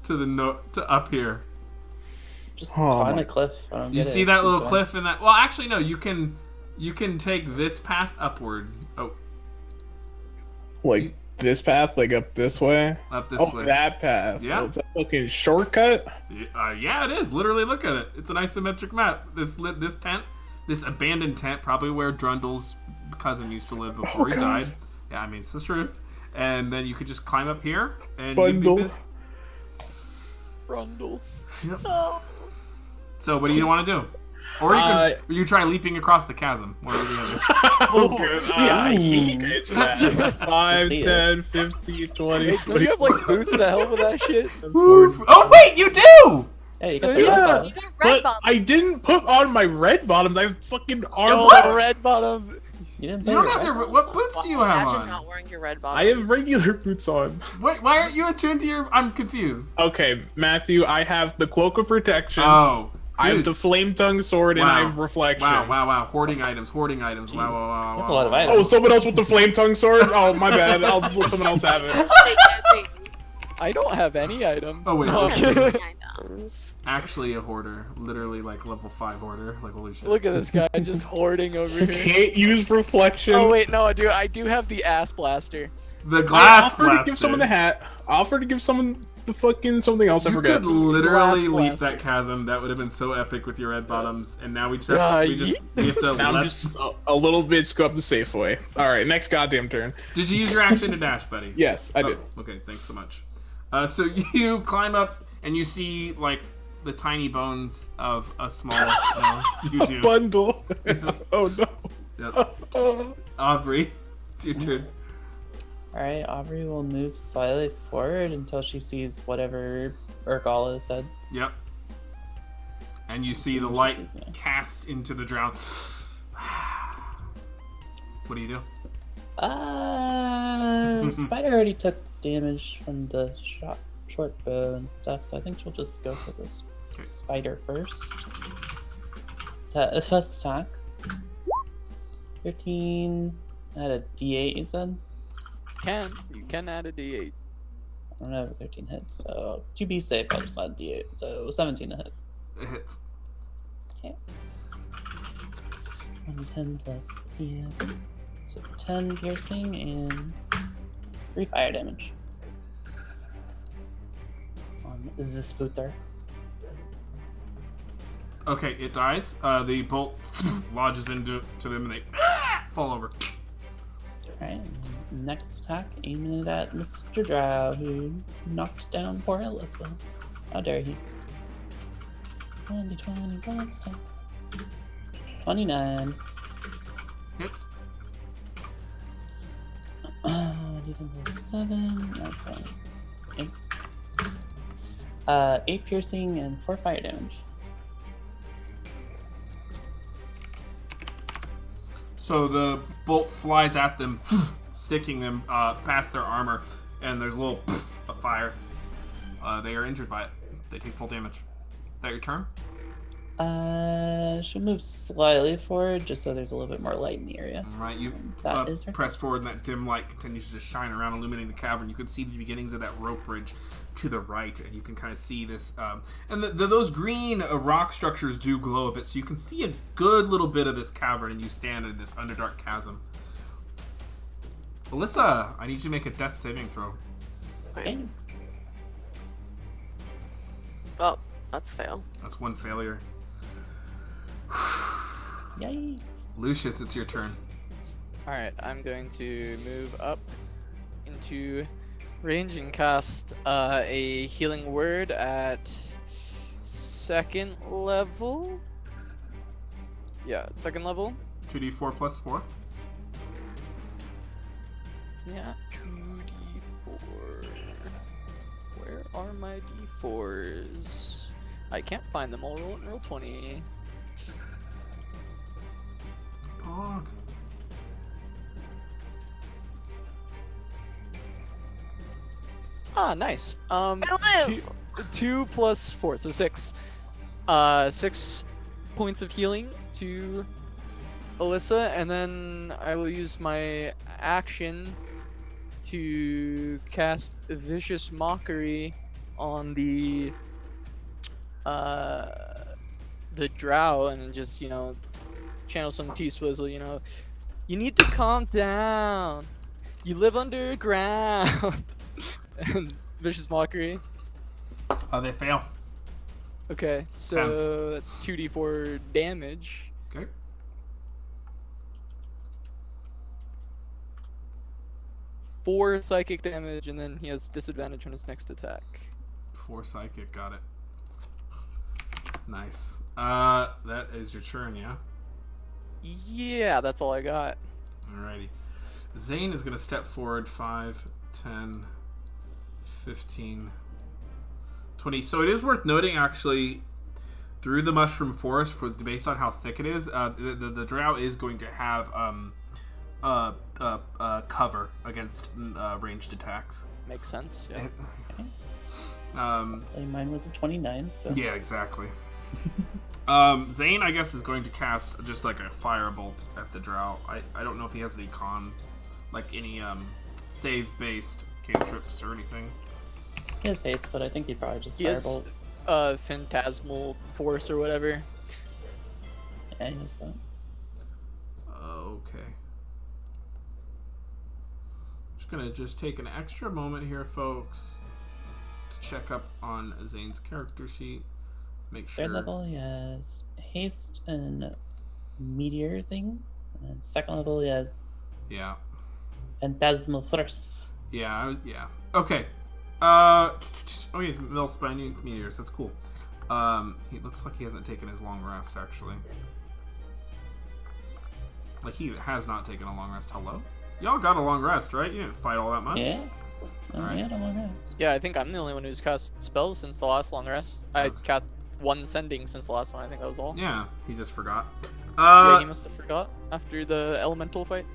[SPEAKER 1] to up here.
[SPEAKER 3] Just
[SPEAKER 5] Oh
[SPEAKER 3] climb
[SPEAKER 5] my-
[SPEAKER 3] a cliff. I don't
[SPEAKER 1] You
[SPEAKER 3] get it.
[SPEAKER 1] see
[SPEAKER 3] It
[SPEAKER 1] that
[SPEAKER 3] seems
[SPEAKER 1] little
[SPEAKER 3] fun.
[SPEAKER 1] cliff in that? Well, actually, no. You can take this path upward. Oh,
[SPEAKER 5] Like this path, like up this way?
[SPEAKER 1] up this
[SPEAKER 5] Oh,
[SPEAKER 1] way.
[SPEAKER 5] that path.
[SPEAKER 1] Yeah.
[SPEAKER 5] It's a fucking shortcut?
[SPEAKER 1] Yeah, it is. Literally, look at it. It's an isometric map. This tent, this abandoned tent, probably where Drundle's cousin used to live before he
[SPEAKER 5] God.
[SPEAKER 1] died. Yeah, I mean, it's the truth. And then you could just climb up here and
[SPEAKER 5] Bundle.
[SPEAKER 1] you'd be
[SPEAKER 4] Rundle.
[SPEAKER 1] Yep. So what do you want to do?
[SPEAKER 7] Or you try leaping across the chasm. One or the other.
[SPEAKER 5] Oh, good.
[SPEAKER 3] Ooh.
[SPEAKER 5] Okay, so that's 5,
[SPEAKER 3] See it.
[SPEAKER 5] 10, 15, 20,
[SPEAKER 4] Hey, do you have like boots that help with that shit?
[SPEAKER 7] Oh wait, you do!
[SPEAKER 3] Hey, you got the
[SPEAKER 5] Yeah.
[SPEAKER 3] red
[SPEAKER 8] You
[SPEAKER 3] bottoms.
[SPEAKER 8] got red
[SPEAKER 5] But
[SPEAKER 8] bottoms.
[SPEAKER 5] I didn't put on my red bottoms. I have fucking arm.
[SPEAKER 4] Oh, red bottoms.
[SPEAKER 3] You didn't
[SPEAKER 7] You
[SPEAKER 3] put
[SPEAKER 7] don't
[SPEAKER 3] your
[SPEAKER 7] have
[SPEAKER 3] red
[SPEAKER 7] your.
[SPEAKER 3] bottoms
[SPEAKER 7] What
[SPEAKER 3] on?
[SPEAKER 7] boots do you have
[SPEAKER 6] Imagine
[SPEAKER 7] on?
[SPEAKER 6] not wearing your red
[SPEAKER 5] I
[SPEAKER 6] bottoms.
[SPEAKER 5] have regular boots on.
[SPEAKER 7] Why aren't you attuned to your? I'm confused.
[SPEAKER 5] Okay, Matthew, I have the cloak of protection.
[SPEAKER 7] Oh,
[SPEAKER 5] I have
[SPEAKER 7] dude.
[SPEAKER 5] the flame tongue sword, and I have reflection.
[SPEAKER 7] Wow. Hoarding items. Wow.
[SPEAKER 3] You have a lot of items.
[SPEAKER 5] Oh, someone else with the flame tongue sword? Oh, my bad. I'll let someone else have it.
[SPEAKER 4] I don't have any items.
[SPEAKER 7] Oh, wait.
[SPEAKER 4] No, I'm kidding.
[SPEAKER 6] Items.
[SPEAKER 7] Actually, a hoarder. Literally, like level 5 hoarder. Like holy shit.
[SPEAKER 4] Look at this guy just hoarding over here.
[SPEAKER 5] Can't use reflection.
[SPEAKER 4] Oh wait, no, I do have the ass blaster.
[SPEAKER 7] The
[SPEAKER 5] I
[SPEAKER 7] glass
[SPEAKER 5] offered
[SPEAKER 7] blaster.
[SPEAKER 5] to give someone the hat. I offered to give someone the fucking something else. I
[SPEAKER 7] You
[SPEAKER 5] forgot.
[SPEAKER 7] could literally
[SPEAKER 4] Glass
[SPEAKER 7] leap
[SPEAKER 4] blaster.
[SPEAKER 7] that chasm. That would have been so epic with your red bottoms. And now we just
[SPEAKER 4] Yeah,
[SPEAKER 7] have, we have to
[SPEAKER 5] Now I'm
[SPEAKER 7] let.
[SPEAKER 5] just a little bit go up the safe way. All right, next goddamn turn.
[SPEAKER 7] Did you use your action to dash, buddy?
[SPEAKER 5] Yes, I did.
[SPEAKER 7] Oh, okay, thanks so much. So you climb up and you see like the tiny bones of a small. No, you
[SPEAKER 5] A
[SPEAKER 7] do.
[SPEAKER 5] bundle. Oh no.
[SPEAKER 7] Yep. Aubrey, it's your turn.
[SPEAKER 3] Alright, Aubrey will move slightly forward until she sees whatever Urgala said.
[SPEAKER 7] Yep. And you see the
[SPEAKER 3] what she
[SPEAKER 7] light
[SPEAKER 3] sees, yeah.
[SPEAKER 7] cast into the drown. What do you do?
[SPEAKER 3] Spider already took damage from the short bow and stuff, so I think she'll just go for this
[SPEAKER 7] Okay.
[SPEAKER 3] spider first. First attack. 13. I had a D8, you said?
[SPEAKER 4] You can add a D8.
[SPEAKER 3] I don't know if 13 hits, so to be safe, I just add D8. So 17 to hit.
[SPEAKER 7] It hits.
[SPEAKER 3] Okay. 10 plus 0. So 10 piercing and 3 fire damage. On this booter.
[SPEAKER 7] Okay, it dies. The bolt lodges into them and they fall over.
[SPEAKER 3] Alright, next attack, aiming it at Mr. Drow, who knocks down poor Alyssa. How dare he? 20 plus 10. 29.
[SPEAKER 7] Hits.
[SPEAKER 3] D10 plus 7. That's fine. Thanks. 8 piercing and 4 fire damage.
[SPEAKER 7] So the bolt flies at them, sticking them past their armor, and there's a little of fire. They are injured by it. They take full damage. Is that your turn?
[SPEAKER 3] She'll move slightly forward just so there's a little bit more light in the area.
[SPEAKER 7] All right, you
[SPEAKER 3] That is her
[SPEAKER 7] press forward, and that dim light continues to shine around, illuminating the cavern. You can see the beginnings of that rope bridge to the right, and you can kind of see this. And those green rock structures do glow a bit, so you can see a good little bit of this cavern, and you stand in this Underdark chasm. Alyssa, I need you to make a death saving throw.
[SPEAKER 3] Thanks.
[SPEAKER 6] Oh, that's fail.
[SPEAKER 7] That's one failure.
[SPEAKER 3] Yikes.
[SPEAKER 7] Lucius, it's your turn.
[SPEAKER 4] Alright, I'm going to move up into range and cast a healing word at 2nd level. Yeah, 2nd level.
[SPEAKER 7] 2d4 plus 4.
[SPEAKER 4] Yeah, 2d4. Where are my d4s? I can't find them. I'll roll it in roll 20.
[SPEAKER 7] Pog.
[SPEAKER 4] Ah, nice.
[SPEAKER 6] I live!
[SPEAKER 4] 2 plus 4, so 6. 6 points of healing to Alyssa, and then I will use my action to cast Vicious Mockery on the drow, and just, you know, channel some T-Swizzle, you know. You need to calm down. You live underground. And Vicious Mockery.
[SPEAKER 7] They fail.
[SPEAKER 4] Okay, so that's 2d4 damage.
[SPEAKER 7] Okay.
[SPEAKER 4] 4 psychic damage, and then he has disadvantage on his next attack.
[SPEAKER 7] 4 psychic, got it. Nice. That is your turn, yeah?
[SPEAKER 4] Yeah, that's all I got.
[SPEAKER 7] Alrighty. Zane is going to step forward 5, 10, 15, 20. So it is worth noting, actually, through the mushroom forest, based on how thick it is, the drow is going to have cover against ranged attacks.
[SPEAKER 4] Makes sense. Yeah.
[SPEAKER 3] Mine was a 29, so.
[SPEAKER 7] Yeah, exactly. Zane, I guess, is going to cast just like a firebolt at the drow. I don't know if he has any any save-based cantrips or anything.
[SPEAKER 3] He has haste, but I think he'd probably just
[SPEAKER 4] He has
[SPEAKER 3] firebolt.
[SPEAKER 4] phantasmal force or whatever.
[SPEAKER 3] Yeah, he has that.
[SPEAKER 7] Okay. Just gonna take an extra moment here, folks, to check up on Zane's character sheet. Make sure.
[SPEAKER 3] Third level, he has haste and meteor thing. And second level, he has phantasmal force.
[SPEAKER 7] Yeah. Okay. Oh, he's middle spiny meteors. That's cool. He looks like he hasn't taken his long rest, actually. Like, he has not taken a long rest. Hello? Y'all got a long rest, right? You didn't fight all that much.
[SPEAKER 3] Yeah.
[SPEAKER 7] Alright.
[SPEAKER 3] Yeah, I don't want rest.
[SPEAKER 4] Yeah, I think I'm the only one who's cast spells since the last long rest. I cast one sending since the last one. I think that was all.
[SPEAKER 7] Yeah, he just forgot.
[SPEAKER 4] Yeah, he must have forgot after the elemental fight.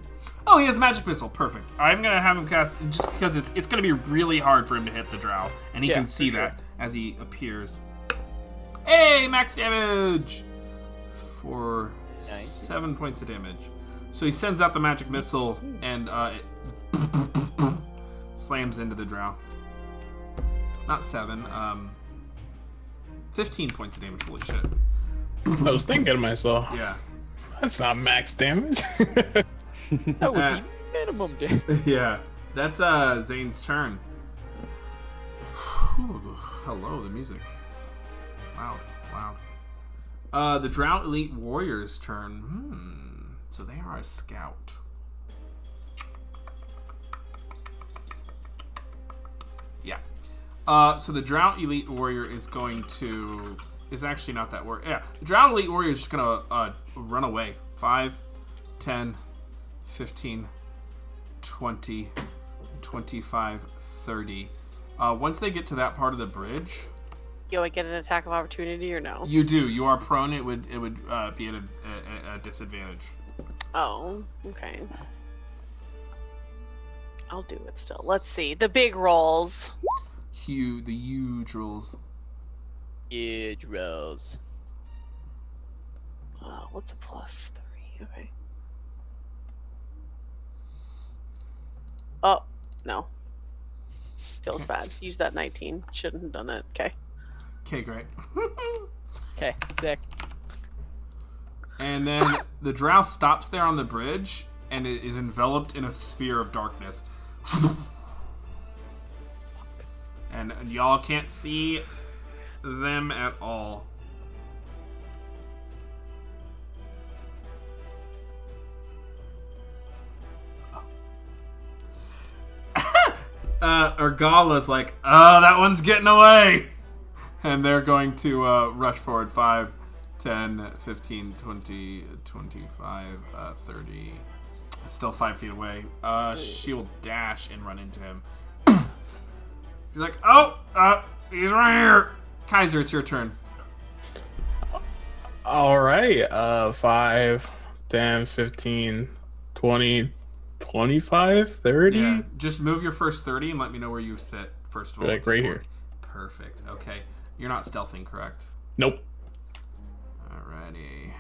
[SPEAKER 7] Oh, he has magic missile. Perfect. I'm gonna have him cast just because it's gonna be really hard for him to hit the drow, and he can see that as he appears. Hey, max damage for 7 points of damage. So he sends out the magic missile, and it slams into the drow. Not 7. 15 points of damage. Holy shit.
[SPEAKER 5] I was thinking to myself,
[SPEAKER 7] Yeah.
[SPEAKER 5] that's not max damage.
[SPEAKER 4] That would be minimum damage.
[SPEAKER 7] Yeah. That's Zane's turn. Whew, hello, the music. Loud. The Drow Elite Warrior's turn. So they are a scout. Yeah. So the Drow Elite Warrior is going to... is actually not that warrior. Yeah. The Drow Elite Warrior is just going to run away. 5, 10, 15, 20, 25, 30. Once they get to that part of the bridge...
[SPEAKER 6] Yo, I get an attack of opportunity or no?
[SPEAKER 7] You do. You are prone. It would be at a disadvantage.
[SPEAKER 6] Oh, okay. I'll do it still. Let's see. The big rolls.
[SPEAKER 7] The huge rolls.
[SPEAKER 4] Huge rolls.
[SPEAKER 6] What's a +3? Okay. Oh, no. Feels bad. Use that 19. Shouldn't have done it. Okay.
[SPEAKER 7] Okay, great.
[SPEAKER 4] Okay, sick.
[SPEAKER 7] And then the drow stops there on the bridge, and it is enveloped in a sphere of darkness. And y'all can't see them at all. Urgala's like, that one's getting away. And they're going to rush forward 5, 10, 15, 20, 25, 30. Still 5 feet away. She will dash and run into him. He's like, he's right here. Kaiser, it's your turn.
[SPEAKER 5] All right. 5, 10, 15, 20, 25, 30.
[SPEAKER 7] Yeah, just move your first 30 and let me know where you sit, first of all.
[SPEAKER 5] Like right here.
[SPEAKER 7] Perfect. Okay. You're not stealthing, correct?
[SPEAKER 5] Nope.
[SPEAKER 7] Alrighty.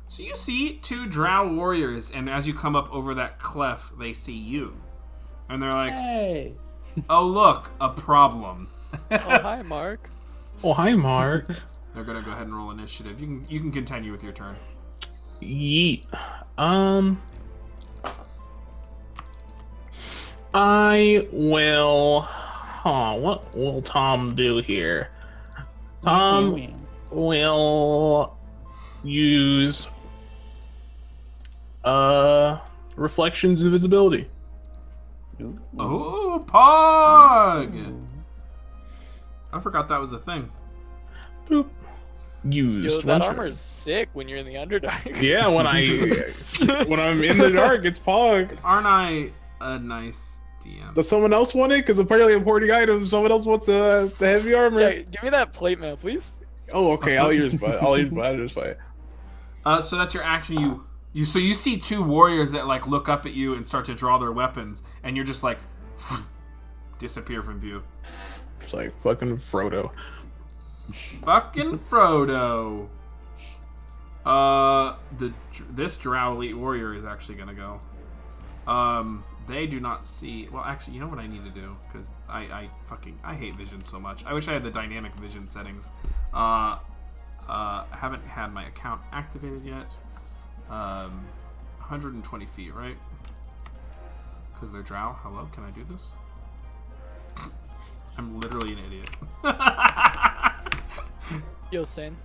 [SPEAKER 7] So you see 2 drow warriors, and as you come up over that cleft, they see you. And they're like,
[SPEAKER 3] Hey!
[SPEAKER 7] oh, look, a problem.
[SPEAKER 4] Oh, hi, Mark.
[SPEAKER 5] Oh, hi, Mark.
[SPEAKER 7] They're going to go ahead and roll initiative. You can continue with your turn.
[SPEAKER 5] Yeet. I will... what will Tom do here? Tom will use Reflections Invisibility.
[SPEAKER 7] Oh, Pog! I forgot that was a thing.
[SPEAKER 5] Boop. used.
[SPEAKER 4] Yo, that armor is sick when you're in the Underdark.
[SPEAKER 5] Yeah, when I'm in the dark, it's Pog.
[SPEAKER 7] Aren't I a nice DM?
[SPEAKER 5] Does someone else want it? Because apparently I'm hoarding items. Someone else wants the heavy armor.
[SPEAKER 4] Yeah, give me that plate mail, please.
[SPEAKER 5] Oh, okay. I'll use it. I'll just play it.
[SPEAKER 7] So that's your action. You see two warriors that like look up at you and start to draw their weapons, and you're just like disappear from view.
[SPEAKER 5] It's like fucking Frodo.
[SPEAKER 7] Fucking Frodo. This Drow Elite Warrior is actually gonna go. They do not see. Well, actually, you know what I need to do? Because I hate vision so much. I wish I had the dynamic vision settings. Haven't had my account activated yet. 120 feet, right? Because they're Drow. Hello, can I do this? I'm literally an idiot.
[SPEAKER 4] Yo, Zane.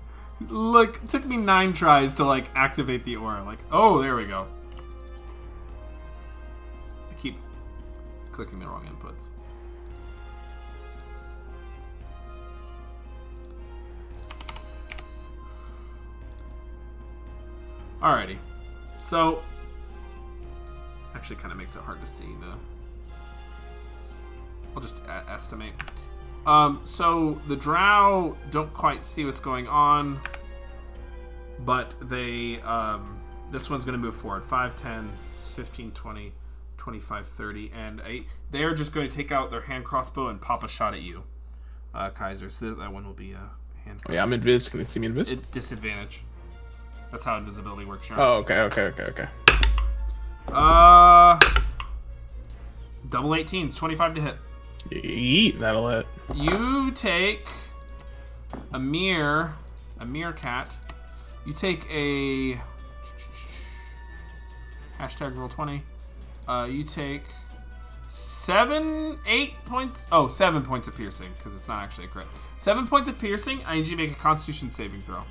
[SPEAKER 7] Look, it took me 9 tries to like activate the aura. Like, oh, there we go. I keep clicking the wrong inputs. Alrighty. So, actually kind of makes it hard to see the... I'll just estimate. So the Drow don't quite see what's going on, but they, this one's going to move forward. 5, 10, 15, 20, 25, 30, and they're just going to take out their hand crossbow and pop a shot at you, Kaiser. So that one will be a hand crossbow.
[SPEAKER 5] Oh, yeah, I'm invis. Can you see me invis?
[SPEAKER 7] Disadvantage. That's how invisibility works, Sean.
[SPEAKER 5] Oh, okay.
[SPEAKER 7] Double 18s, 25 to hit.
[SPEAKER 5] Yeet, that'll hit.
[SPEAKER 7] You take a meerkat. You take a hashtag roll20. You take 7 points of piercing, because it's not actually a crit. 7 points of piercing. I need you to make a Constitution saving throw.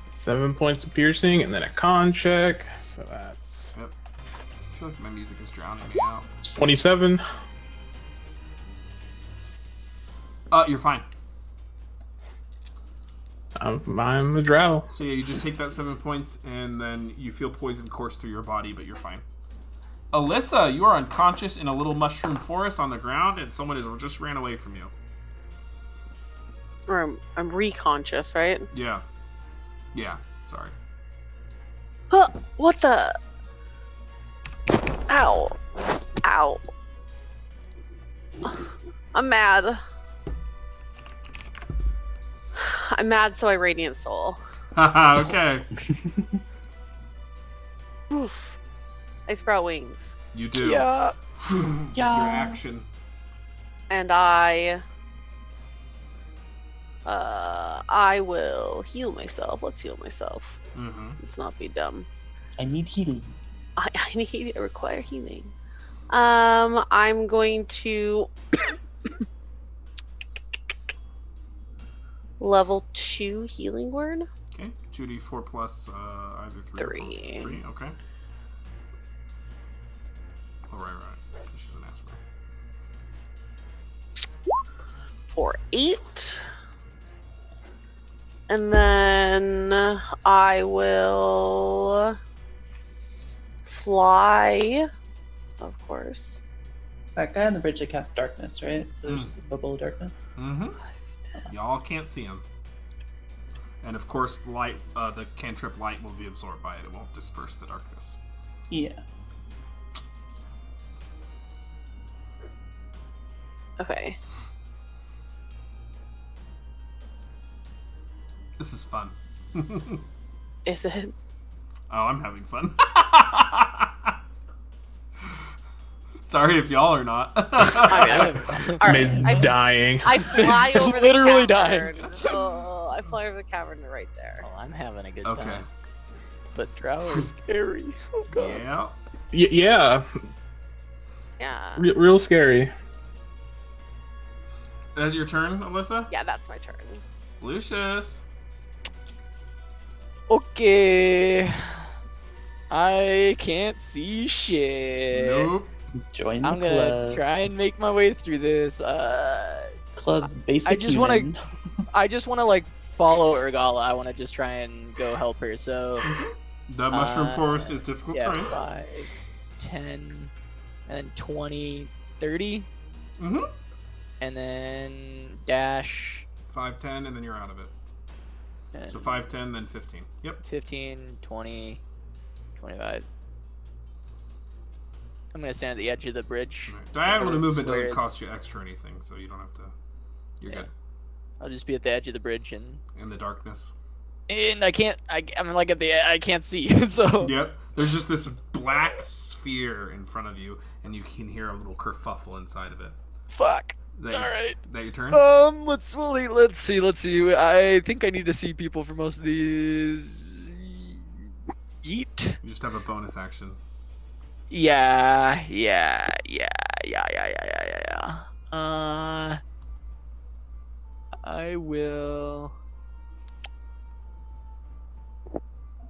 [SPEAKER 5] 7 points of piercing, and then a con check. So that's...
[SPEAKER 7] Yep. I feel like my music is drowning me out.
[SPEAKER 5] 27.
[SPEAKER 7] You're fine.
[SPEAKER 5] I'm a drow.
[SPEAKER 7] So yeah, you just take that 7 points, and then you feel poison course through your body, but you're fine. Alyssa, you are unconscious in a little mushroom forest on the ground, and someone just ran away from you.
[SPEAKER 6] Or I'm reconscious, right?
[SPEAKER 7] Yeah. Yeah, sorry.
[SPEAKER 6] Huh, what the? Ow. Ow. I'm mad. I'm mad, so I Radiant Soul.
[SPEAKER 7] Okay.
[SPEAKER 6] Oof. I sprout wings.
[SPEAKER 7] You do.
[SPEAKER 4] Yeah.
[SPEAKER 7] With your action.
[SPEAKER 6] And I will heal myself. Let's heal myself.
[SPEAKER 7] Mm-hmm.
[SPEAKER 6] Let's not be dumb.
[SPEAKER 3] I need healing.
[SPEAKER 6] I require healing. I'm going to level 2 healing word.
[SPEAKER 7] Okay. 2d4 plus either 3 or 4. 3. Okay. Oh, right. She's an Asper.
[SPEAKER 6] For 8. And then I will fly, of course.
[SPEAKER 3] That guy on the bridge that casts darkness, right? So there's just a bubble of darkness.
[SPEAKER 7] Mm-hmm. Y'all can't see him. And of course, light. The cantrip light will be absorbed by it. It won't disperse the darkness.
[SPEAKER 3] Yeah.
[SPEAKER 6] Okay.
[SPEAKER 7] This is fun.
[SPEAKER 6] Is it?
[SPEAKER 7] Oh, I'm having fun. Sorry if y'all are not.
[SPEAKER 5] May's dying.
[SPEAKER 6] I fly over
[SPEAKER 4] Literally
[SPEAKER 6] the
[SPEAKER 4] dying.
[SPEAKER 6] cavern. Oh, I fly over the cavern right there.
[SPEAKER 4] Oh, I'm having a good
[SPEAKER 7] Okay.
[SPEAKER 4] time. But drow are scary. Oh god.
[SPEAKER 7] Yeah.
[SPEAKER 5] Yeah.
[SPEAKER 6] Yeah.
[SPEAKER 5] Real scary.
[SPEAKER 7] That's your turn, Alyssa?
[SPEAKER 6] Yeah, that's my turn.
[SPEAKER 7] Lucius.
[SPEAKER 4] Okay. I can't see shit.
[SPEAKER 7] Nope.
[SPEAKER 3] Join the
[SPEAKER 4] I'm
[SPEAKER 3] club.
[SPEAKER 4] gonna try and make my way through this.
[SPEAKER 3] Club basic.
[SPEAKER 4] I just want to like follow Urgala. I want to just try and go help her. So
[SPEAKER 7] The mushroom forest is difficult
[SPEAKER 4] yeah,
[SPEAKER 7] terrain.
[SPEAKER 4] 5, 10, and then 20, 30,
[SPEAKER 7] Mm-hmm.
[SPEAKER 4] and then dash
[SPEAKER 7] 5, 10, and then you're out of it.
[SPEAKER 4] and
[SPEAKER 7] So 5, 10, then 15. Yep.
[SPEAKER 4] 15, 20, 25. I'm gonna stand at the edge of the bridge.
[SPEAKER 7] Right. Diagonal
[SPEAKER 4] Whatever
[SPEAKER 7] movement doesn't
[SPEAKER 4] squares.
[SPEAKER 7] cost you extra anything, so you don't have to. You're
[SPEAKER 4] Yeah.
[SPEAKER 7] good.
[SPEAKER 4] I'll just be at the edge of the bridge and
[SPEAKER 7] In the darkness.
[SPEAKER 4] I can't. I'm like at the. I can't see. So
[SPEAKER 7] Yep. There's just this black sphere in front of you, and you can hear a little kerfuffle inside of it.
[SPEAKER 4] fuck.
[SPEAKER 7] Is that
[SPEAKER 4] All right.
[SPEAKER 7] That your turn?
[SPEAKER 4] Let's see. I think I need to see people for most of these. Yeet.
[SPEAKER 7] You just have a bonus action.
[SPEAKER 4] Yeah. I will.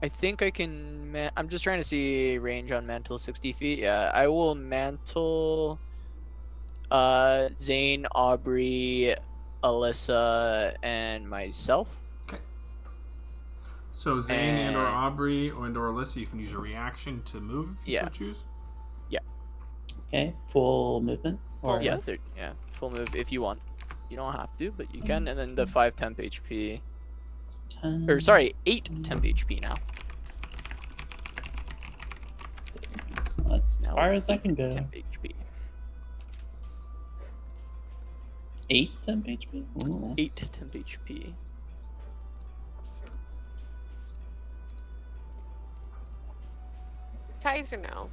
[SPEAKER 4] I think I can. I'm just trying to see range on mantle 60 feet. Yeah, I will mantle. Zane, Aubrey, Alyssa, and myself.
[SPEAKER 7] So Zane and or
[SPEAKER 4] And-
[SPEAKER 7] Aubrey or Alyssa, you can use your reaction to move if you
[SPEAKER 4] Yeah.
[SPEAKER 7] so choose.
[SPEAKER 3] Okay, full movement. Or
[SPEAKER 4] Yeah, full move if you want. You don't have to, but you can. And then the 5 temp HP.
[SPEAKER 3] 10,
[SPEAKER 4] Or sorry, 8 temp HP now.
[SPEAKER 3] That's as
[SPEAKER 4] Now
[SPEAKER 3] far as I can go.
[SPEAKER 4] Temp HP.
[SPEAKER 3] 8 temp HP? Ooh.
[SPEAKER 4] 8 temp HP.
[SPEAKER 6] Kaiser now.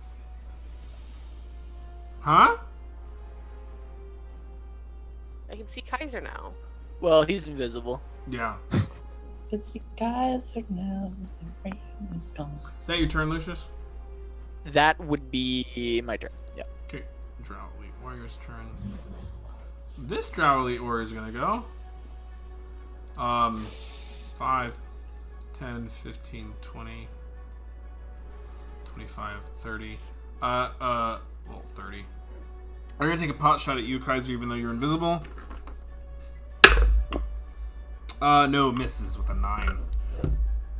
[SPEAKER 7] Huh?
[SPEAKER 6] I can see Kaiser now.
[SPEAKER 4] Well, he's invisible.
[SPEAKER 7] Yeah.
[SPEAKER 3] It's you guys are now. The rain is gone.
[SPEAKER 7] That your turn, Lucius?
[SPEAKER 4] That would be my turn. Yeah.
[SPEAKER 7] Okay. Drow Elite Warrior's turn. This Drow Elite Warrior is gonna go. 5, 10, 15, 20, 25, 30. Well, 30. I'm gonna take a pot shot at you, Kaiser, even though you're invisible. No, misses with a 9.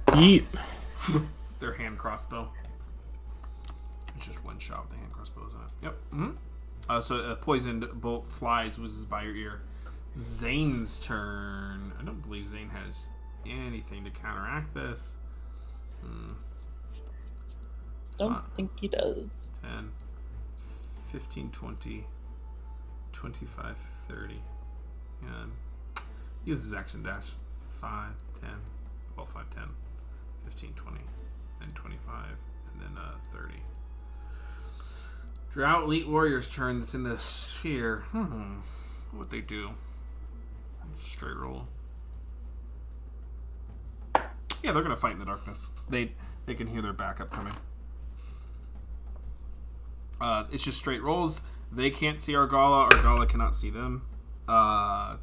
[SPEAKER 5] Yeet.
[SPEAKER 7] Their hand crossbow. It's just one shot with the hand crossbow, isn't it? Yep. Mm-hmm. So a poisoned bolt flies, whizzes by your ear. Zane's turn. I don't believe Zane has anything to counteract this.
[SPEAKER 3] Don't think he does.
[SPEAKER 7] 10, 15, 20, 25, 30. And uses action dash. 5, 10, well, 5, 10, 15, 20, then 25, and then 30. Drow Elite Warrior's turn. That's in the sphere. What they do? Straight roll. Yeah, they're gonna fight in the darkness. They can hear their backup coming. It's just straight rolls. They can't see Argala. Argala cannot see them. I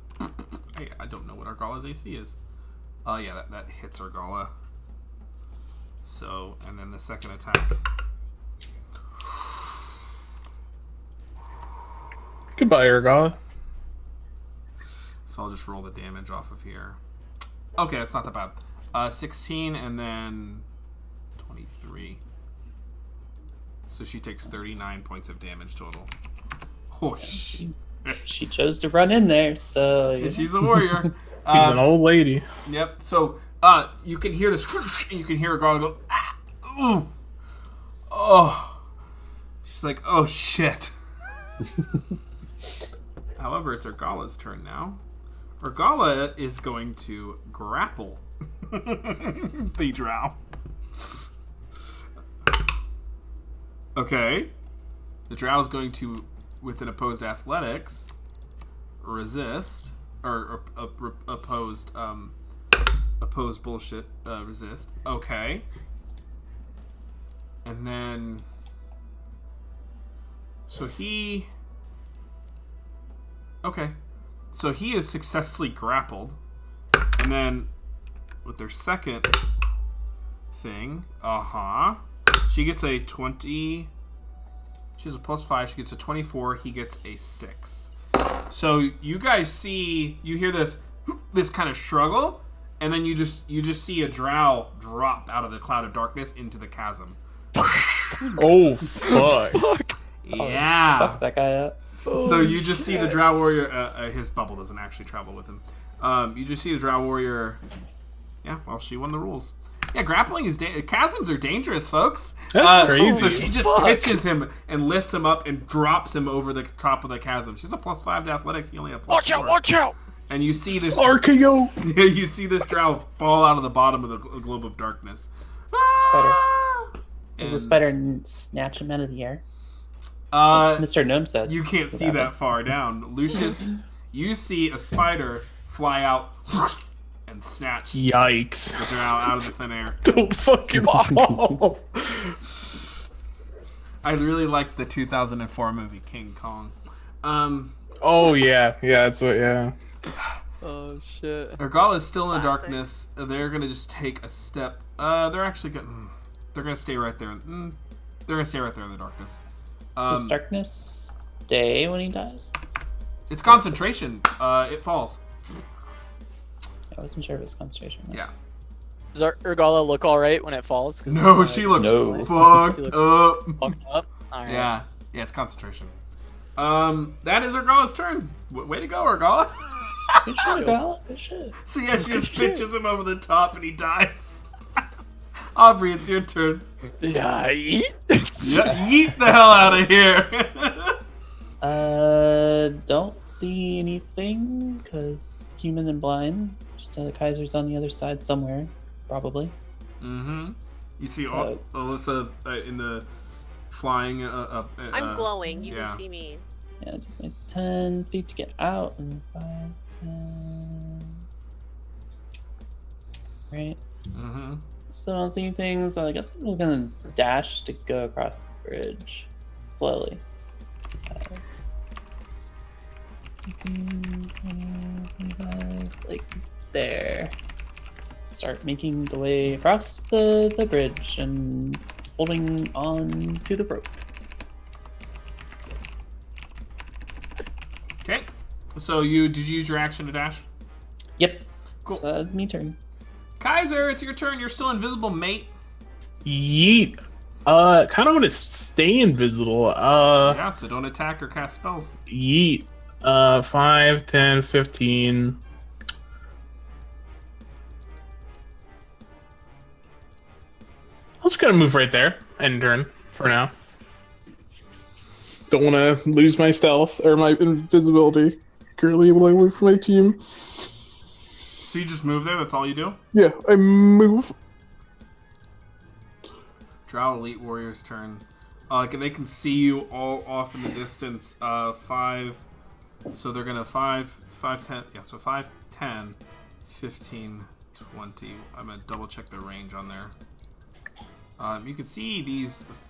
[SPEAKER 7] don't know what Argala's AC is. Yeah, that hits Argala. So, and then the second attack.
[SPEAKER 5] Goodbye, Urgala.
[SPEAKER 7] So I'll just roll the damage off of here. Okay, that's not that bad. 16 and then 23. So she takes 39 points of damage total. Oh,
[SPEAKER 3] She chose to run in there, so yeah.
[SPEAKER 7] she's a warrior.
[SPEAKER 5] She's an old lady.
[SPEAKER 7] Yep. So you can hear this, and you can hear a girl go, ah, ooh, oh. She's like, oh shit. However, it's Urgala's turn now. Urgala is going to grapple the drow. Okay. The drow is going to, with an opposed athletics, resist, or opposed bullshit, resist. Okay. And then, so he, okay. So he is successfully grappled. And then, with their second thing, she gets a 20, she has a +5, she gets a 24, he gets a 6. So you guys see, you hear this kind of struggle, and then you just see a drow drop out of the cloud of darkness into the chasm.
[SPEAKER 5] Oh fuck!
[SPEAKER 7] Yeah.
[SPEAKER 3] Fuck that guy up.
[SPEAKER 7] So you just see the drow warrior. His bubble doesn't actually travel with him. You just see the drow warrior. Yeah, well, she won the rules. Yeah, grappling is chasms are dangerous, folks.
[SPEAKER 5] That's crazy.
[SPEAKER 7] So she just pitches him and lifts him up and drops him over the top of the chasm. She's a +5 to athletics. He only has +4.
[SPEAKER 4] Watch out!
[SPEAKER 7] And you see this
[SPEAKER 5] RKO.
[SPEAKER 7] you see this drow fall out of the bottom of the globe of darkness.
[SPEAKER 3] Spider.
[SPEAKER 7] And,
[SPEAKER 3] Does the spider snatch him out of the air? Mr. Gnome said.
[SPEAKER 7] You can't see that far down. Lucius, you see a spider fly out and snatch
[SPEAKER 5] Yikes!
[SPEAKER 7] the drow out of the thin air.
[SPEAKER 5] Don't fucking fall.
[SPEAKER 7] I really like the 2004 movie King Kong.
[SPEAKER 5] Oh yeah, that's what. Yeah.
[SPEAKER 4] Oh shit.
[SPEAKER 7] Ergal is still in the
[SPEAKER 6] Classic.
[SPEAKER 7] darkness. They're gonna just take a step. They're actually gonna. They're gonna stay right there. They're gonna stay right there in the darkness.
[SPEAKER 3] Does darkness stay when he dies?
[SPEAKER 7] It's concentration. It falls.
[SPEAKER 3] I wasn't sure if it's concentration.
[SPEAKER 7] Yeah.
[SPEAKER 4] Does Urgala look alright when it falls? 'Cause,
[SPEAKER 7] No, she looks
[SPEAKER 3] No.
[SPEAKER 7] fucked
[SPEAKER 4] She
[SPEAKER 7] up.
[SPEAKER 4] fucked up. Alright.
[SPEAKER 7] Yeah, it's concentration. That is Urgala's turn. Way to go, Urgala.
[SPEAKER 3] Good shit, Gal. Good shit.
[SPEAKER 7] So yeah, she just pitches him over the top and he dies. Aubrey, it's your turn.
[SPEAKER 4] Yeah,
[SPEAKER 7] Yeah, yeet the hell out of here.
[SPEAKER 3] Don't see anything because human and blind. Just know the Kaiser's on the other side somewhere, probably.
[SPEAKER 7] Mm-hmm. You see
[SPEAKER 3] So-
[SPEAKER 7] Alyssa in the flying.
[SPEAKER 6] I'm glowing. You
[SPEAKER 7] yeah.
[SPEAKER 6] can see me.
[SPEAKER 3] Yeah, it took me 10 feet to get out and 5, 10. Right.
[SPEAKER 7] Mm-hmm.
[SPEAKER 3] Still don't see anything, so I guess I'm just gonna dash to go across the bridge slowly. 15, 20, 25, like there. Start making the way across the bridge and holding on to the rope.
[SPEAKER 7] Okay. So did you use your action to dash?
[SPEAKER 3] Yep.
[SPEAKER 7] Cool.
[SPEAKER 3] So that's me turn.
[SPEAKER 7] Kaiser, it's your turn. You're still invisible, mate.
[SPEAKER 5] Yeet. Kind of want to stay invisible.
[SPEAKER 7] Yeah, so don't attack or cast spells.
[SPEAKER 5] Yeet. 5, 10, 15. I'm just gonna move right there and turn for now. Don't want to lose my stealth or my invisibility. Currently away from my team.
[SPEAKER 7] So you just move there? That's all you do?
[SPEAKER 5] Yeah, I move.
[SPEAKER 7] Drow Elite Warrior's turn. They can see you all off in the distance. 5. So they're gonna 5, 10. Yeah, so 5, 10, 15, 20. I'm gonna double check the range on there. You can see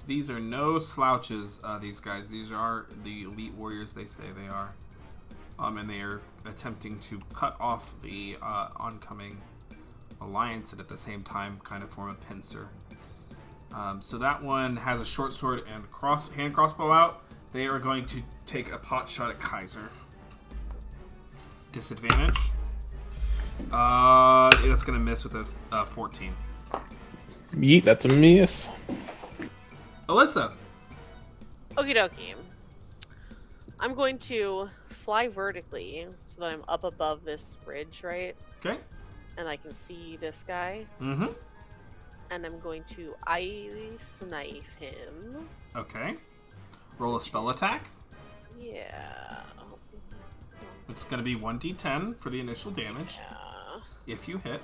[SPEAKER 7] these are no slouches. These guys. These are the elite warriors. They say they are. And they are attempting to cut off the oncoming alliance and at the same time kind of form a pincer. So that one has a short sword and hand crossbow out. They are going to take a pot shot at Kaiser. Disadvantage. That's going to miss with a 14.
[SPEAKER 5] Yeet, that's a miss.
[SPEAKER 7] Alyssa.
[SPEAKER 6] Okie dokie. I'm going to fly vertically so that I'm up above this bridge, right?
[SPEAKER 7] Okay.
[SPEAKER 6] And I can see this guy.
[SPEAKER 7] Mm-hmm.
[SPEAKER 6] And I'm going to ice knife him.
[SPEAKER 7] Okay. Roll a spell attack.
[SPEAKER 6] Yeah.
[SPEAKER 7] It's going to be 1d10 for the initial damage.
[SPEAKER 6] Yeah.
[SPEAKER 7] If you hit.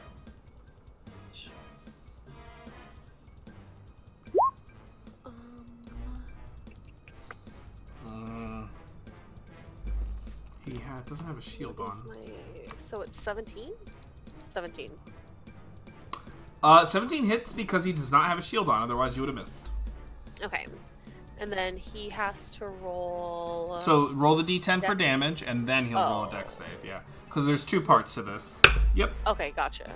[SPEAKER 7] He doesn't have a shield on.
[SPEAKER 6] So it's 17? 17.
[SPEAKER 7] 17 hits because he does not have a shield on, otherwise you would have missed.
[SPEAKER 6] Okay. And then he has to roll...
[SPEAKER 7] So roll the d10 for
[SPEAKER 6] Dex.
[SPEAKER 7] damage, and then he'll roll a dex save, yeah. Because there's 2 parts to this. Yep.
[SPEAKER 6] Okay, gotcha.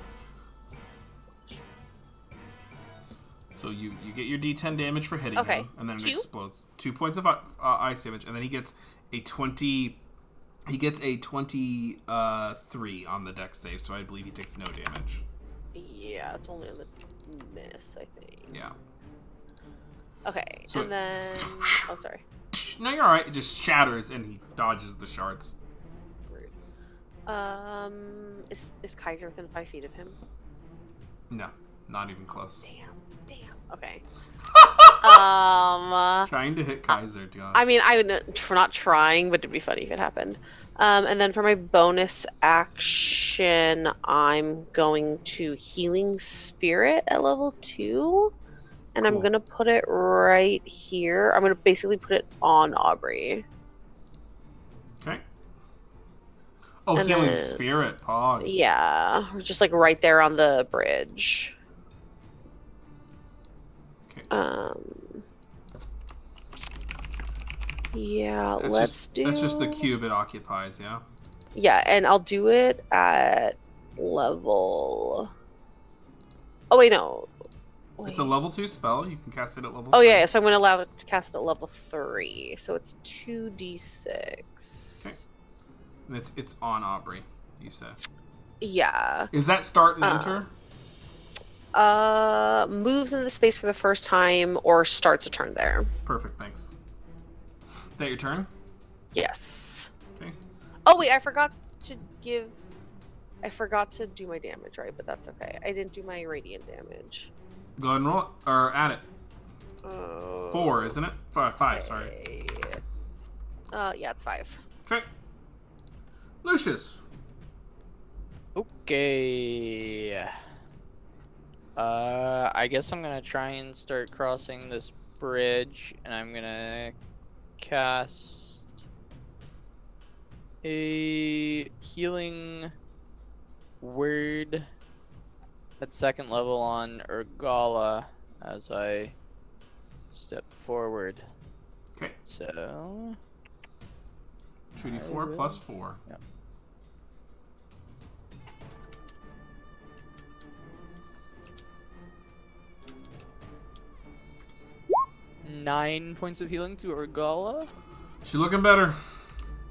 [SPEAKER 7] So you get your d10 damage for hitting
[SPEAKER 6] Okay.
[SPEAKER 7] him, and then it
[SPEAKER 6] 2?
[SPEAKER 7] explodes. 2 points of ice damage, and then he gets a 20 He gets a 23 on the dex save, so I believe he takes no damage.
[SPEAKER 6] Yeah, it's only on the miss, I think.
[SPEAKER 7] Yeah.
[SPEAKER 6] Okay,
[SPEAKER 7] So
[SPEAKER 6] and then... Oh, sorry.
[SPEAKER 7] No, you're alright. It just shatters, and he dodges the shards.
[SPEAKER 6] Rude. Is Kaiser within 5 feet of him?
[SPEAKER 7] No, not even close.
[SPEAKER 6] Damn. Okay.
[SPEAKER 7] Trying to hit Kaiser, John.
[SPEAKER 6] I mean, I'm not trying, but it'd be funny if it happened. And then for my bonus action, I'm going to Healing Spirit at level 2. And I'm
[SPEAKER 7] Cool.
[SPEAKER 6] going to put it right here. I'm going to basically put it on Aubrey.
[SPEAKER 7] Okay. Oh,
[SPEAKER 6] And
[SPEAKER 7] Healing
[SPEAKER 6] then-
[SPEAKER 7] Spirit, Pog.
[SPEAKER 6] Yeah, just like right there on the bridge.
[SPEAKER 7] Okay.
[SPEAKER 6] Yeah, let's do...
[SPEAKER 7] That's just the cube it occupies, yeah?
[SPEAKER 6] Yeah, and I'll do it at level... Oh, wait, no.
[SPEAKER 7] It's a level 2 spell. You can cast it at level 3.
[SPEAKER 6] Oh, yeah, so I'm going to allow it to cast it at level 3. So it's 2d6.
[SPEAKER 7] Okay. And it's on Aubrey, you said.
[SPEAKER 6] Yeah.
[SPEAKER 7] Is that start and enter?
[SPEAKER 6] Moves in the space for the first time or starts a turn there.
[SPEAKER 7] Perfect, thanks. Is that your turn?
[SPEAKER 6] Yes.
[SPEAKER 7] Okay.
[SPEAKER 6] Oh, wait, I forgot to do my damage, right? But that's okay. I didn't do my radiant damage.
[SPEAKER 7] Go ahead and roll it. Or add it.
[SPEAKER 6] 4,
[SPEAKER 7] 4, isn't it? 5, sorry.
[SPEAKER 6] Yeah, it's 5.
[SPEAKER 7] Okay. Lucius.
[SPEAKER 4] Okay. I guess I'm gonna try and start crossing this bridge, and I'm gonna cast a healing word at 2nd level on Urgala as I step forward.
[SPEAKER 7] Okay.
[SPEAKER 4] So
[SPEAKER 7] 2d4 plus 4.
[SPEAKER 4] Yep. Nine points of healing to Urgala.
[SPEAKER 7] She's looking better.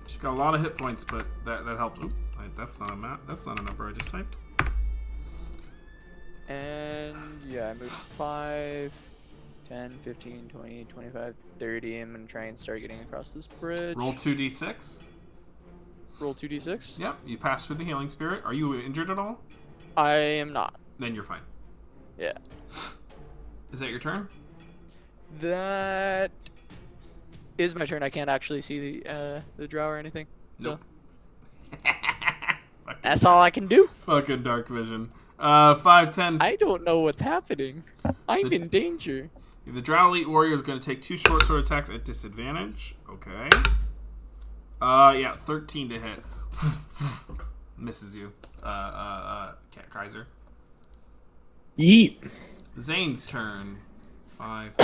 [SPEAKER 7] She's got a lot of hit points, but that helps. Oop, that's not a map. That's not a number I just typed.
[SPEAKER 4] And yeah, I moved 5, 10, 15, 20, 25, 30. I'm going to try and start getting across this bridge.
[SPEAKER 7] Roll 2d6.
[SPEAKER 4] Roll 2d6.
[SPEAKER 7] Yep, you pass through the healing spirit. Are you injured at all?
[SPEAKER 4] I am not.
[SPEAKER 7] Then you're fine.
[SPEAKER 4] Yeah.
[SPEAKER 7] Is that your turn?
[SPEAKER 4] That is my turn. I can't actually see the drow or anything.
[SPEAKER 7] Nope.
[SPEAKER 4] So that's all I can do.
[SPEAKER 7] Fucking dark vision. 5, 10.
[SPEAKER 4] I don't know what's happening. I'm in danger.
[SPEAKER 7] The Drow Elite Warrior is going to take 2 short sword attacks at disadvantage. Okay. Yeah, 13 to hit. Misses you. Kaiser.
[SPEAKER 5] Yeet.
[SPEAKER 7] Zane's turn. 5,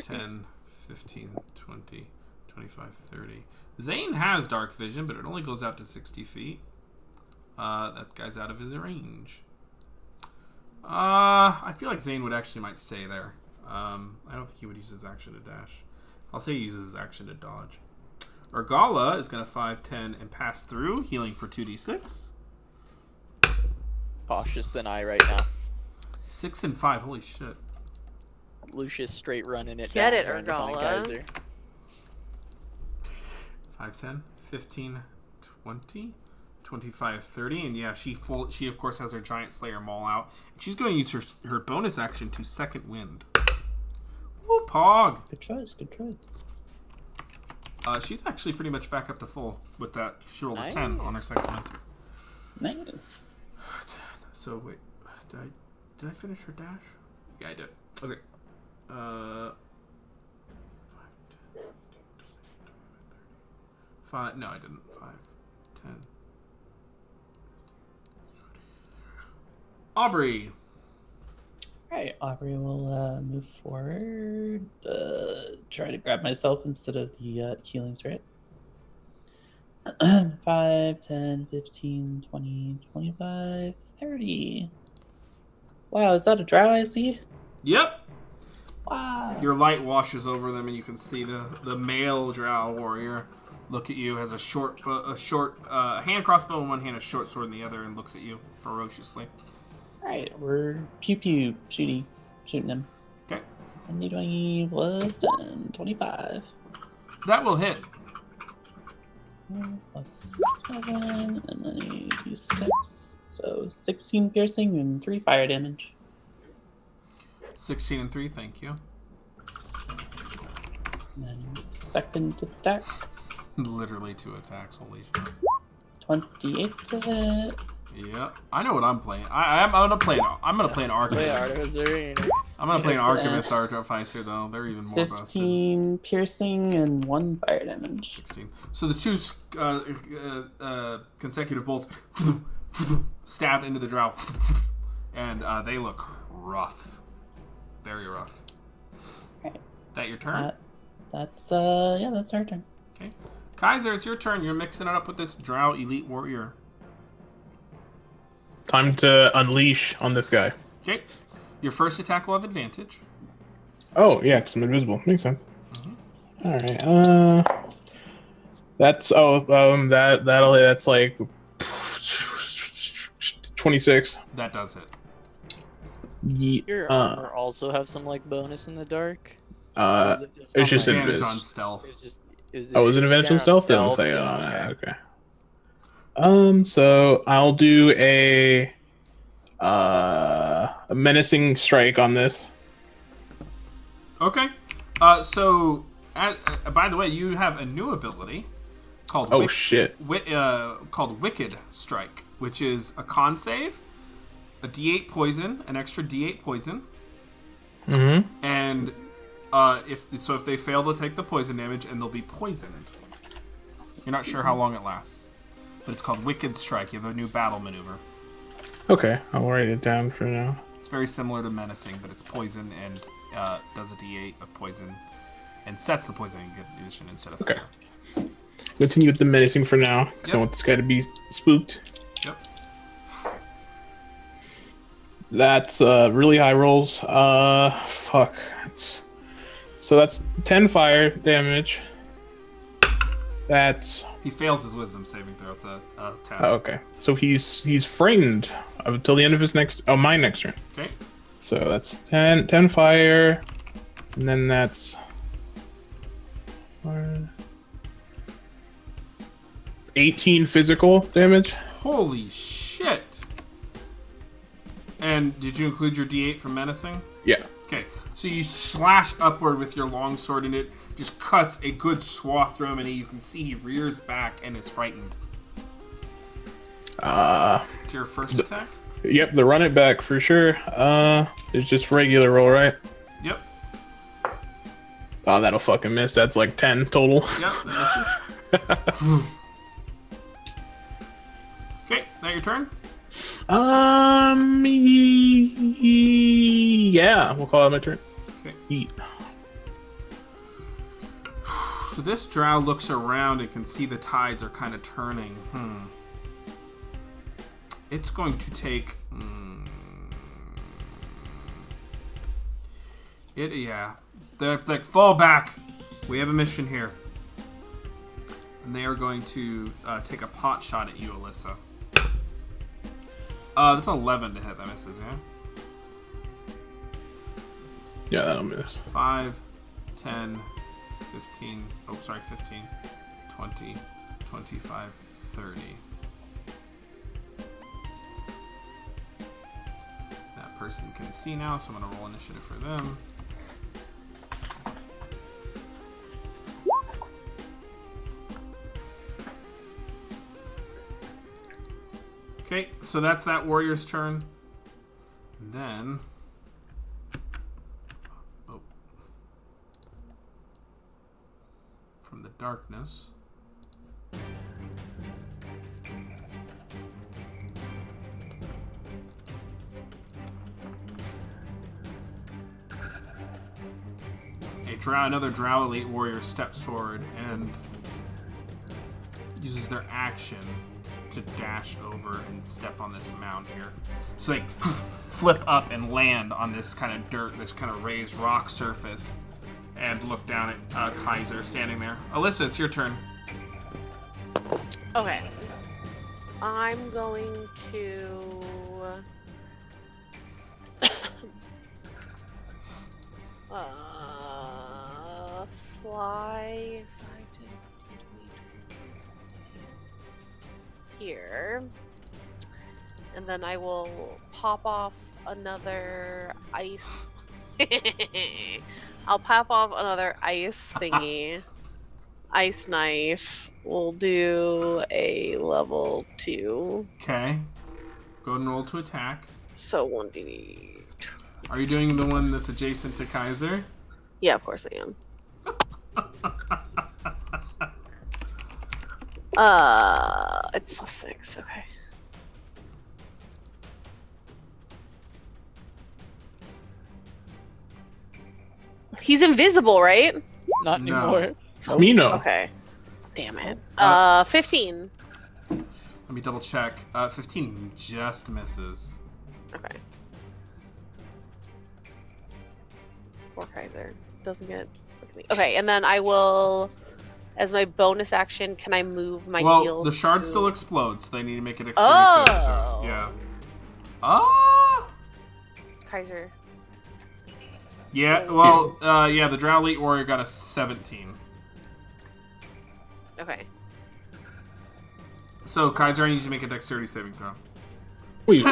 [SPEAKER 7] 10, 15, 20, 25, 30. Zane has dark vision, but it only goes out to 60 feet. That guy's out of his range. I feel like Zane would actually might stay there. I don't think he would use his action to dash. I'll say he uses his action to dodge. Urgala is going to 5, 10, and pass through, healing for 2d6.
[SPEAKER 4] Cautious than I right now.
[SPEAKER 7] 6 and 5, holy shit.
[SPEAKER 4] Lucius straight running it
[SPEAKER 6] Get
[SPEAKER 4] down.
[SPEAKER 6] it,
[SPEAKER 4] trying to find
[SPEAKER 6] Urgala.
[SPEAKER 4] Kaiser.
[SPEAKER 7] 5, 10, 15, 20, 25, 30, and yeah, she of course has her Giant Slayer Maul out. She's going to use her bonus action to Second Wind. Woo, Pog!
[SPEAKER 3] Good choice, good choice.
[SPEAKER 7] She's actually pretty much back up to full with that. She rolled a 10 on her
[SPEAKER 4] Nice.
[SPEAKER 7] second Wind.
[SPEAKER 3] Nice.
[SPEAKER 7] So wait, did I finish her dash? Yeah, I did. Okay. 5, 10, 5. No, I didn't. 5, 10. Aubrey.
[SPEAKER 3] Alright, Aubrey will move forward. Try to grab myself instead of the healing spirit. 5, 10, 15, 20, 25, 30. Wow, is that a drow I see?
[SPEAKER 7] Yep.
[SPEAKER 3] Wow.
[SPEAKER 7] Your light washes over them, and you can see the male drow warrior look at you, has a short hand crossbow in one hand, a short sword in the other, and looks at you ferociously.
[SPEAKER 3] Alright, we're pew shooting him.
[SPEAKER 7] Okay.
[SPEAKER 3] 20 was done. 25.
[SPEAKER 7] That will hit.
[SPEAKER 3] Plus 7, and then a d6. So 16 piercing and 3 fire damage.
[SPEAKER 7] 16 and 3, thank you.
[SPEAKER 3] And then second attack.
[SPEAKER 7] Literally 2 attacks, holy shit.
[SPEAKER 3] 28 to hit.
[SPEAKER 7] Yep, I know what I'm playing. I'm gonna play an
[SPEAKER 4] Play
[SPEAKER 7] archivist.
[SPEAKER 4] Artificer.
[SPEAKER 7] I'm gonna play an
[SPEAKER 3] Yes,
[SPEAKER 7] archivist artificer though. They're even more busted.
[SPEAKER 3] 15 piercing and 1 fire damage.
[SPEAKER 7] 16. So the 2 consecutive bolts stab into the drow, and they look rough, very rough.
[SPEAKER 3] Okay.
[SPEAKER 7] That your turn?
[SPEAKER 3] That's our turn.
[SPEAKER 7] Okay, Kaiser, it's your turn. You're mixing it up with this drow elite warrior.
[SPEAKER 5] Time to unleash on this guy.
[SPEAKER 7] Okay, your first attack will have advantage.
[SPEAKER 5] Oh yeah, because I'm invisible. Makes sense. All right. That's that's like 26.
[SPEAKER 7] That does it.
[SPEAKER 4] Your armor also have some like bonus in the dark.
[SPEAKER 5] It's just
[SPEAKER 7] Advantage
[SPEAKER 5] invis.
[SPEAKER 7] on stealth.
[SPEAKER 5] Was it advantage on stealth? Didn't say it on it. Okay. So I'll do a menacing strike on this.
[SPEAKER 7] Okay. So, by the way, you have a new ability called called Wicked Strike, which is a con save, a D8 poison, an extra D8 poison, and if they fail, they'll take the poison damage and they'll be poisoned. You're not sure how long it lasts, but it's called Wicked Strike. You have a new battle maneuver.
[SPEAKER 5] Okay, I'll write it down for now.
[SPEAKER 7] It's very similar to menacing, but it's poison and does a D8 of poison and sets the poisoning condition instead of fear.
[SPEAKER 5] Continue with the menacing for now, because I want this guy to be spooked.
[SPEAKER 7] Yep.
[SPEAKER 5] That's really high rolls. Fuck. So that's 10 fire damage. That's...
[SPEAKER 7] He fails his wisdom saving throw. It's a tab.
[SPEAKER 5] Oh, okay. So he's frightened until the end of his my next turn.
[SPEAKER 7] Okay.
[SPEAKER 5] So that's 10 fire, and then that's 18 physical damage.
[SPEAKER 7] Holy shit! And did you include your D8 from menacing?
[SPEAKER 5] Yeah.
[SPEAKER 7] Okay, so you slash upward with your long sword, and it just cuts a good swath through him, and you can see he rears back and is frightened. It's your first attack?
[SPEAKER 5] Yep, the run it back for sure. It's just regular roll, right?
[SPEAKER 7] Yep.
[SPEAKER 5] Oh, that'll fucking miss. That's like 10 total.
[SPEAKER 7] Yep, that misses. Okay, now your turn?
[SPEAKER 5] Yeah, we'll call it my turn.
[SPEAKER 7] Okay.
[SPEAKER 5] Eat.
[SPEAKER 7] So this drow looks around and can see the tides are kind of turning. It's going to take... They're like, fall back. We have a mission here. And they are going to take a pot shot at you, Alyssa. That's 11 to hit. That misses, yeah?
[SPEAKER 5] Yeah, that'll miss.
[SPEAKER 7] 5, 10, 15... Oh, sorry, 15, 20, 25, 30. That person can see now, so I'm going to roll initiative for them. Okay, so that's that warrior's turn. And then... Oh. From the darkness... Another drow elite warrior steps forward and uses their action to dash over and step on this mound here. So they flip up and land on this kind of dirt, this kind of raised rock surface, and look down at Kaiser standing there. Alyssa, it's your turn.
[SPEAKER 6] Okay. I'm going to fly 5, 10, 15, 20, here. And then I will pop off another ice. I'll pop off another ice thingy. Ice knife. We'll do a level 2.
[SPEAKER 7] Okay. Go ahead and roll to attack.
[SPEAKER 6] So 1d.
[SPEAKER 7] Are you doing the one that's adjacent to Kaiser?
[SPEAKER 6] Yeah, of course I am. It's +6. Okay. He's invisible, right?
[SPEAKER 4] Not
[SPEAKER 7] No.
[SPEAKER 4] anymore.
[SPEAKER 5] Me no.
[SPEAKER 6] Okay. Damn it. 15.
[SPEAKER 7] Let me double check. 15 just misses.
[SPEAKER 6] Okay. Poor Kaiser. Doesn't get with me. Okay, and then I will, as my bonus action, can I move my
[SPEAKER 7] Well,
[SPEAKER 6] shield?
[SPEAKER 7] the shard
[SPEAKER 6] to-
[SPEAKER 7] still explodes, so they need to make a dexterity saving throw.
[SPEAKER 6] Oh.
[SPEAKER 7] Yeah. Ah!
[SPEAKER 6] Kaiser.
[SPEAKER 7] Yeah, well, yeah, the Drow Elite Warrior got a 17.
[SPEAKER 6] Okay.
[SPEAKER 7] So, Kaiser, I need you to make a dexterity saving throw.
[SPEAKER 5] Wait,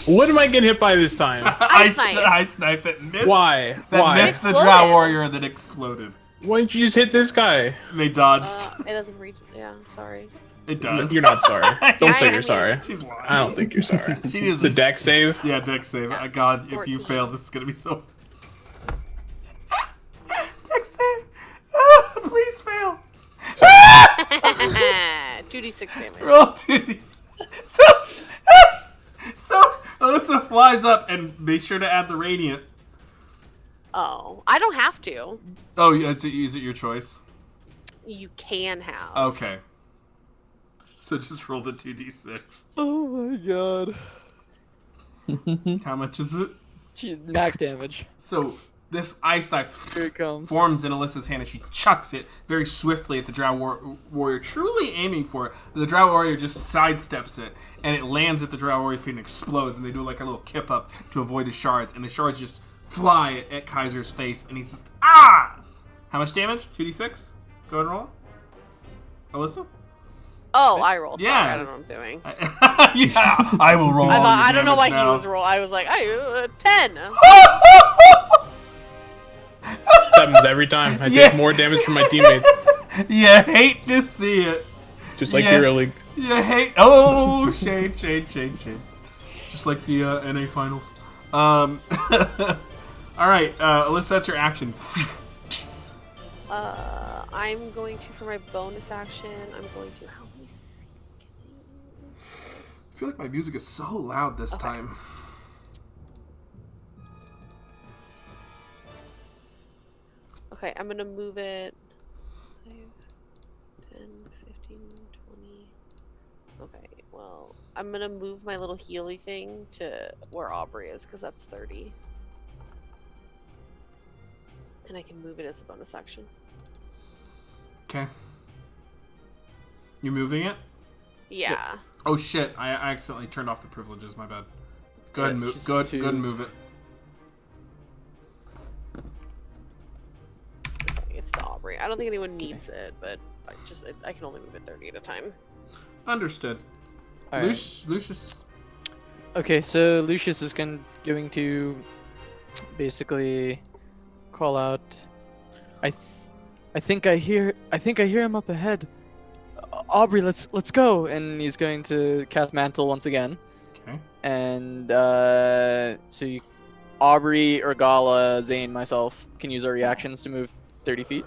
[SPEAKER 5] what am I getting hit by this time?
[SPEAKER 6] Ice knife.
[SPEAKER 7] Ice knife that missed.
[SPEAKER 5] Why?
[SPEAKER 7] That
[SPEAKER 5] Why?
[SPEAKER 7] missed the
[SPEAKER 6] Exploded.
[SPEAKER 7] Drow Warrior that exploded.
[SPEAKER 5] Why didn't you just hit this guy?
[SPEAKER 7] And they dodged.
[SPEAKER 6] It doesn't reach. Yeah, sorry.
[SPEAKER 7] It does.
[SPEAKER 5] You're not sorry. Don't say
[SPEAKER 6] I
[SPEAKER 5] you're
[SPEAKER 6] mean-
[SPEAKER 5] sorry.
[SPEAKER 7] She's lying.
[SPEAKER 5] I don't think you're sorry.
[SPEAKER 7] She is
[SPEAKER 5] The deck save?
[SPEAKER 7] Yeah, dex save. God, if you
[SPEAKER 6] 14.
[SPEAKER 7] fail, this is gonna be so. Dex save. Ah, please fail.
[SPEAKER 6] 2d6 damage.
[SPEAKER 7] Roll 2d. So Alyssa flies up and be sure to add the radiant.
[SPEAKER 6] Oh, I don't have to.
[SPEAKER 7] Oh, yeah, is it your choice?
[SPEAKER 6] You can have.
[SPEAKER 7] Okay. So just roll the 2d6.
[SPEAKER 4] Oh my god.
[SPEAKER 7] How much is it?
[SPEAKER 4] Max damage.
[SPEAKER 7] So this ice knife
[SPEAKER 4] Here it comes.
[SPEAKER 7] forms in Alyssa's hand and she chucks it very swiftly at the Drow Warrior, truly aiming for it. The Drow Warrior just sidesteps it and it lands at the Drow Warrior feet and explodes, and they do like a little kip up to avoid the shards, and the shards just fly at Kaiser's face and he's just, ah! How much damage? 2d6? Go ahead and roll. Alyssa?
[SPEAKER 6] Oh, I rolled.
[SPEAKER 7] Yeah.
[SPEAKER 6] Sorry, I don't know what I'm doing.
[SPEAKER 7] Yeah, I will roll.
[SPEAKER 6] I
[SPEAKER 7] all
[SPEAKER 6] thought
[SPEAKER 7] your
[SPEAKER 6] I don't know why
[SPEAKER 7] damage
[SPEAKER 6] he
[SPEAKER 7] now.
[SPEAKER 6] was roll. I was like, 10.
[SPEAKER 5] Happens every time. I
[SPEAKER 7] Yeah.
[SPEAKER 5] take more damage from my teammates.
[SPEAKER 7] You hate to see it.
[SPEAKER 5] Just like
[SPEAKER 7] Yeah.
[SPEAKER 5] Hero League.
[SPEAKER 7] You hate. Oh, shade. Just like the NA finals. All right, Alyssa, that's your action.
[SPEAKER 6] I'm going to, for my bonus action, I'm going to help me.
[SPEAKER 7] I feel like my music is so loud this time.
[SPEAKER 6] Okay, I'm gonna move it 5, 10, 15, 20. Okay, well, I'm gonna move my little healy thing to where Aubrey is, because that's 30. And I can move it as a bonus action.
[SPEAKER 7] Okay. You're moving it?
[SPEAKER 6] Yeah.
[SPEAKER 7] Oh shit! I accidentally turned off the privileges. My bad. Go ahead and move.
[SPEAKER 4] she's
[SPEAKER 7] Go ahead
[SPEAKER 4] to-
[SPEAKER 7] and move it.
[SPEAKER 6] Okay, it's to Aubrey. I don't think anyone needs it, but I can only move it 30 at a time.
[SPEAKER 7] Understood.
[SPEAKER 4] All right.
[SPEAKER 7] Lucius.
[SPEAKER 4] Okay, so Lucius is going to basically call out. I think I hear him up ahead. Aubrey, let's go. And he's going to cast Mantle once again.
[SPEAKER 7] Okay.
[SPEAKER 4] And Aubrey, Urgala, Zane, myself can use our reactions to move 30 feet.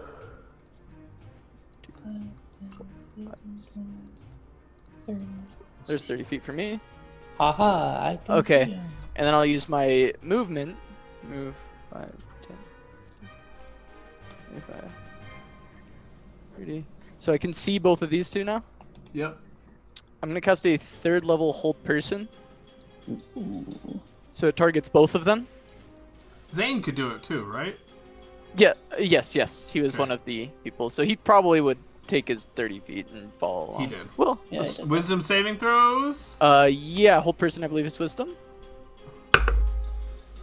[SPEAKER 4] There's 30 feet for me.
[SPEAKER 3] Haha, I can
[SPEAKER 4] Okay.
[SPEAKER 3] see ya.
[SPEAKER 4] And then I'll use my movement. Move 5, 10, 25, 30. So I can see both of these two now.
[SPEAKER 7] Yep.
[SPEAKER 4] I'm going to cast a 3rd level hold person. So it targets both of them.
[SPEAKER 7] Zane could do it too, right?
[SPEAKER 4] Yeah, yes. He was
[SPEAKER 7] Okay.
[SPEAKER 4] one of the people. So he probably would take his 30 feet and follow along.
[SPEAKER 7] He did.
[SPEAKER 4] Well,
[SPEAKER 3] Yeah, he did.
[SPEAKER 7] Wisdom saving throws.
[SPEAKER 4] yeah, hold person, I believe, is wisdom.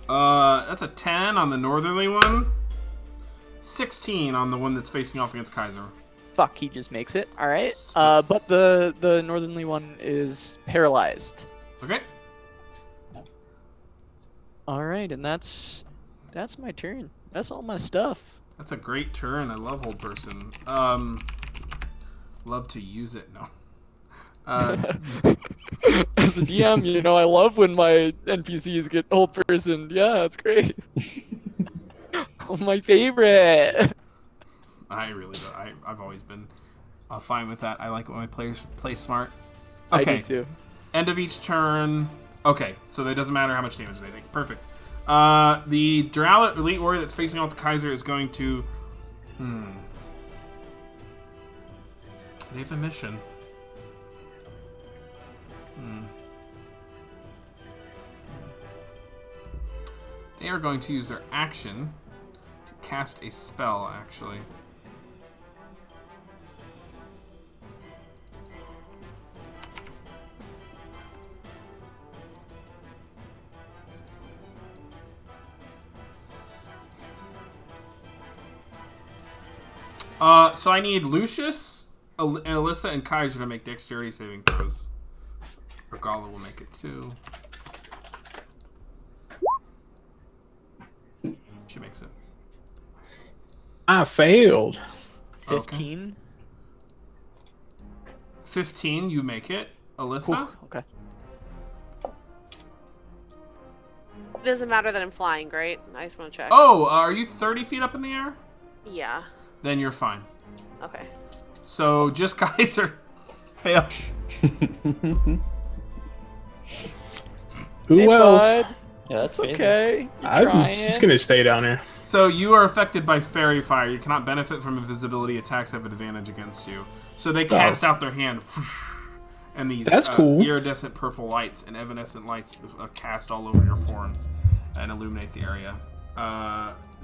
[SPEAKER 7] That's a 10 on the northerly one. 16 on the one that's facing off against Kaiser.
[SPEAKER 4] Fuck, he just makes it. All right. But the northerly one is paralyzed.
[SPEAKER 7] Okay.
[SPEAKER 4] All right, and that's my turn. That's all my stuff.
[SPEAKER 7] That's a great turn. I love hold person. Love to use it. No.
[SPEAKER 4] As a DM, you know, I love when my NPCs get hold person. Yeah, it's great. Oh, my favorite.
[SPEAKER 7] I really do. I've always been fine with that. I like it when my players play smart.
[SPEAKER 4] I
[SPEAKER 7] Okay.
[SPEAKER 4] do too.
[SPEAKER 7] End of each turn. Okay, so it doesn't matter how much damage they take. Perfect. The Drow Elite Warrior that's facing off the Kaiser is going to... They have a mission. They are going to use their action to cast a spell, actually. So I need Lucius, Alyssa, and Kaiser to make dexterity saving throws. Regala will make it too. She makes it.
[SPEAKER 5] I failed.
[SPEAKER 4] 15.
[SPEAKER 7] 15, you make it. Alyssa?
[SPEAKER 4] Okay.
[SPEAKER 6] It doesn't matter that I'm flying, great. I just want to check.
[SPEAKER 7] Oh, are you 30 feet up in the air?
[SPEAKER 6] Yeah.
[SPEAKER 7] Then you're fine.
[SPEAKER 6] Okay.
[SPEAKER 7] So just Kaiser. Fail.
[SPEAKER 5] Who
[SPEAKER 4] Hey,
[SPEAKER 5] else?
[SPEAKER 4] bud.
[SPEAKER 3] Yeah, that's crazy.
[SPEAKER 4] Okay. You're
[SPEAKER 5] I'm
[SPEAKER 4] trying.
[SPEAKER 5] just gonna stay down here.
[SPEAKER 7] So you are affected by fairy fire. You cannot benefit from invisibility. Attacks have advantage against you. So they cast out their hand. And these
[SPEAKER 5] That's cool.
[SPEAKER 7] iridescent purple lights and evanescent lights cast all over your forms and illuminate the area.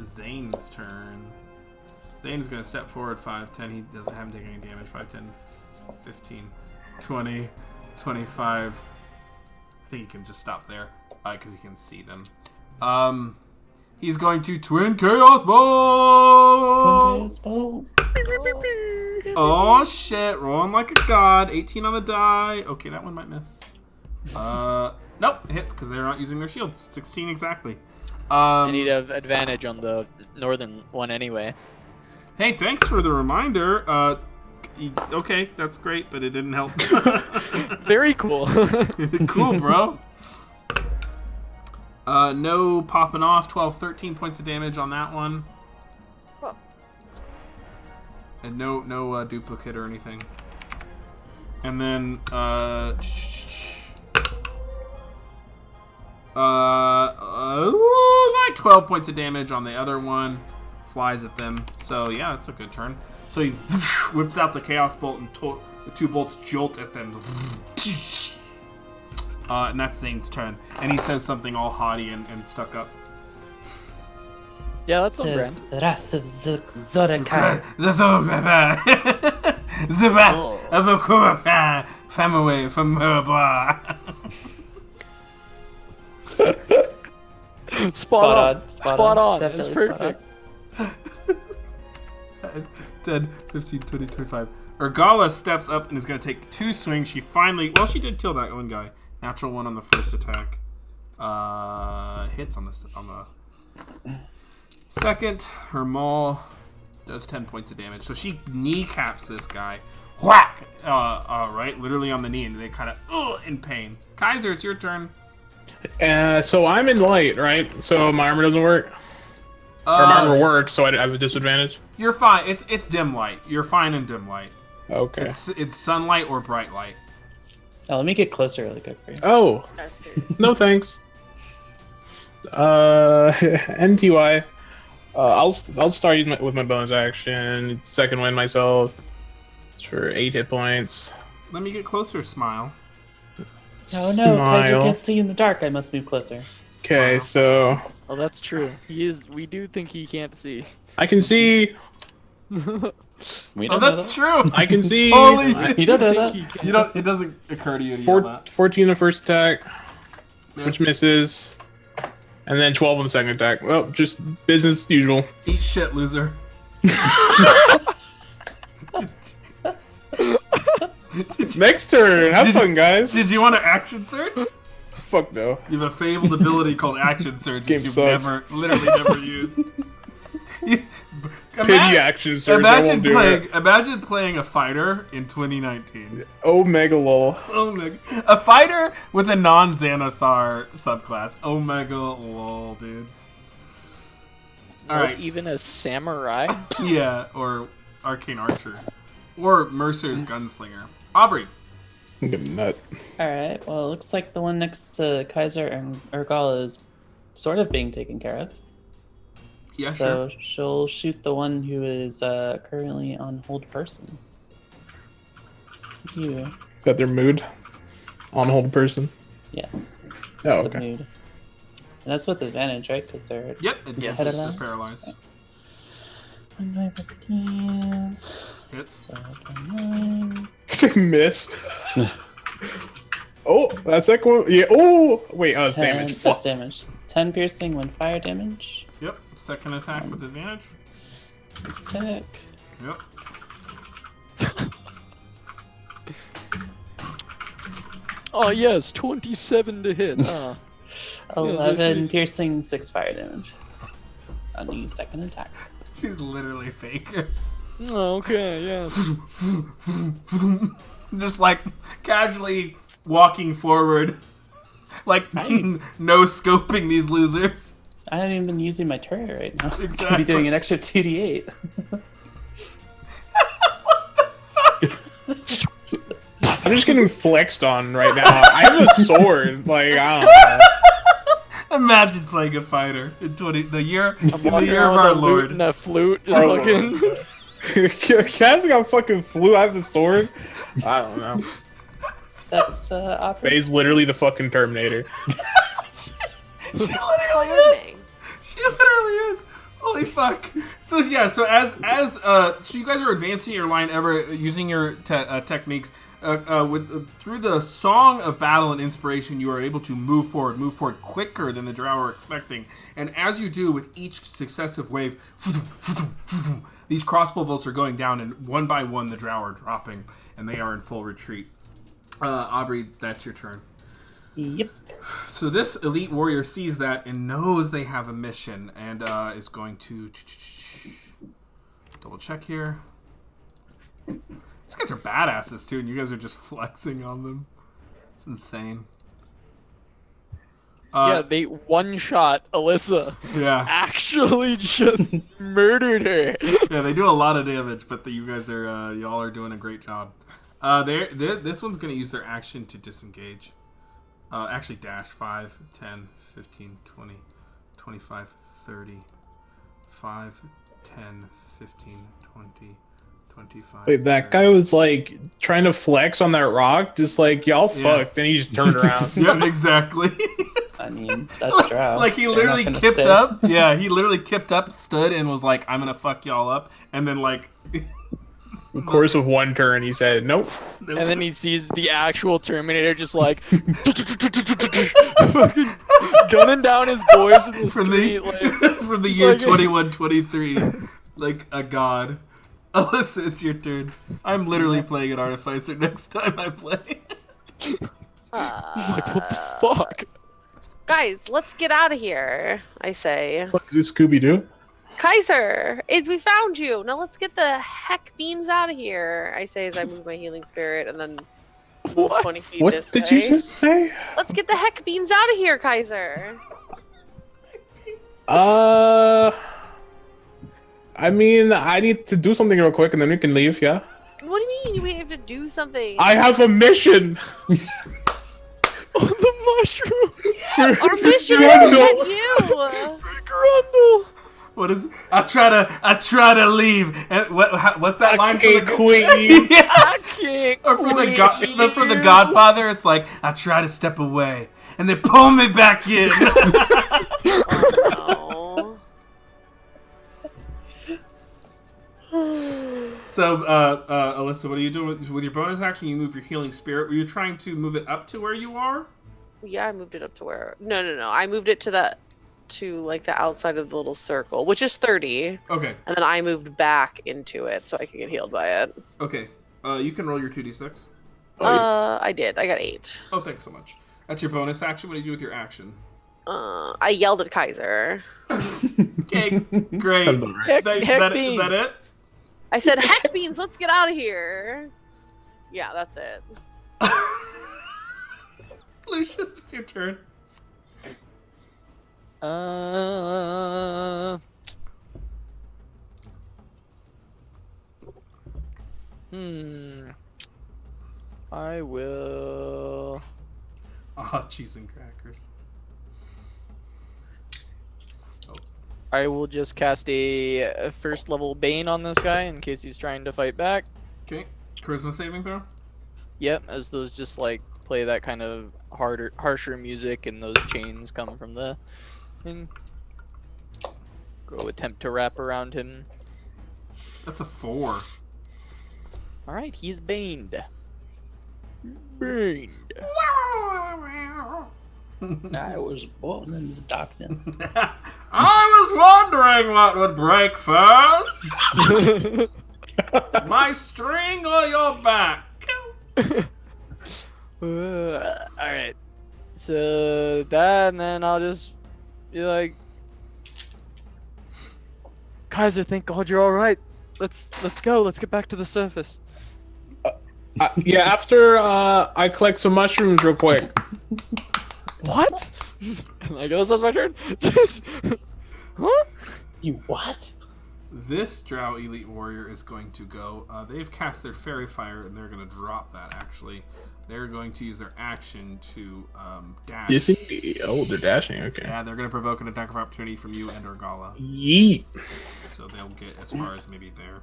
[SPEAKER 7] Zane's turn. Zane's going to step forward 5, 10. He doesn't have taken any damage. 5, 10, 15, 20, 25. I think he can just stop there because he can see them. He's going to Twin Chaos Ball! Oh shit, rolling like a god. 18 on the die. Okay, that one might miss. Nope, hits because they're not using their shields. 16 exactly.
[SPEAKER 4] And he'd have advantage on the northern one anyway.
[SPEAKER 7] Hey, thanks for the reminder. Okay, that's great, but it didn't help.
[SPEAKER 4] Very cool.
[SPEAKER 7] Cool, bro. No popping off. 12, 13 points of damage on that one.
[SPEAKER 6] Cool.
[SPEAKER 7] And no duplicate or anything. And then, like 12 points of damage on the other one. Flies at them. So, yeah, it's a good turn. So he whips out the Chaos Bolt and the two bolts jolt at them. And that's Zane's turn. And he says something all haughty and stuck up.
[SPEAKER 4] Yeah, that's on brand.
[SPEAKER 3] The Wrath of Zorakai.
[SPEAKER 7] The wrath of a Kurapa from away from Murabah.
[SPEAKER 4] Spot on. That's
[SPEAKER 3] Definitely
[SPEAKER 4] perfect.
[SPEAKER 7] 10, 15, 20, 25. Urgala steps up and is going to take 2 swings. She finally... Well, she did kill that one guy. Natural 1 on the first attack. Hits on the second. Her maul does 10 points of damage. So she kneecaps this guy. Whack! Right? Literally on the knee. And they kind of... in pain. Kaiser, it's your turn.
[SPEAKER 5] So I'm in light, right? So my armor doesn't work? Or my armor works, so I have a disadvantage?
[SPEAKER 7] You're fine. It's dim light. You're fine in dim light.
[SPEAKER 5] Okay.
[SPEAKER 7] It's sunlight or bright light.
[SPEAKER 3] Oh, let me get closer really quick for you.
[SPEAKER 5] Oh,
[SPEAKER 6] No, seriously.
[SPEAKER 5] no thanks. NTY. I'll start using with my bonus action. Second wind myself. For 8 hit points.
[SPEAKER 7] Let me get closer, Smile.
[SPEAKER 3] Oh no, Kaiser
[SPEAKER 5] Smile.
[SPEAKER 3] can't see in the dark. I must move closer.
[SPEAKER 5] Okay, so
[SPEAKER 4] Oh, that's true. We do think he can't see.
[SPEAKER 5] I can see.
[SPEAKER 3] We
[SPEAKER 1] Oh,
[SPEAKER 3] don't know
[SPEAKER 1] that's
[SPEAKER 3] that.
[SPEAKER 1] true.
[SPEAKER 5] I can see.
[SPEAKER 1] Holy shit.
[SPEAKER 3] You don't know that.
[SPEAKER 1] You don't. It doesn't occur to you to yell that.
[SPEAKER 5] 14 the first attack, which
[SPEAKER 1] Miss.
[SPEAKER 5] misses, and then 12 on the second attack. Well, just business as usual.
[SPEAKER 1] Eat shit, loser.
[SPEAKER 5] Next turn. Have fun, guys.
[SPEAKER 1] Did you want to action search?
[SPEAKER 5] Fuck no.
[SPEAKER 1] You have a fabled ability called action search
[SPEAKER 5] Game
[SPEAKER 1] that you've
[SPEAKER 5] sucks.
[SPEAKER 1] literally never used.
[SPEAKER 5] Pity action search. I won't do it.
[SPEAKER 1] Imagine playing a fighter in 2019.
[SPEAKER 5] Omega lol.
[SPEAKER 1] Omega, a fighter with a non-Xanathar subclass. Omega lol, dude. All
[SPEAKER 4] Or
[SPEAKER 1] right,
[SPEAKER 4] even a samurai.
[SPEAKER 1] yeah, or arcane archer, or Mercer's gunslinger. Aubrey.
[SPEAKER 5] I'm getting nut.
[SPEAKER 3] Alright, well, it looks like the one next to Kaiser and Urgal is sort of being taken care of.
[SPEAKER 1] Yeah,
[SPEAKER 3] So
[SPEAKER 1] sure.
[SPEAKER 3] she'll shoot the one who is currently on hold person. You.
[SPEAKER 5] Got their mood. On hold person.
[SPEAKER 3] Yes.
[SPEAKER 5] Oh,
[SPEAKER 3] The
[SPEAKER 5] okay.
[SPEAKER 3] mood. And that's with advantage, right? Because they're
[SPEAKER 1] Yep, advantage
[SPEAKER 3] Head of
[SPEAKER 1] is
[SPEAKER 3] lines.
[SPEAKER 1] paralyzed.
[SPEAKER 3] 1 plus 10.
[SPEAKER 1] Hits.
[SPEAKER 3] So 29.
[SPEAKER 5] Miss. Oh, that's like one. Yeah. Oh, wait. Oh, it's
[SPEAKER 3] 10
[SPEAKER 5] damage.
[SPEAKER 3] That's
[SPEAKER 5] Fuck.
[SPEAKER 3] damage. 10 piercing, 1 fire damage.
[SPEAKER 1] Yep. Second attack with advantage.
[SPEAKER 3] Stack.
[SPEAKER 1] Yep.
[SPEAKER 4] Oh yes, 27 to hit. Ah.
[SPEAKER 3] 11
[SPEAKER 4] see.
[SPEAKER 3] piercing, 6 fire damage. On the second attack.
[SPEAKER 1] She's literally fake.
[SPEAKER 4] Oh, okay, yes.
[SPEAKER 1] Just like casually walking forward, like
[SPEAKER 3] Right.
[SPEAKER 1] no scoping these losers.
[SPEAKER 3] I haven't even been using my turret right now. I could
[SPEAKER 1] Exactly.
[SPEAKER 3] be doing an extra 2d8.
[SPEAKER 5] I'm just getting flexed on right now. I have a sword. Like, I don't know.
[SPEAKER 1] Imagine playing a fighter in the year
[SPEAKER 4] I'm
[SPEAKER 1] of
[SPEAKER 4] walking
[SPEAKER 1] our
[SPEAKER 4] around with a lute
[SPEAKER 1] Lord.
[SPEAKER 4] and a flute. Just
[SPEAKER 5] Our
[SPEAKER 4] fucking.
[SPEAKER 5] Kaz got fucking flu. I have the sword. I don't know.
[SPEAKER 3] That's opera.
[SPEAKER 5] Faye's literally the fucking Terminator.
[SPEAKER 1] She literally is. She literally is. Holy fuck. So yeah. So so you guys are advancing your line ever using your techniques. Through the song of battle and inspiration, you are able to move forward quicker than the drow are expecting. And as you do with each successive wave, these crossbow bolts are going down, and one by one the drow are dropping, and they are in full retreat. Aubrey, that's your turn.
[SPEAKER 3] Yep.
[SPEAKER 1] So this elite warrior sees that and knows they have a mission, and is going to double check here. These guys are badasses too, and you guys are just flexing on them. It's insane.
[SPEAKER 4] Yeah, they one-shot Alyssa.
[SPEAKER 1] Yeah,
[SPEAKER 4] Actually just murdered her.
[SPEAKER 1] yeah, they do a lot of damage, but you guys are y'all are doing a great job. This one's gonna use their action to disengage. Actually dash 5, 10, 15, 20, 25, 30, 5, 10, 15, 20, 25.
[SPEAKER 5] Wait, that
[SPEAKER 1] 30.
[SPEAKER 5] guy was like trying to flex on that rock, just like y'all fucked. Then he just turned around.
[SPEAKER 1] Yep, exactly.
[SPEAKER 3] I mean, that's drow.
[SPEAKER 1] Like he
[SPEAKER 3] They're
[SPEAKER 1] literally
[SPEAKER 3] not gonna
[SPEAKER 1] kipped
[SPEAKER 3] stay.
[SPEAKER 1] up. Yeah, he literally kipped up, stood, and was like, "I'm gonna fuck y'all up," and then like.
[SPEAKER 5] In the course of one turn, he said, "Nope."
[SPEAKER 4] And then he sees the actual Terminator just like gunning down his boys in the
[SPEAKER 1] from
[SPEAKER 4] street.
[SPEAKER 1] the
[SPEAKER 4] Like,
[SPEAKER 1] from the year
[SPEAKER 4] like-
[SPEAKER 1] 2123, like a god. Alyssa, it's your turn. I'm literally playing an artificer next time I play.
[SPEAKER 4] he's like, what the fuck?
[SPEAKER 6] Guys, let's get out of here, I say.
[SPEAKER 5] What is this, Scooby Doo?
[SPEAKER 6] Kaiser, we found you. Now let's get the heck beans out of here, I say as I move my healing spirit and then move 20 feet
[SPEAKER 5] What
[SPEAKER 6] this
[SPEAKER 5] did
[SPEAKER 6] way.
[SPEAKER 5] you just say?
[SPEAKER 6] Let's get the heck beans out of here, Kaiser.
[SPEAKER 5] I mean, I need to do something real quick, and then we can leave. Yeah.
[SPEAKER 6] What do you mean? We have to do something.
[SPEAKER 5] I have a mission.
[SPEAKER 4] On the mushroom!
[SPEAKER 6] Our mission is to get you.
[SPEAKER 4] Grundle!
[SPEAKER 1] What is? I try to leave. And what's that line from
[SPEAKER 5] can't
[SPEAKER 1] the?
[SPEAKER 5] quit you.
[SPEAKER 1] Yeah.
[SPEAKER 4] I can't
[SPEAKER 1] Or from the
[SPEAKER 4] quit
[SPEAKER 1] from the
[SPEAKER 4] you.
[SPEAKER 1] Godfather, it's like I try to step away, and they pull me back in.
[SPEAKER 6] Oh, no.
[SPEAKER 7] So, Alyssa, what are you doing with your bonus action? You move your healing spirit. Were you trying to move it up to where you are?
[SPEAKER 6] Yeah, I moved it up to where. No. I moved it to the outside of the little circle, which is 30.
[SPEAKER 7] Okay.
[SPEAKER 6] And then I moved back into it so I could get healed by it.
[SPEAKER 7] Okay. You can roll your 2d6.
[SPEAKER 6] I did. I got 8.
[SPEAKER 7] Oh, thanks so much. That's your bonus action. What do you do with your action?
[SPEAKER 6] I yelled at Kaiser.
[SPEAKER 7] Okay, great.
[SPEAKER 5] That's about right.
[SPEAKER 4] Heck
[SPEAKER 7] Is
[SPEAKER 4] beans.
[SPEAKER 7] that it?
[SPEAKER 6] I said, "Heck beans, let's get out of here." Yeah, that's it.
[SPEAKER 7] Lucius, it's your turn.
[SPEAKER 4] I will.
[SPEAKER 7] Oh, cheese and crackers.
[SPEAKER 4] I will just cast a first level Bane on this guy in case he's trying to fight back.
[SPEAKER 7] Okay. Charisma saving throw?
[SPEAKER 4] Yep, as those just like play that kind of harsher music and those chains come from the thing. Go attempt to wrap around him.
[SPEAKER 7] That's a 4.
[SPEAKER 4] Alright, he's baned. Baned.
[SPEAKER 3] I was born in the darkness.
[SPEAKER 7] I was wondering what would break first. My string or your back?
[SPEAKER 4] Alright. So that, and then I'll just be like, Kaiser, thank God you're alright. Let's go. Let's get back to the surface.
[SPEAKER 5] Yeah, after I collect some mushrooms real quick.
[SPEAKER 4] What? I guess that's my turn. Huh?
[SPEAKER 3] You what?
[SPEAKER 7] This Drow Elite Warrior is going to go. They've cast their Fairy Fire, and they're going to drop that, actually. They're going to use their action to dash.
[SPEAKER 5] Oh, they're dashing, okay.
[SPEAKER 7] Yeah, they're going to provoke an attack of opportunity from you and Orgala.
[SPEAKER 5] Yeet.
[SPEAKER 7] So they'll get as far as maybe there.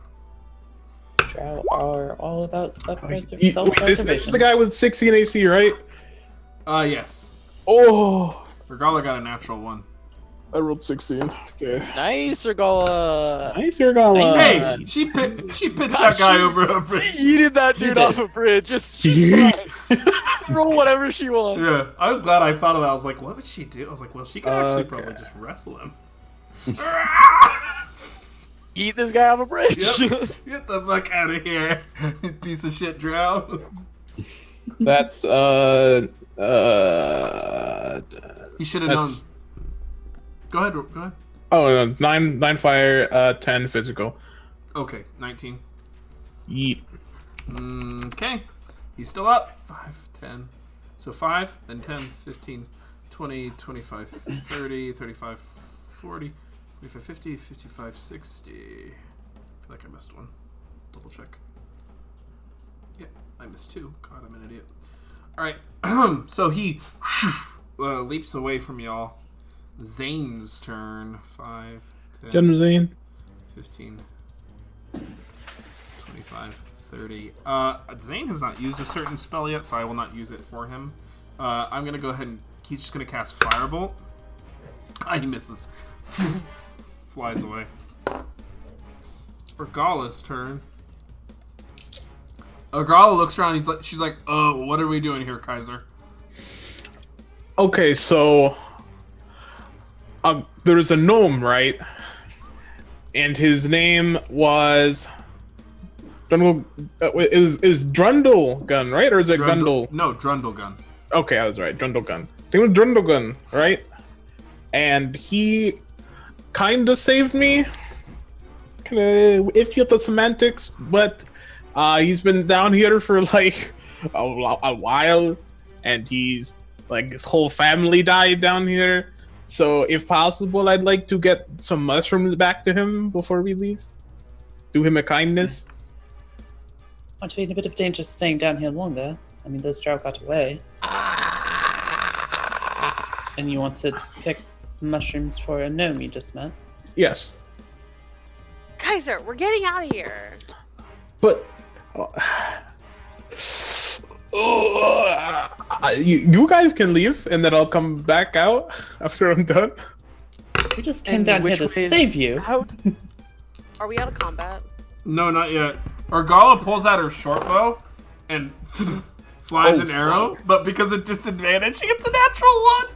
[SPEAKER 3] Drow are all about
[SPEAKER 5] Wait, this is
[SPEAKER 3] self-preservation.
[SPEAKER 5] the guy with 16 AC, right?
[SPEAKER 7] Yes.
[SPEAKER 5] Oh,
[SPEAKER 7] Orgala got a natural 1.
[SPEAKER 5] I rolled 16. Okay.
[SPEAKER 4] Nice, Regala.
[SPEAKER 5] Nice, Orgala.
[SPEAKER 7] Hey, she pitched that guy over a bridge.
[SPEAKER 4] Yeeted that dude off a bridge. She's fine. Roll whatever she wants.
[SPEAKER 7] Yeah, I was glad I thought of that. I was like, what would she do? I was like, well, she could actually
[SPEAKER 5] Okay.
[SPEAKER 7] probably just wrestle him.
[SPEAKER 4] Eat this guy off a bridge.
[SPEAKER 7] Yep. Get the fuck out of here, you piece of shit, Drow.
[SPEAKER 5] That's
[SPEAKER 7] You should have known.
[SPEAKER 5] That's-
[SPEAKER 7] Go ahead.
[SPEAKER 5] oh no, 9 fire, 10 physical.
[SPEAKER 7] Okay, 19.
[SPEAKER 5] Yeet.
[SPEAKER 7] Okay, he's still up. 5, 10. So 5, then 10, 15, 20, 25, 30, 35, 40, 45, 50, 55, 60. I feel like I missed one. Double check. Yeah, I missed 2. God, I'm an idiot. Alright, so he leaps away from y'all. Zane's turn. 5, 10,
[SPEAKER 5] General Zane.
[SPEAKER 7] 15, 25, 30. Zane has not used a certain spell yet, so I will not use it for him. I'm going to go ahead and... He's just going to cast Firebolt. He misses. Flies away. Orgala's turn. Orgala looks around. She's like, oh, what are we doing here, Kaiser?
[SPEAKER 5] Okay, so there's a gnome, right? And his name was is Drundlegun, right? Or is it Gundle?
[SPEAKER 7] No, Drundlegun.
[SPEAKER 5] Okay, I was right. Drundlegun. I think it was Drundlegun, right? And he kind of saved me. Kind of iffy with the semantics, but he's been down here for like a while, and he's like his whole family died down here. So if possible, I'd like to get some mushrooms back to him before we leave. Do him a kindness.
[SPEAKER 3] Aren't you in a bit of danger staying down here longer? I mean, those Drow got away. And you want to pick mushrooms for a gnome you just met?
[SPEAKER 5] Yes,
[SPEAKER 6] Kaiser, we're getting out of here.
[SPEAKER 5] but you guys can leave, and then I'll come back out after I'm done.
[SPEAKER 3] We just came
[SPEAKER 4] And
[SPEAKER 3] down here
[SPEAKER 4] which
[SPEAKER 3] to
[SPEAKER 4] way is
[SPEAKER 3] save you.
[SPEAKER 4] Out.
[SPEAKER 6] Are we out of combat?
[SPEAKER 7] No, not yet. Urgala pulls out her short bow and flies an arrow,
[SPEAKER 5] fuck.
[SPEAKER 7] but because of disadvantage, she gets a natural one,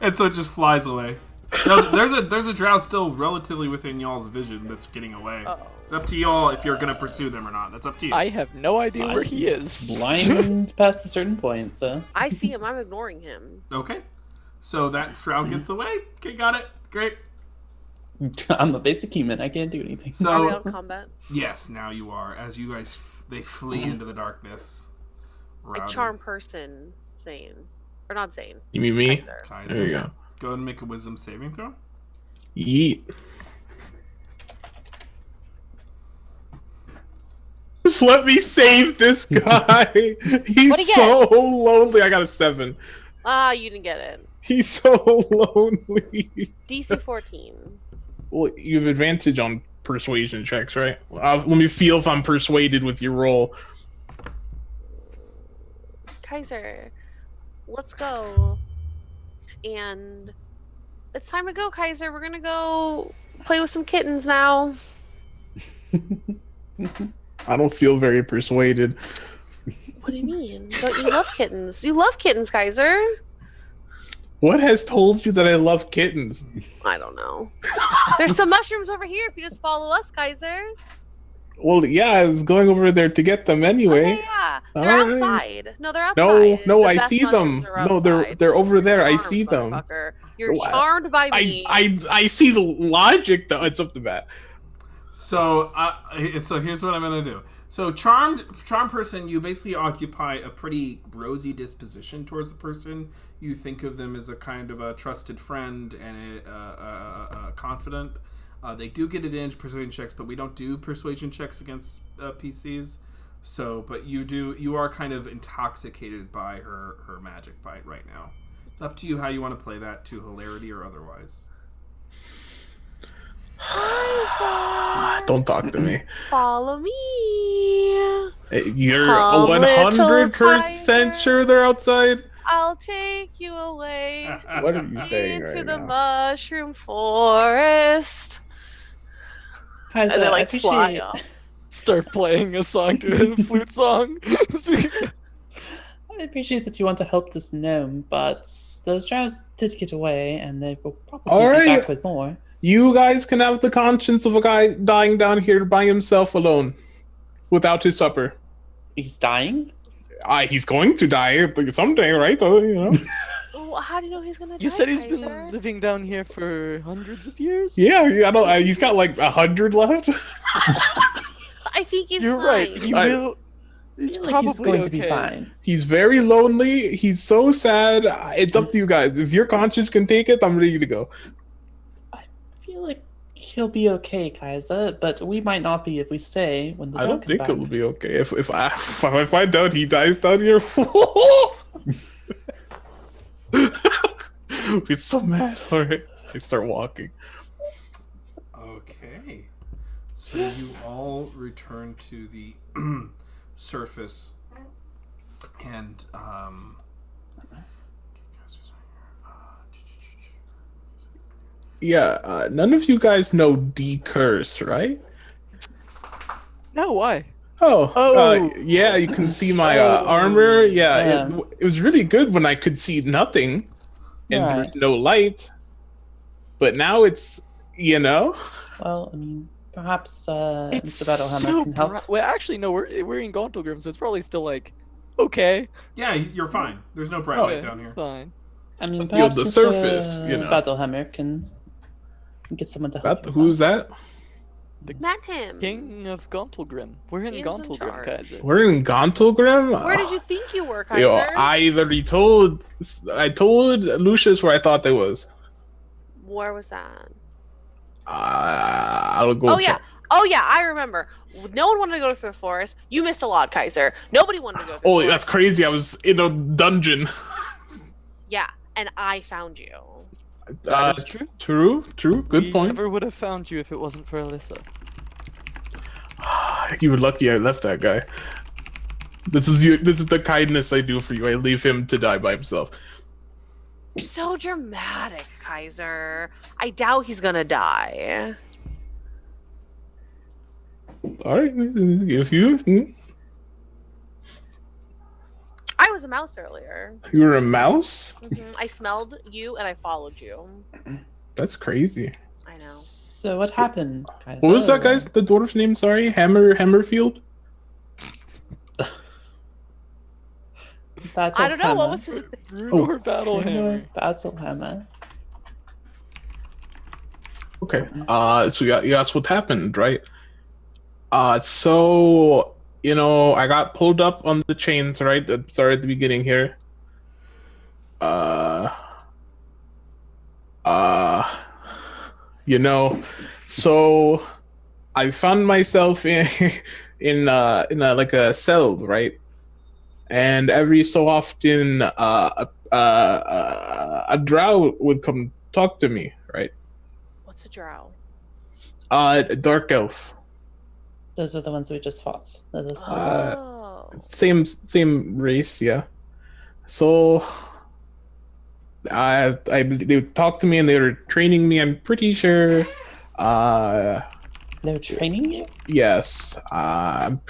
[SPEAKER 7] and so it just flies away. No, there's a drow still relatively within y'all's vision that's getting away.
[SPEAKER 6] Oh.
[SPEAKER 7] It's up to y'all if you're gonna pursue them or not. That's up to you.
[SPEAKER 4] I have no idea where he is.
[SPEAKER 3] Blind past a certain point, so.
[SPEAKER 6] I see him. I'm ignoring him.
[SPEAKER 7] Okay, so that drow gets away. Okay, got it. Great.
[SPEAKER 3] I'm a basic human. I can't do anything.
[SPEAKER 6] Are we
[SPEAKER 7] So
[SPEAKER 6] out of combat?
[SPEAKER 7] yes, now you are. As you guys, they flee into the darkness.
[SPEAKER 6] I
[SPEAKER 7] routed.
[SPEAKER 6] charm person Zane. Or not Zane.
[SPEAKER 5] You mean me?
[SPEAKER 6] Kaiser.
[SPEAKER 7] Kaiser.
[SPEAKER 5] There you go.
[SPEAKER 7] Go ahead and make a wisdom saving throw.
[SPEAKER 5] Yeet. Just let me save this guy. He's
[SPEAKER 6] What'd he
[SPEAKER 5] so lonely. I got a 7.
[SPEAKER 6] Ah, you didn't get it.
[SPEAKER 5] He's so lonely.
[SPEAKER 6] DC 14.
[SPEAKER 5] Well, you have advantage on persuasion checks, right? Let me feel if I'm persuaded with your roll.
[SPEAKER 6] Kaiser, let's go. And it's time to go, Kaiser. We're gonna go play with some kittens now.
[SPEAKER 5] I don't feel very persuaded.
[SPEAKER 6] What do you mean? Don't you love kittens? You love kittens, Kaiser.
[SPEAKER 5] What has told you that I love kittens?
[SPEAKER 6] I don't know. There's some mushrooms over here if you just follow us, Kaiser.
[SPEAKER 5] Well, yeah, I was going over there to get them anyway.
[SPEAKER 6] Okay, yeah. They're
[SPEAKER 5] Alright.
[SPEAKER 6] outside. No, they're
[SPEAKER 5] No,
[SPEAKER 6] outside.
[SPEAKER 5] no,
[SPEAKER 6] The
[SPEAKER 5] I
[SPEAKER 6] best
[SPEAKER 5] see them.
[SPEAKER 6] mushrooms are
[SPEAKER 5] No, they're
[SPEAKER 6] outside.
[SPEAKER 5] over there. I
[SPEAKER 6] Charmed,
[SPEAKER 5] see them.
[SPEAKER 6] motherfucker. You're
[SPEAKER 5] What?
[SPEAKER 6] charmed by me.
[SPEAKER 5] I see the logic though. It's up to bat.
[SPEAKER 7] So, so here's what I'm gonna do. So, charmed person, you basically occupy a pretty rosy disposition towards the person. You think of them as a kind of a trusted friend and a confidant. They do get advantage persuasion checks, but we don't do persuasion checks against PCs. So, but you are kind of intoxicated by her magic bite right now. It's up to you how you want to play that, to hilarity or otherwise.
[SPEAKER 5] Don't talk to me.
[SPEAKER 6] Follow me.
[SPEAKER 5] You're
[SPEAKER 6] Come,
[SPEAKER 5] 100% sure they're outside?
[SPEAKER 6] I'll take you away
[SPEAKER 5] What are you saying
[SPEAKER 6] into
[SPEAKER 5] right
[SPEAKER 6] the
[SPEAKER 5] now?
[SPEAKER 6] mushroom forest.
[SPEAKER 3] Kaiser,
[SPEAKER 6] As I
[SPEAKER 3] I
[SPEAKER 6] like fly
[SPEAKER 3] appreciate,
[SPEAKER 6] off.
[SPEAKER 4] Start playing a song to a flute song.
[SPEAKER 3] I appreciate that you want to help this gnome, but those drows did get away, and they will probably
[SPEAKER 5] All
[SPEAKER 3] be
[SPEAKER 5] right.
[SPEAKER 3] back with more.
[SPEAKER 5] You guys can have the conscience of a guy dying down here by himself alone, without his supper.
[SPEAKER 3] He's dying?
[SPEAKER 5] He's going to die someday, right? You know.
[SPEAKER 6] Oh, how do you know he's gonna die?
[SPEAKER 4] You said he's
[SPEAKER 6] Kaiser?
[SPEAKER 4] been living down here for hundreds of years?
[SPEAKER 5] Yeah, I don't. He's got like 100 left.
[SPEAKER 6] I think he's
[SPEAKER 4] You're
[SPEAKER 6] fine.
[SPEAKER 4] right. He
[SPEAKER 5] I-
[SPEAKER 4] will.
[SPEAKER 3] I
[SPEAKER 4] It's
[SPEAKER 3] feel like
[SPEAKER 4] probably
[SPEAKER 3] he's going to be
[SPEAKER 4] okay.
[SPEAKER 3] fine.
[SPEAKER 5] He's very lonely. He's so sad. It's up to you guys. If your conscience can take it, I'm ready to go.
[SPEAKER 3] I feel like he'll be okay, Kaiser, but we might not be if we stay when the
[SPEAKER 5] I
[SPEAKER 3] dog
[SPEAKER 5] don't
[SPEAKER 3] comes
[SPEAKER 5] think
[SPEAKER 3] back.
[SPEAKER 5] it'll be okay. If I find out he dies down here, be so mad. All right, I start walking.
[SPEAKER 7] Okay. So you all return to the surface, and
[SPEAKER 5] Yeah, none of you guys know D-Curse, right?
[SPEAKER 4] No, why?
[SPEAKER 5] Oh, yeah, you can see my armor. Yeah,
[SPEAKER 3] Yeah.
[SPEAKER 5] it was really good when I could see nothing and
[SPEAKER 3] Right.
[SPEAKER 5] there's no light. But now it's,
[SPEAKER 3] Well, I mean, perhaps
[SPEAKER 4] It's
[SPEAKER 3] Mr. Battlehammer
[SPEAKER 4] so
[SPEAKER 3] can help.
[SPEAKER 4] Well, actually, no. We're in Gauntlgrym, so it's probably still like okay.
[SPEAKER 7] yeah, you're fine. There's no bright
[SPEAKER 5] Oh,
[SPEAKER 7] light
[SPEAKER 4] Yeah,
[SPEAKER 7] down
[SPEAKER 4] it's
[SPEAKER 7] here.
[SPEAKER 4] fine.
[SPEAKER 3] I mean,
[SPEAKER 5] But,
[SPEAKER 3] perhaps
[SPEAKER 5] the
[SPEAKER 3] Mr.
[SPEAKER 5] surface,
[SPEAKER 3] Battlehammer can get someone to help. you
[SPEAKER 5] Who's
[SPEAKER 3] out.
[SPEAKER 5] that?
[SPEAKER 4] The
[SPEAKER 6] Met him.
[SPEAKER 4] King of Gauntlgrym. We're in
[SPEAKER 6] He was in
[SPEAKER 4] Gauntlgrym,
[SPEAKER 6] charge.
[SPEAKER 4] Kaiser.
[SPEAKER 5] We're in Gauntlgrym?
[SPEAKER 6] Where did you think you were, Kaiser?
[SPEAKER 5] Yo, I told Lucius where I thought they was.
[SPEAKER 6] Where was that?
[SPEAKER 5] I'll go
[SPEAKER 6] Oh
[SPEAKER 5] check.
[SPEAKER 6] yeah. Oh yeah, I remember. No one wanted to go through the forest. You missed a lot, Kaiser. Nobody wanted to go through the
[SPEAKER 5] Oh,
[SPEAKER 6] forest.
[SPEAKER 5] that's crazy. I was in a dungeon.
[SPEAKER 6] Yeah, and I found you.
[SPEAKER 4] That is true.
[SPEAKER 5] True. Good
[SPEAKER 4] We
[SPEAKER 5] point.
[SPEAKER 4] never would have found you if it wasn't for Alyssa.
[SPEAKER 5] You were lucky I left that guy. This is the kindness I do for you. I leave him to die by himself.
[SPEAKER 6] So dramatic, Kaiser. I doubt he's gonna die.
[SPEAKER 5] All right, if you
[SPEAKER 6] I was a mouse earlier.
[SPEAKER 5] you were a mouse,
[SPEAKER 6] I smelled you and I followed you.
[SPEAKER 5] that's crazy.
[SPEAKER 6] I know.
[SPEAKER 3] So what happened, guys?
[SPEAKER 5] What was that guy's the dwarf's name? Sorry, Hammerfield.
[SPEAKER 3] Battle
[SPEAKER 6] I don't know what was his
[SPEAKER 4] Runor Battlehammer.
[SPEAKER 3] Battlehammer.
[SPEAKER 5] Okay. So you asked what happened, right? So I got pulled up on the chains, right? That started at the beginning here. So I found myself in like a cell, right? And every so often, a drow would come talk to me, right?
[SPEAKER 6] What's a drow?
[SPEAKER 5] A dark elf.
[SPEAKER 3] Those are the ones we just fought.
[SPEAKER 6] Oh.
[SPEAKER 5] Same race, yeah. So they would talk to me and they were training me. I'm pretty sure.
[SPEAKER 3] They were training you?
[SPEAKER 5] Yes. I'll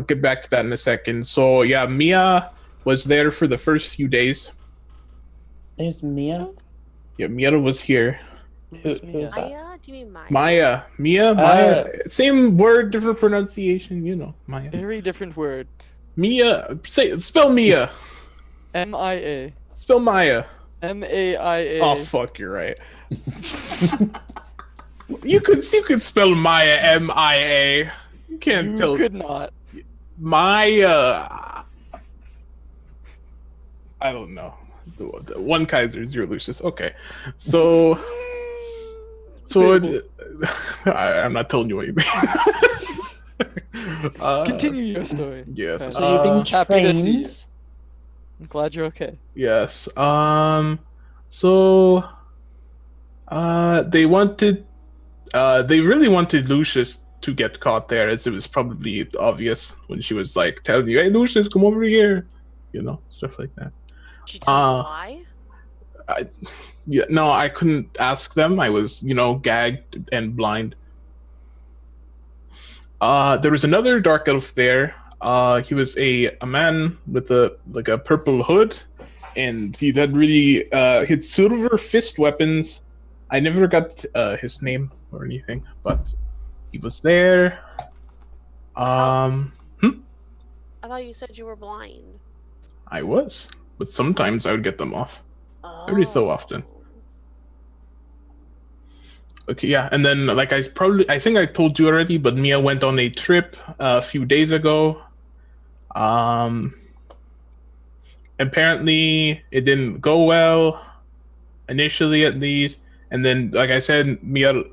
[SPEAKER 5] get back to that in a second. So yeah, Mia was there for the first few days.
[SPEAKER 3] There's Mia?
[SPEAKER 5] Yeah, Mia was here.
[SPEAKER 3] Who is that?
[SPEAKER 6] Maya? Do you mean Maya?
[SPEAKER 5] Maya. Maya. Same word, different pronunciation, Maya.
[SPEAKER 4] Very different word.
[SPEAKER 5] Mia. Spell Mia.
[SPEAKER 4] M-I-A.
[SPEAKER 5] Spell Maya.
[SPEAKER 4] M-A-I-A.
[SPEAKER 5] Oh fuck, you're right. You could spell Maya M-I-A. You can't tell.
[SPEAKER 4] You could not.
[SPEAKER 5] Maya. I don't know. The one Kaiser, 0 Lucius. Okay, so I'm not telling you anything.
[SPEAKER 4] Continue your story.
[SPEAKER 5] Yes.
[SPEAKER 3] So you're being
[SPEAKER 4] happy to see you.
[SPEAKER 3] trained.
[SPEAKER 4] I'm glad you're okay.
[SPEAKER 5] Yes. So they really wanted Lucius to get caught there, as it was probably obvious when she was like telling you, "Hey, Lucius, come over here," stuff like that.
[SPEAKER 6] Did you tell me why?
[SPEAKER 5] No, I couldn't ask them. I was, gagged and blind. There was another dark elf there. He was a man with a purple hood, and he had really hit silver fist weapons. I never got his name or anything, but he was there.
[SPEAKER 6] I thought you said you were blind.
[SPEAKER 5] I was, but sometimes I would get them off.
[SPEAKER 6] Oh.
[SPEAKER 5] Every so often. Okay, yeah, and then I think I told you already, but Mia went on a trip a few days ago. Apparently it didn't go well initially, at least, and then, like I said, Mama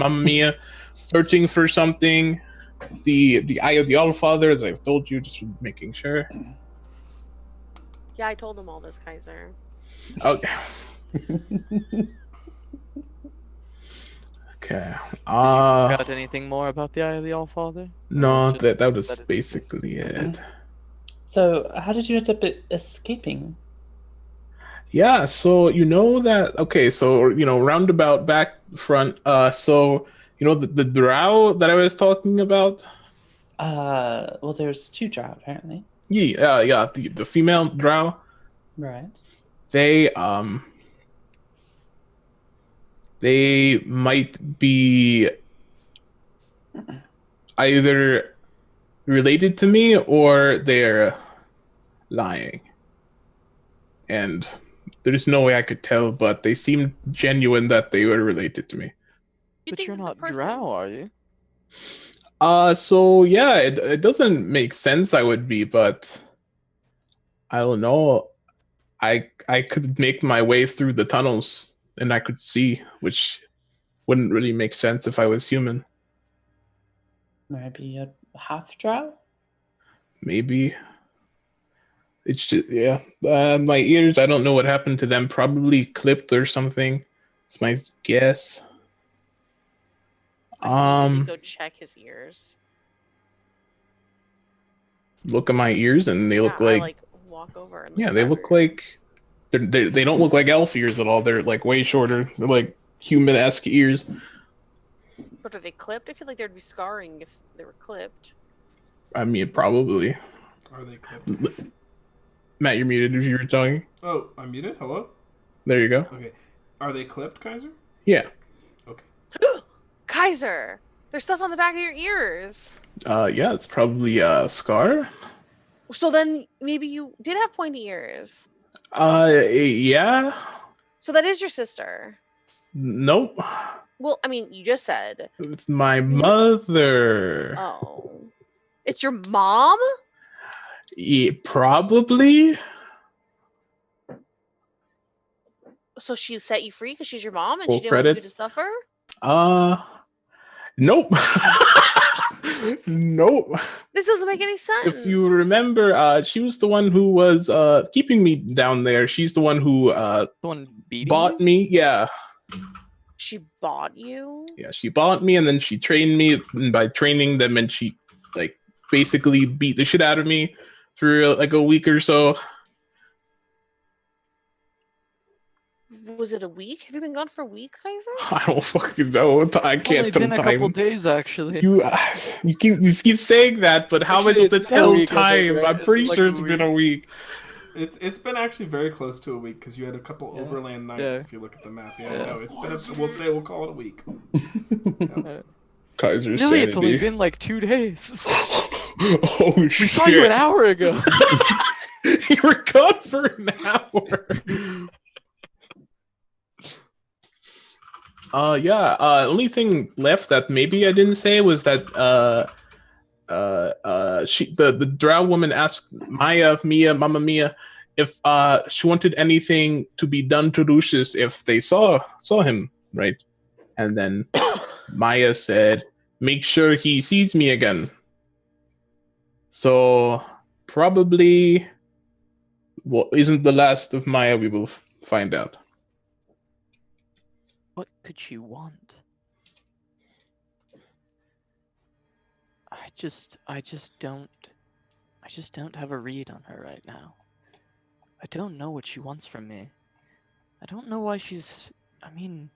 [SPEAKER 5] Mia, searching for something. The Eye of the Allfather, as I've told you, just making sure.
[SPEAKER 6] Yeah, I told him all this, Kaiser.
[SPEAKER 5] Okay. Okay.
[SPEAKER 4] Got anything more about the Eye of the Allfather?
[SPEAKER 5] No,
[SPEAKER 4] Just
[SPEAKER 5] that was
[SPEAKER 4] that it
[SPEAKER 5] basically it.
[SPEAKER 3] So how did you end up escaping?
[SPEAKER 5] Yeah, so roundabout back front. So the drow that I was talking about.
[SPEAKER 3] Well, there's 2 drow apparently.
[SPEAKER 5] Yeah, the female drow.
[SPEAKER 3] Right.
[SPEAKER 5] They might be either related to me or they're lying. And there's no way I could tell, but they seemed genuine that they were related to me.
[SPEAKER 4] But you're not drow, are you?
[SPEAKER 5] So yeah, it doesn't make sense I would be, but I don't know. I could make my way through the tunnels and I could see, which wouldn't really make sense if I was human.
[SPEAKER 3] Maybe a half drow?
[SPEAKER 5] Maybe. It's just, yeah. My ears, I don't know what happened to them. Probably clipped or something. It's my guess.
[SPEAKER 6] Go check his ears.
[SPEAKER 5] Look at my ears, and they look like.
[SPEAKER 6] I, walk over and.
[SPEAKER 5] Yeah, they look like. They don't look like elf ears at all. They're way shorter. They're like human-esque ears.
[SPEAKER 6] But are they clipped? I feel like there'd be scarring if they were clipped.
[SPEAKER 5] I mean, probably.
[SPEAKER 7] Are they clipped?
[SPEAKER 5] Matt, you're muted if you were talking.
[SPEAKER 7] Oh, I'm muted. Hello.
[SPEAKER 5] There you go.
[SPEAKER 7] Okay. Are they clipped, Kaiser?
[SPEAKER 5] Yeah.
[SPEAKER 7] Okay.
[SPEAKER 6] Kaiser, there's stuff on the back of your ears.
[SPEAKER 5] Yeah, it's probably a scar.
[SPEAKER 6] So then maybe you did have pointy ears.
[SPEAKER 5] Yeah.
[SPEAKER 6] So that is your sister.
[SPEAKER 5] Nope.
[SPEAKER 6] Well, I mean, you just said.
[SPEAKER 5] It's my mother.
[SPEAKER 6] Oh. It's your mom?
[SPEAKER 5] Yeah, probably.
[SPEAKER 6] So she set you free because she's your mom and
[SPEAKER 5] Full
[SPEAKER 6] she didn't want you to
[SPEAKER 5] credits.
[SPEAKER 6] suffer?
[SPEAKER 5] Nope. Nope.
[SPEAKER 6] This doesn't make any sense.
[SPEAKER 5] If you remember, she was the one who was keeping me down there. She's the one who
[SPEAKER 4] The one beating
[SPEAKER 5] bought
[SPEAKER 4] you?
[SPEAKER 5] me. Yeah.
[SPEAKER 6] She bought you?
[SPEAKER 5] Yeah, she bought me and then she trained me. And by training them, and she like basically beat the shit out of me for like a week or so.
[SPEAKER 6] Was it a week? Have you been gone for a week, Kaiser?
[SPEAKER 5] I don't fucking know. I
[SPEAKER 4] It's
[SPEAKER 5] can't
[SPEAKER 4] only
[SPEAKER 5] tell
[SPEAKER 4] been a couple
[SPEAKER 5] time.
[SPEAKER 4] days, actually.
[SPEAKER 5] You keep saying that, but how am I
[SPEAKER 4] Actually,
[SPEAKER 5] able to
[SPEAKER 4] it's been a
[SPEAKER 5] tell
[SPEAKER 4] week, I think,
[SPEAKER 5] time?
[SPEAKER 4] right?
[SPEAKER 5] I'm
[SPEAKER 4] It's
[SPEAKER 5] pretty
[SPEAKER 4] been like
[SPEAKER 5] sure
[SPEAKER 4] a
[SPEAKER 5] it's been a week.
[SPEAKER 7] It's been actually very close to a week because you had a couple
[SPEAKER 4] Yeah.
[SPEAKER 7] overland nights.
[SPEAKER 4] Yeah.
[SPEAKER 7] If you look at the map, yeah.
[SPEAKER 4] Yeah.
[SPEAKER 7] No, it's been. We'll call it a week.
[SPEAKER 5] Kaiser's
[SPEAKER 4] Really, it's only
[SPEAKER 5] sanity.
[SPEAKER 4] been like 2 days.
[SPEAKER 5] Oh
[SPEAKER 4] We
[SPEAKER 5] shit!
[SPEAKER 4] saw you an hour ago.
[SPEAKER 5] You were gone for an hour. Yeah. Only thing left that maybe I didn't say was that the drow woman asked Mamma Mia, if she wanted anything to be done to Lucius if they saw him, right? And then Maya said, "Make sure he sees me again." So probably, what isn't the last of Maya? We will find out.
[SPEAKER 4] What could she want? I just don't have a read on her right now. I don't know what she wants from me. I don't know why I mean,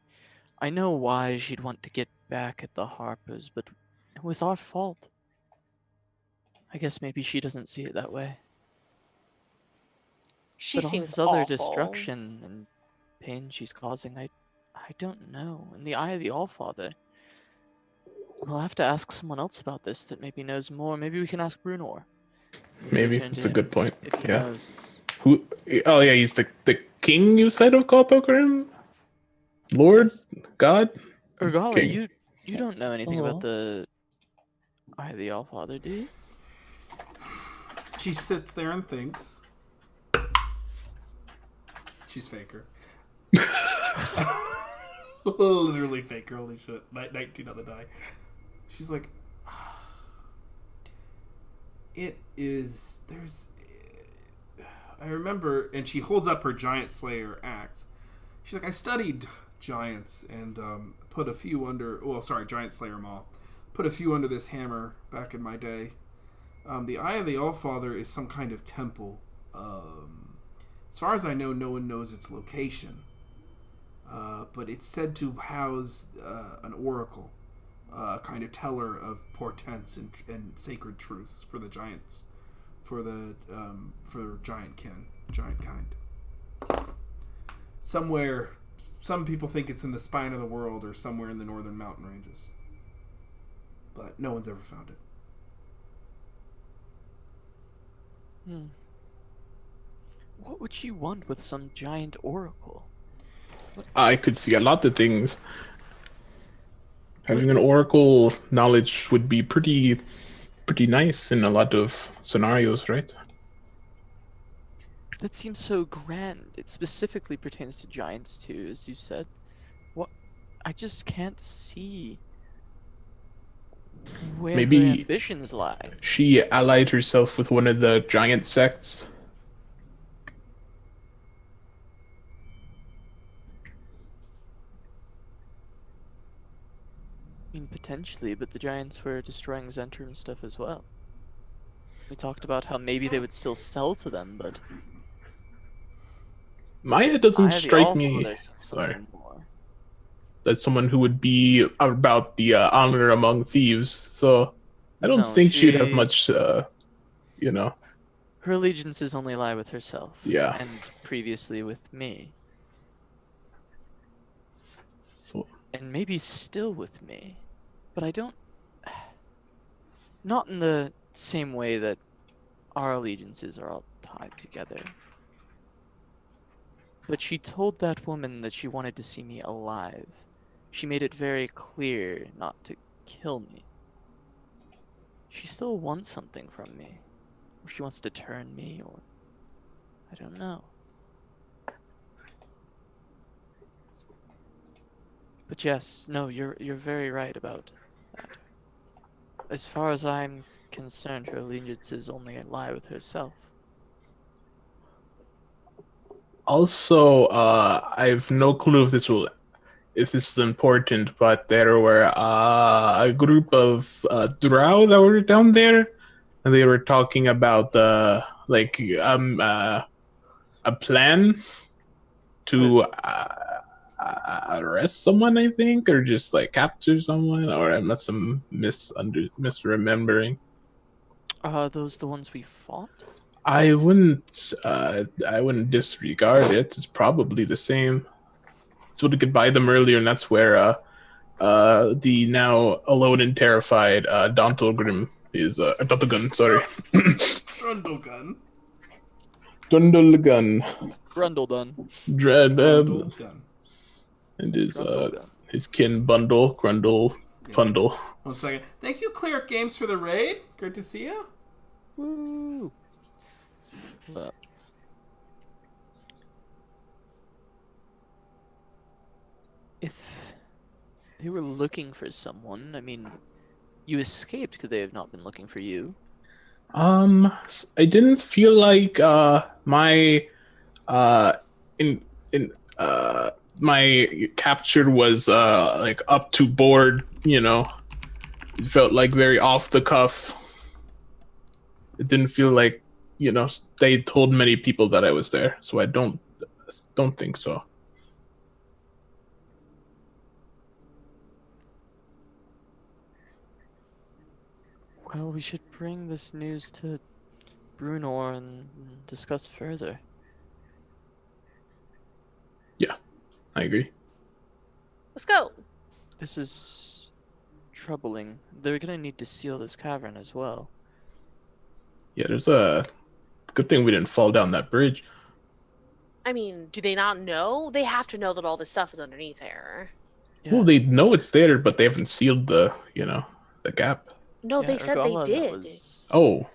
[SPEAKER 4] I know why she'd want to get back at the Harpers, but it was our fault. I guess maybe she doesn't see it that way.
[SPEAKER 6] She
[SPEAKER 4] But all
[SPEAKER 6] seems
[SPEAKER 4] this other
[SPEAKER 6] awful.
[SPEAKER 4] destruction and pain she's causing, I don't know. In the eye of the Allfather, we'll have to ask someone else about this that maybe knows more. Maybe we can ask Brunor.
[SPEAKER 5] Maybe
[SPEAKER 4] Return to
[SPEAKER 5] that's a
[SPEAKER 4] him
[SPEAKER 5] good point.
[SPEAKER 4] if he
[SPEAKER 5] Yeah.
[SPEAKER 4] knows.
[SPEAKER 5] Who? Oh yeah, he's the king. You said of Gauntlgrym? Lord, God.
[SPEAKER 4] Urgala,
[SPEAKER 5] King.
[SPEAKER 4] you don't know anything
[SPEAKER 3] So-
[SPEAKER 4] about the Eye of the Allfather, do you?
[SPEAKER 7] She sits there and thinks. She's faker. Literally faker. Holy shit. 19 on the die. She's like, it is. There's. I remember, and she holds up her giant slayer axe. She's like, I studied giants and put a few under. Well, sorry, giant slayer maul. Put a few under this hammer back in my day. The Eye of the Allfather is some kind of temple. As far as I know, no one knows its location. But it's said to house an oracle, kind of teller of portents and sacred truths for the giants, for giant kind. Somewhere, some people think it's in the spine of the world or somewhere in the northern mountain ranges. But no one's ever found it.
[SPEAKER 4] What would she want with some giant oracle?
[SPEAKER 5] I could see a lot of things. Having an oracle knowledge would be pretty nice in a lot of scenarios, right?
[SPEAKER 4] That seems so grand. It specifically pertains to giants too, as you said. What? I just can't see where
[SPEAKER 5] Maybe-
[SPEAKER 4] her ambitions lie.
[SPEAKER 5] She allied herself with one of the giant sects.
[SPEAKER 4] I mean, potentially, but the giants were destroying Zentrum stuff as well. We talked about how maybe they would still sell to them, but
[SPEAKER 5] Maya
[SPEAKER 4] Eye
[SPEAKER 5] doesn't
[SPEAKER 4] of the
[SPEAKER 5] strike me.
[SPEAKER 4] Allfather seems
[SPEAKER 5] Sorry.
[SPEAKER 4] something more.
[SPEAKER 5] as someone who would be about the honor among thieves. So I don't think she'd have much, you know.
[SPEAKER 4] Her allegiances only lie with herself.
[SPEAKER 5] Yeah.
[SPEAKER 4] And previously with me.
[SPEAKER 5] So
[SPEAKER 4] And maybe still with me. But I don't... Not in the same way that our allegiances are all tied together. But she told that woman that she wanted to see me alive. She made it very clear not to kill me. She still wants something from me. Or she wants to turn me, or... I don't know. But yes, no, you're very right about that. As far as I'm concerned, her allegiances only lie with herself.
[SPEAKER 5] also, I've no clue if this is important, but there were a group of drow that were down there, and they were talking about a plan to arrest someone, I think, or just like capture someone, or I'm not some misremembering.
[SPEAKER 4] Are those the ones we fought?
[SPEAKER 5] I wouldn't disregard it. It's probably the same. So we could buy them earlier, and that's where the now alone and terrified Gauntlgrym is Gauntlgrym, sorry.
[SPEAKER 7] Grundlegun.
[SPEAKER 5] Dundlegun.
[SPEAKER 4] Grundledun.
[SPEAKER 5] Dread
[SPEAKER 7] Grundlegun.
[SPEAKER 5] and
[SPEAKER 4] Grundledun.
[SPEAKER 5] his kin bundle, Grundle, Fundle.
[SPEAKER 7] 1 second. Thank you, Cleric Games, for the raid. Great to see you.
[SPEAKER 4] Woo! Well, if they were looking for someone, I mean, you escaped. Could they have not been looking for you?
[SPEAKER 5] I didn't feel like my my capture was like up to board, you know. It felt like very off the cuff. It didn't feel like, you know, they told many people that I was there, so I don't think so.
[SPEAKER 4] Well, we should bring this news to Brunor and discuss further.
[SPEAKER 5] Yeah, I agree.
[SPEAKER 6] Let's go.
[SPEAKER 4] This is troubling. They're gonna need to seal this cavern as well.
[SPEAKER 5] Yeah, there's a good thing we didn't fall down that bridge.
[SPEAKER 6] I mean, do they not know? They have to know that all this stuff is underneath there.
[SPEAKER 4] Yeah.
[SPEAKER 5] Well, they know it's there, but they haven't sealed the gap.
[SPEAKER 6] No, they said they
[SPEAKER 4] Urgala, that
[SPEAKER 6] did.
[SPEAKER 4] was-
[SPEAKER 5] Oh,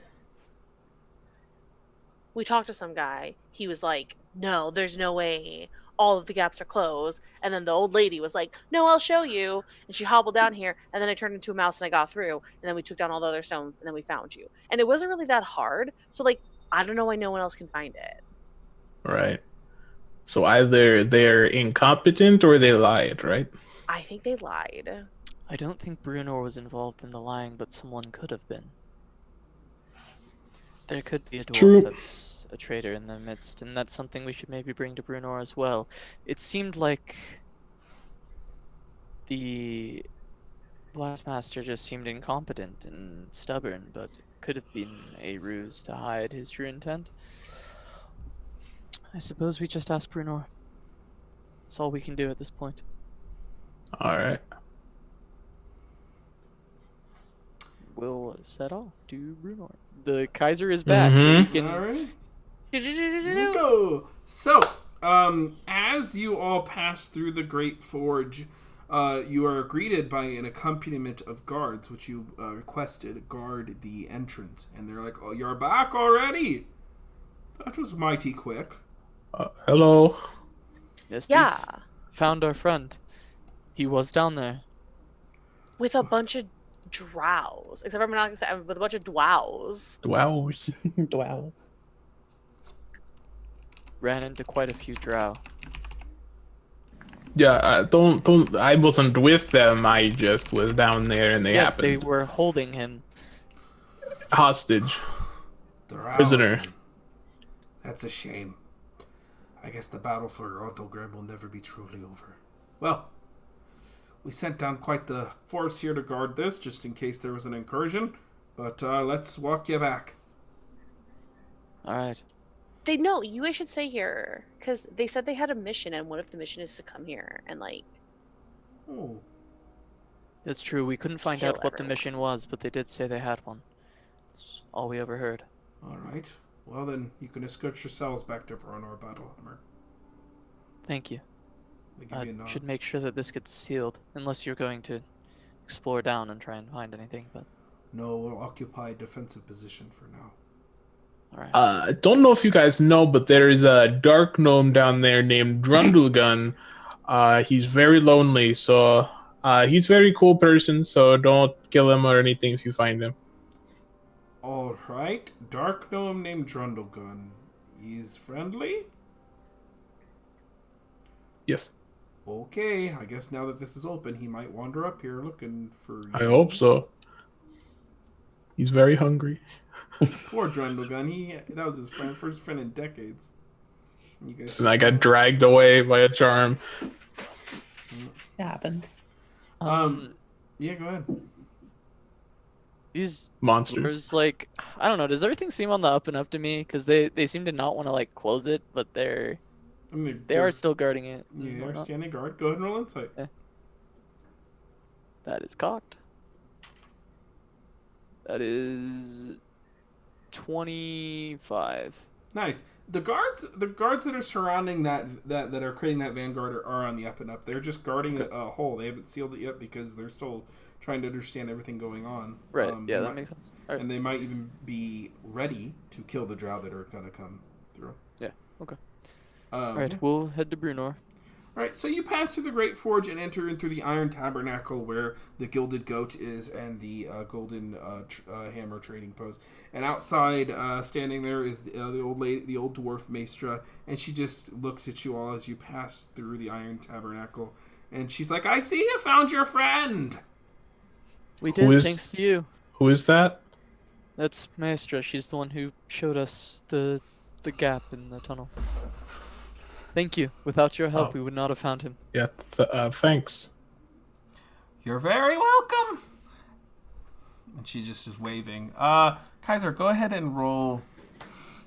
[SPEAKER 6] We talked to some guy. He was like, no, there's no way. All of the gaps are closed. And then the old lady was like, no, I'll show you. And she hobbled down here. And then I turned into a mouse and I got through. And then we took down all the other stones. And then we found you. And it wasn't really that hard. So, like, I don't know why no one else can find it.
[SPEAKER 5] right. So either they're incompetent or they lied, right?
[SPEAKER 6] I think they lied.
[SPEAKER 4] I don't think Brunor was involved in the lying, but someone could have been. There could be a dwarf
[SPEAKER 5] True.
[SPEAKER 4] that's a traitor in their midst, and that's something we should maybe bring to Brunor as well. It seemed like the Blastmaster just seemed incompetent and stubborn, but could have been a ruse to hide his true intent. I suppose we just ask Brunor. That's all we can do at this point.
[SPEAKER 5] All right.
[SPEAKER 4] We'll set off to Brunor. The Kaiser is back, so we can...
[SPEAKER 7] Alright.
[SPEAKER 6] Do-do-do-do-do-do.
[SPEAKER 7] Go. So, as you all pass through the Great Forge, you are greeted by an accompaniment of guards, which you requested guard the entrance. And they're like, oh, you're back already? That was mighty quick.
[SPEAKER 5] Hello.
[SPEAKER 4] Yes,
[SPEAKER 6] Yeah.
[SPEAKER 4] we've found our friend. He was down there.
[SPEAKER 6] With a bunch of drows. Except I'm not gonna say with a bunch of dwows.
[SPEAKER 5] Wow.
[SPEAKER 3] Wow.
[SPEAKER 4] Ran into quite a few drow.
[SPEAKER 5] Yeah, don't. I wasn't with them. I just was down there, and they
[SPEAKER 4] Yes,
[SPEAKER 5] happened.
[SPEAKER 4] they were holding him.
[SPEAKER 5] Hostage,
[SPEAKER 7] They're out.
[SPEAKER 5] prisoner.
[SPEAKER 7] That's a shame. I guess the battle for Gauntlgrym will never be truly over. Well, we sent down quite the force here to guard this, just in case there was an incursion. But let's walk you back.
[SPEAKER 4] All right.
[SPEAKER 6] No, you guys should stay here because they said they had a mission, and what if the mission is to come here and like?
[SPEAKER 7] Oh,
[SPEAKER 4] It's true. We couldn't find
[SPEAKER 6] Kill
[SPEAKER 4] out what the
[SPEAKER 6] everyone.
[SPEAKER 4] mission was, but they did say they had one. That's all we ever heard.
[SPEAKER 7] all right. Well, then you can escort yourselves back to Bronor Battlehammer.
[SPEAKER 4] Thank you.
[SPEAKER 7] They give
[SPEAKER 4] I
[SPEAKER 7] you a nod.
[SPEAKER 4] should make sure that this gets sealed, unless you're going to explore down and try and find anything. But
[SPEAKER 7] No, we'll occupy a defensive position for now.
[SPEAKER 4] all right.
[SPEAKER 5] I don't know if you guys know, but there is a dark gnome down there named Drundlegun. He's very lonely, so he's a very cool person, so don't kill him or anything if you find him.
[SPEAKER 7] All right. Dark gnome named Drundlegun. He's friendly?
[SPEAKER 5] Yes,
[SPEAKER 7] Okay, I guess now that this is open, he might wander up here looking for you.
[SPEAKER 5] I hope so. He's very hungry.
[SPEAKER 7] Poor Drundlegun. That was his first friend in decades. You guys.
[SPEAKER 5] And I got dragged away by a charm.
[SPEAKER 3] It happens.
[SPEAKER 7] Yeah, go ahead.
[SPEAKER 4] These
[SPEAKER 5] Monsters.
[SPEAKER 4] doors, like, I don't know. Does everything seem on the up and up to me? Because they seem to not want to like close it, but they are still guarding it. and
[SPEAKER 7] Yeah, they're
[SPEAKER 4] whatnot.
[SPEAKER 7] standing guard. Go ahead and roll insight.
[SPEAKER 4] That is cocked. That is 25.
[SPEAKER 7] Nice. The guards that are surrounding that are creating that vanguard are on the up and up. They're just guarding a hole. They haven't sealed it yet because they're still trying to understand everything going on.
[SPEAKER 4] Right. Yeah,
[SPEAKER 7] they
[SPEAKER 4] that makes sense. All right.
[SPEAKER 7] And they might even be ready to kill the drow that are gonna come through.
[SPEAKER 4] Yeah. Okay.
[SPEAKER 7] All
[SPEAKER 4] All right. We'll head to Brunor.
[SPEAKER 7] Right, so you pass through the Great Forge and enter into the Iron Tabernacle where the Gilded Goat is and the Golden Hammer trading post. And outside, standing there, is the old lady, the old dwarf Maestra, and she just looks at you all as you pass through the Iron Tabernacle. And she's like, I see you found your friend!
[SPEAKER 4] We
[SPEAKER 5] Who
[SPEAKER 4] did,
[SPEAKER 5] is-
[SPEAKER 4] thanks to you.
[SPEAKER 5] Who is that?
[SPEAKER 4] That's Maestra. She's the one who showed us the gap in the tunnel. Thank you. Without your help,
[SPEAKER 5] Oh.
[SPEAKER 4] we would not have found him.
[SPEAKER 5] Yeah, thanks.
[SPEAKER 7] You're very welcome! And she just is waving. Kaiser, go ahead and roll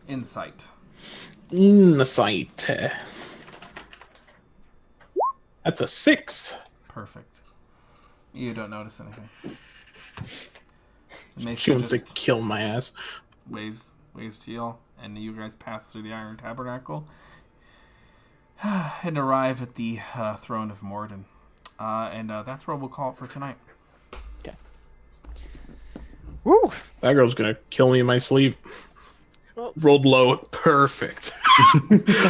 [SPEAKER 7] Insight.
[SPEAKER 5] Insight. That's a 6.
[SPEAKER 7] Perfect. You don't notice anything. And they
[SPEAKER 5] She wants to
[SPEAKER 7] just
[SPEAKER 5] kill my ass.
[SPEAKER 7] waves to y'all, and you guys pass through the Iron Tabernacle and arrive at the throne of Morden. And that's where we'll call it for tonight.
[SPEAKER 4] Woo!
[SPEAKER 5] That girl's gonna kill me in my sleep.
[SPEAKER 6] Well-
[SPEAKER 5] Rolled low. Perfect.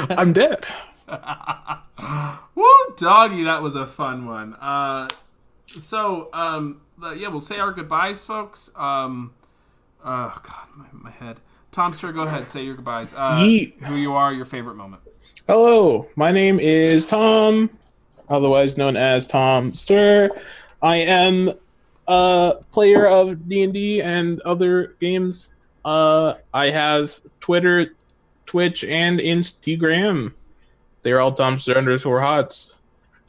[SPEAKER 5] I'm dead.
[SPEAKER 7] Woo, doggy, that was a fun one. Yeah, we'll say our goodbyes, folks. God, my head. Tom, sir, go ahead, say your goodbyes.
[SPEAKER 5] Yeet.
[SPEAKER 7] Who you are, your favorite moment.
[SPEAKER 5] Hello, my name is Tom, otherwise known as Tom Stir. I am a player of D&D and other games. I have Twitter, Twitch, and Instagram. They're all Tom Stir _hots.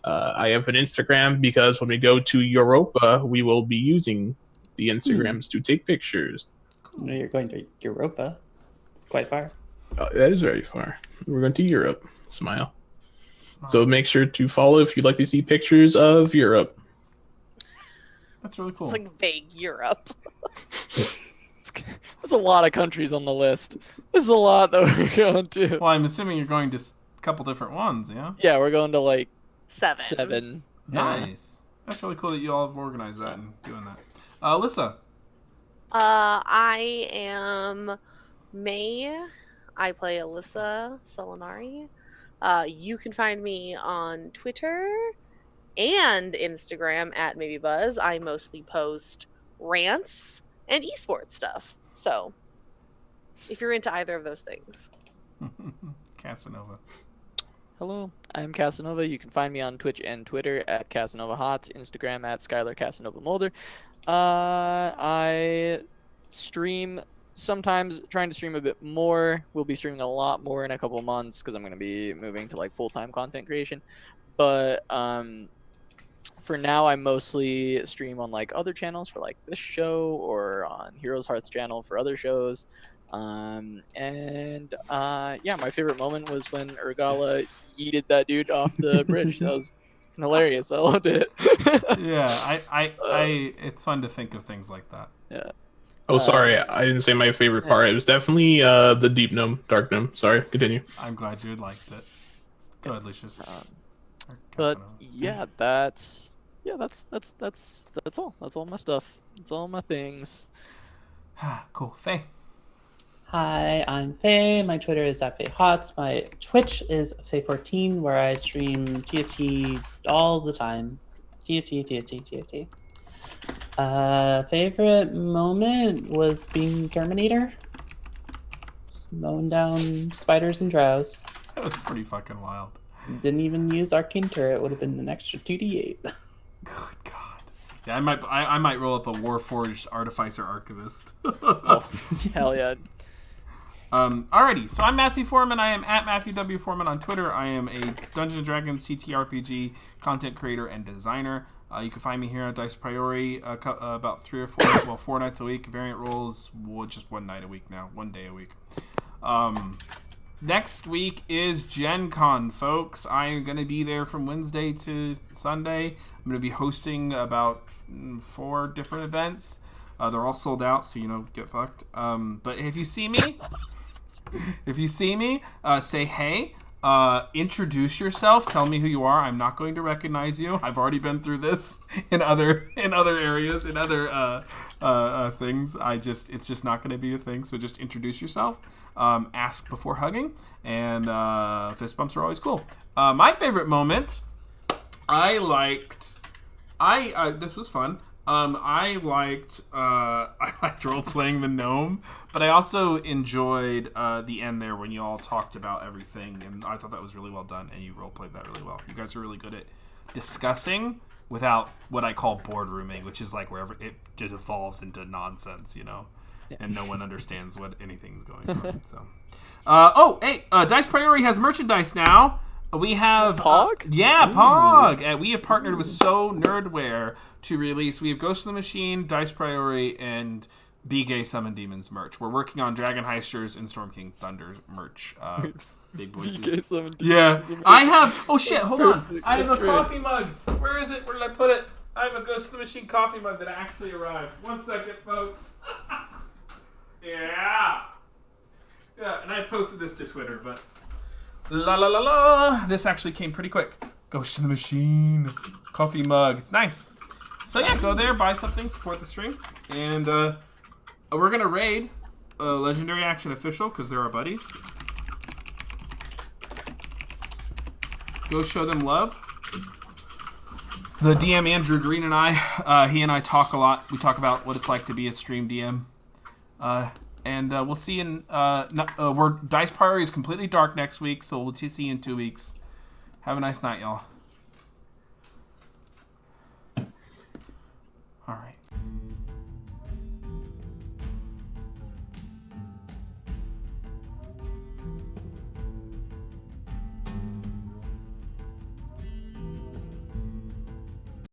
[SPEAKER 5] I have an Instagram because when we go to Europa, we will be using the Instagrams to take pictures.
[SPEAKER 3] No, you're going to Europa. It's quite far.
[SPEAKER 5] That is very far. We're going to Europe. Smile. So make sure to follow if you'd like to see pictures of Europe.
[SPEAKER 7] That's really cool.
[SPEAKER 6] It's like vague Europe.
[SPEAKER 4] There's a lot of countries on the list. There's a lot that we're going to.
[SPEAKER 7] Well, I'm assuming you're going to a couple different ones, yeah?
[SPEAKER 4] Yeah, we're going to like
[SPEAKER 6] 7.
[SPEAKER 4] 7.
[SPEAKER 7] Nice. That's really cool that you all have organized that and doing that. Alyssa.
[SPEAKER 6] I am May. I play Alyssa Solinari. You can find me on Twitter and Instagram at MaybeBuzz. I mostly post rants and esports stuff. So, if you're into either of those things.
[SPEAKER 7] Casanova.
[SPEAKER 4] Hello, I'm Casanova. You can find me on Twitch and Twitter at Casanova Hot, Instagram at Skylar Casanova Mulder. I stream sometimes, trying to stream a bit more. We'll be streaming a lot more in a couple months because I'm going to be moving to like full-time content creation. But for now, I mostly stream on like other channels for like this show or on Heroes Hearts channel for other shows. Yeah, my favorite moment was when Urgala yeeted that dude off the bridge. That was hilarious. I loved it.
[SPEAKER 1] Yeah, it's fun to think of things like that.
[SPEAKER 4] Yeah.
[SPEAKER 5] Oh, sorry, I didn't say my favorite part. It was definitely the Deep Gnome, Dark Gnome. Sorry, continue.
[SPEAKER 1] I'm glad you liked it. Go ahead, Lucius.
[SPEAKER 4] But yeah, that's all. That's all my stuff. That's all my things.
[SPEAKER 1] Cool. Faye.
[SPEAKER 3] Hi, I'm Faye. My Twitter is @FayeHots. My Twitch is Faye14, where I stream TFT all the time. TFT. Favorite moment was being Terminator. Just mowing down spiders and drows.
[SPEAKER 1] That was pretty fucking wild.
[SPEAKER 3] Didn't even use Arcane Turret. Would have been an extra 2d8.
[SPEAKER 1] Good God. Yeah, I might roll up a Warforged Artificer Archivist.
[SPEAKER 4] Oh, hell yeah.
[SPEAKER 1] Alrighty, so I'm Matthew Foreman. I am at Matthew W. Foreman on Twitter. I am a Dungeons & Dragons TTRPG content creator and designer. You can find me here at Dice Priori about 4 nights a week. Variant rolls, just one night a week now, 1 day a week. Next week is Gen Con, folks. I'm going to be there from Wednesday to Sunday. I'm going to be hosting about 4 different events. They're all sold out, so, get fucked. But if you see me... say hey, introduce yourself, tell me who you are. I'm not going to recognize you. I've already been through this in other areas, in other things. It's just not going to be a thing. So just introduce yourself. Ask before hugging, and fist bumps are always cool. My favorite moment, this was fun. I liked role playing the gnome, but I also enjoyed the end there when you all talked about everything, and I thought that was really well done, and you role played that really well. You guys are really good at discussing without what I call boardrooming, which is like wherever it just evolves into nonsense, and no one understands what anything's going on. So, Dice Priori has merchandise now. We have
[SPEAKER 4] Pog?
[SPEAKER 1] Pog. We have partnered with So Nerdware to release. We have Ghost of the Machine, Dice Priori, and Be Gay Summon Demons merch. We're working on Dragon Heisters and Storm King Thunder merch. Big voices. Yeah, I have. Oh shit! Hold on. I have a coffee mug. Where is it? Where did I put it? I have a Ghost of the Machine coffee mug that actually arrived. 1 second, folks. Yeah, and I posted this to Twitter, but. La la la la! This actually came pretty quick. Ghost of the Machine coffee mug. It's nice. So yeah, go there, buy something, support the stream, and we're gonna raid Legendary Action Official because they're our buddies. Go show them love. The DM Andrew Green and I, he and I talk a lot. We talk about what it's like to be a stream DM. And we'll see in Dice Priori is completely dark next week, so we'll see you in 2 weeks. Have a nice night, y'all. All right.